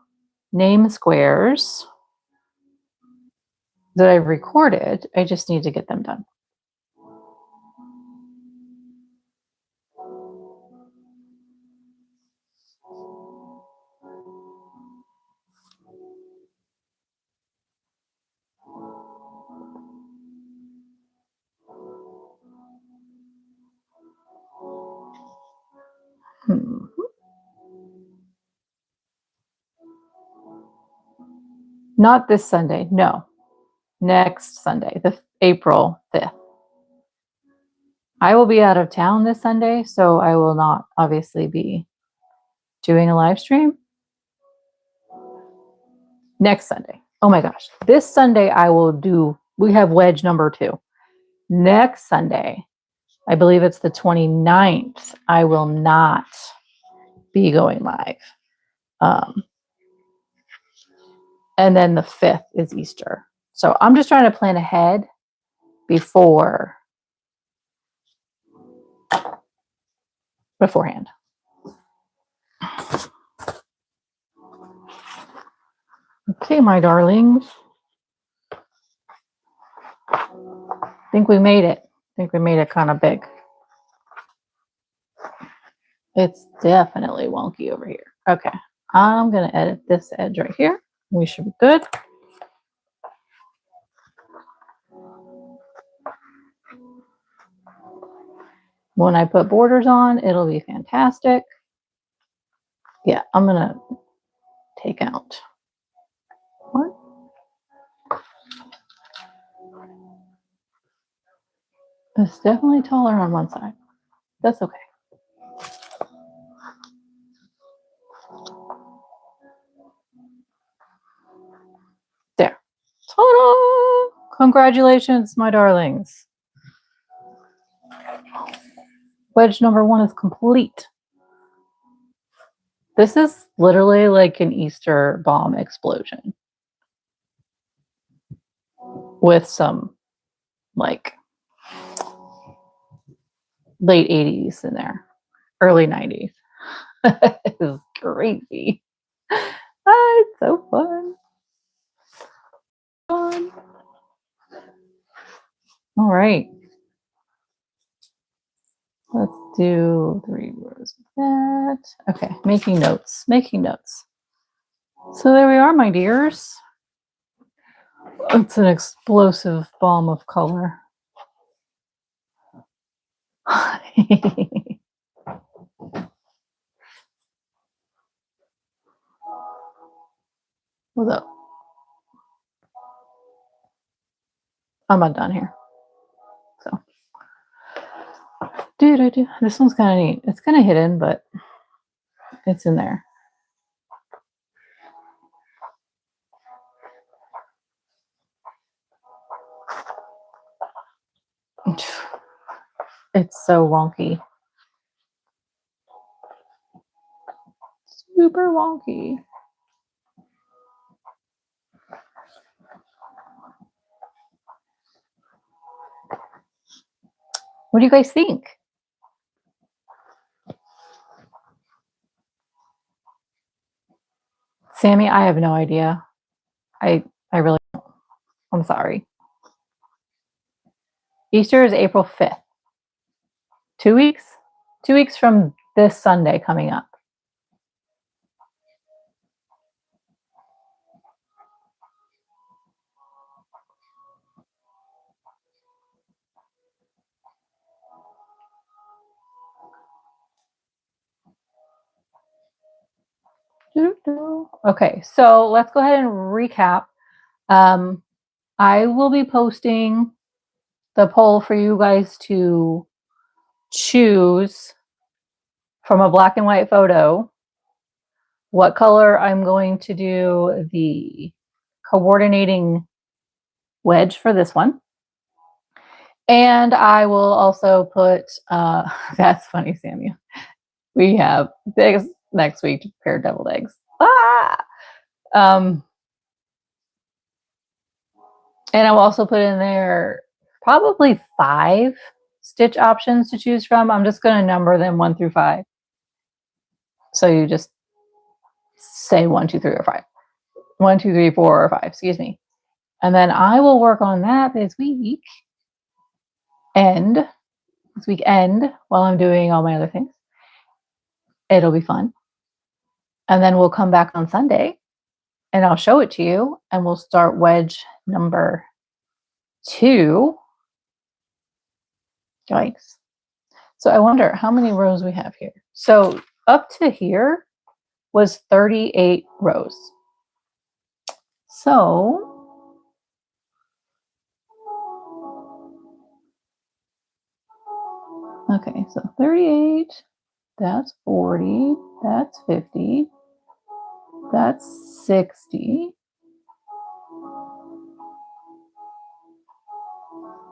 name squares that I've recorded. I just need to get them done. Not this Sunday, no. Next Sunday, the April 5th. I will be out of town this Sunday, so I will not obviously be doing a live stream. Next Sunday. Oh my gosh. This Sunday I will do, we have Wedge number 2. Next Sunday, I believe it's the 29th, I will not be going live. And then the 5th is Easter. So I'm just trying to plan ahead beforehand. Okay, my darlings. I think we made it. I think we made it kind of big. It's definitely wonky over here. Okay, I'm going to edit this edge right here. We should be good. When I put borders on, it'll be fantastic. Yeah, I'm going to take out. What? It's definitely taller on one side. That's okay. There. Ta-da! Congratulations, my darlings. Wedge number 1 is complete. This is literally like an Easter bomb explosion with some like late 80s in there, early 90s. This is crazy. It's so fun. Fun. All right. Let's do 3 rows of that. Okay, making notes, making notes. So there we are, my dears. It's an explosive bomb of color. What's up? I'm not done here. So, this one's kind of neat. It's kind of hidden, but it's in there. It's so wonky. Super wonky. What do you guys think? Sammy, I have no idea. I really don't. I'm sorry. Easter is April 5th. 2 weeks? 2 weeks from this Sunday coming up. Okay, so let's go ahead and recap. I will be posting the poll for you guys to choose from a black and white photo what color I'm going to do the coordinating wedge for this one. And I will also put, that's funny, Samuel. We have eggs next week to prepare deviled eggs. Ah! And I will also put in there probably 5 stitch options to choose from. I'm just going to number them 1 through 5. So you just say 1, 2, 3, or 5. 1, 2, 3, 4, or 5, excuse me. And then I will work on that this weekend while I'm doing all my other things. It'll be fun. And then we'll come back on Sunday and I'll show it to you and we'll start wedge number 2. Yikes. So I wonder how many rows we have here. So up to here was 38 rows. So okay, so 38, that's 40, that's 50, that's 60,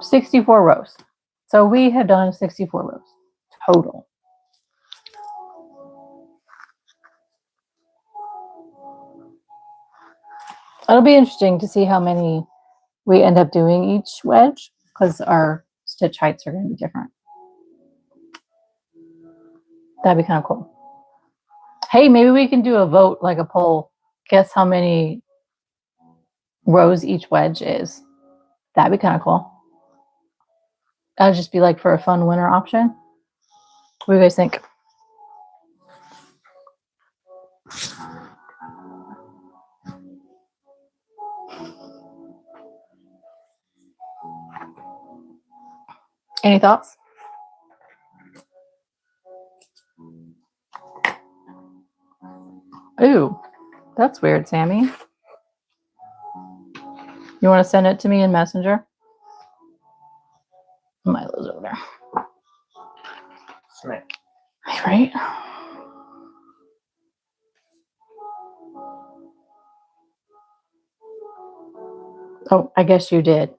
64 rows. So we have done 64 rows total. It'll be interesting to see how many we end up doing each wedge because our stitch heights are going to be different. That'd be kind of cool. Hey, maybe we can do a vote, like a poll. Guess how many rows each wedge is. That'd be kind of cool. That'd just be like for a fun winner option. What do you guys think? Any thoughts? Ooh, that's weird, Sammy. You want to send it to me in Messenger? Milo's over there. Smack. Right? Oh, I guess you did.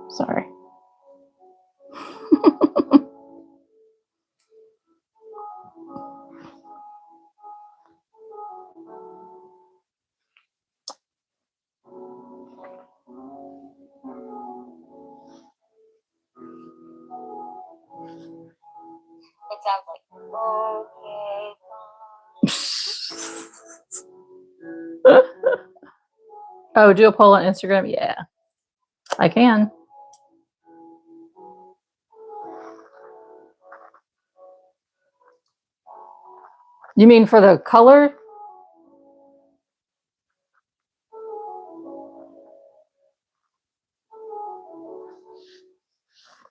Sorry. sounds like okay. Oh, do a poll on Instagram? Yeah, I can. You mean for the color?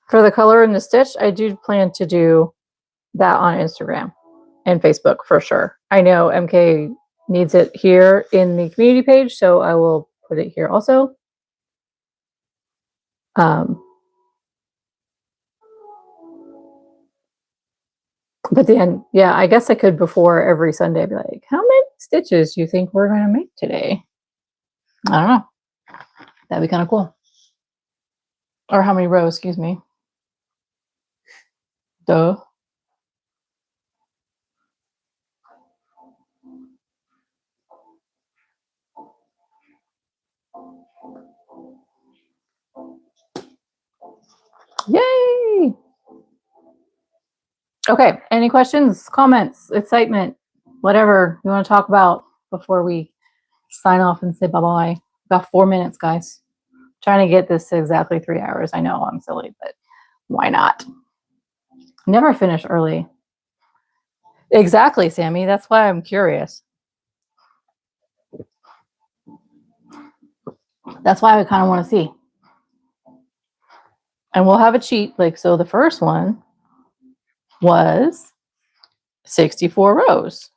For the color and the stitch, I do plan to do that on Instagram and Facebook for sure. I know MK needs it here in the community page, so I will put it here also. But then, yeah, I guess I could before every Sunday be like, how many stitches do you think we're going to make today? I don't know. That'd be kind of cool. Or how many rows, excuse me. Duh. Yay! Okay, any questions, comments, excitement, whatever you want to talk about before we sign off and say bye-bye? Got 4 minutes, guys. Trying to get this to exactly 3 hours. I know I'm silly, but why not? Never finish early. Exactly, Sammy. That's why I'm curious. That's why I kind of want to see. And we'll have a cheat. Like, so the first one was 64 rows.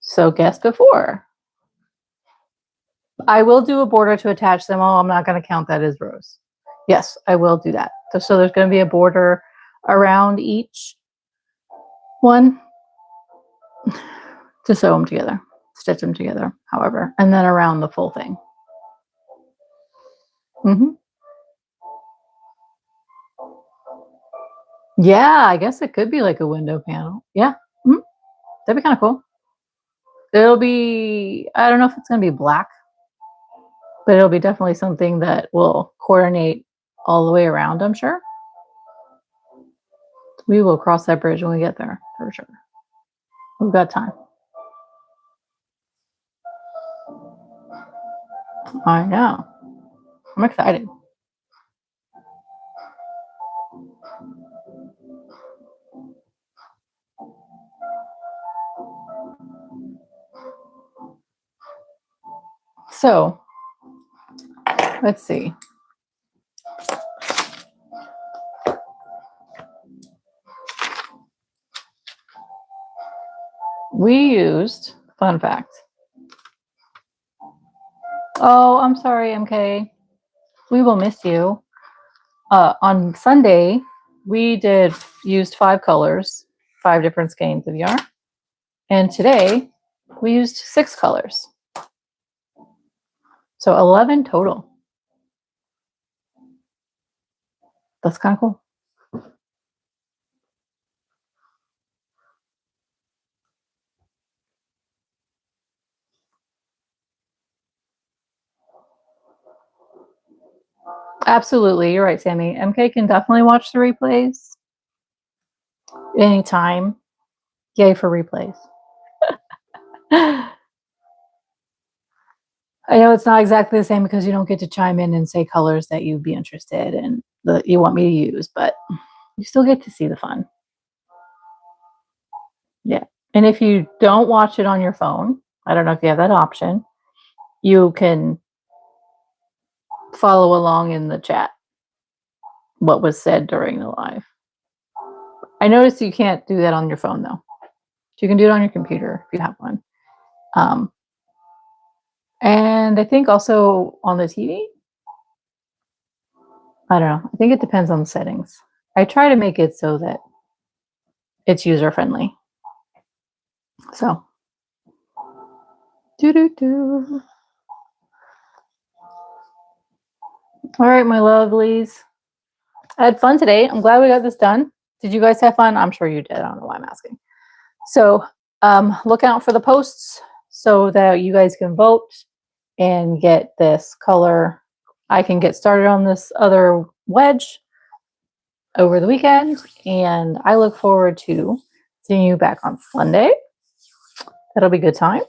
So guess before. I will do a border to attach them. Oh, I'm not going to count that as rows. Yes, I will do that. So there's going to be a border around each one to sew them together, stitch them together, however, and then around the full thing. Yeah, I guess it could be like a window panel. Yeah, that'd be kind of cool. It'll be, I don't know if it's going to be black, but it'll be definitely something that will coordinate all the way around, I'm sure. We will cross that bridge when we get there, for sure. We've got time. I know. I'm excited. So, let's see. We used, fun fact. Oh, I'm sorry, MK. We will miss you. On Sunday, we used 5 colors, 5 different skeins of yarn. And today, we used 6 colors. So 11 total. That's kind of cool. Absolutely. You're right, Sammy. MK can definitely watch the replays anytime. Yay for replays. I know it's not exactly the same because you don't get to chime in and say colors that you'd be interested in, that you want me to use, but you still get to see the fun. Yeah. And if you don't watch it on your phone, I don't know if you have that option, you can follow along in the chat what was said during the live. I noticed you can't do that on your phone though. You can do it on your computer if you have one. And I think also on the TV. I don't know. I think it depends on the settings. I try to make it so that it's user friendly. So, All right, my lovelies. I had fun today. I'm glad we got this done. Did you guys have fun? I'm sure you did. I don't know why I'm asking. So, look out for the posts so that you guys can vote and get this color. I can get started on this other wedge over the weekend, and I look forward to seeing you back on Sunday. That'll be good times.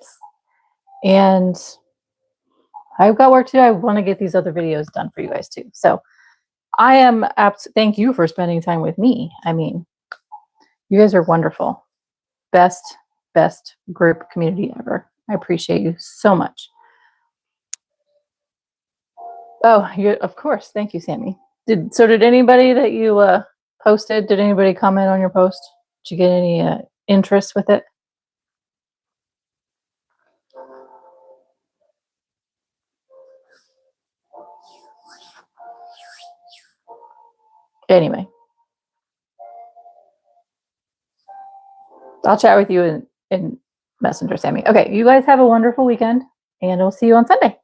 And I've got work to do. I want to get these other videos done for you guys too. So I am thank you for spending time with me. I mean, you guys are wonderful. Best group community ever. I appreciate you so much. Oh, of course. Thank you, Sammy. Did anybody that you posted, did anybody comment on your post? Did you get any interest with it? Anyway, I'll chat with you in Messenger, Sammy. Okay, you guys have a wonderful weekend, and we'll see you on Sunday.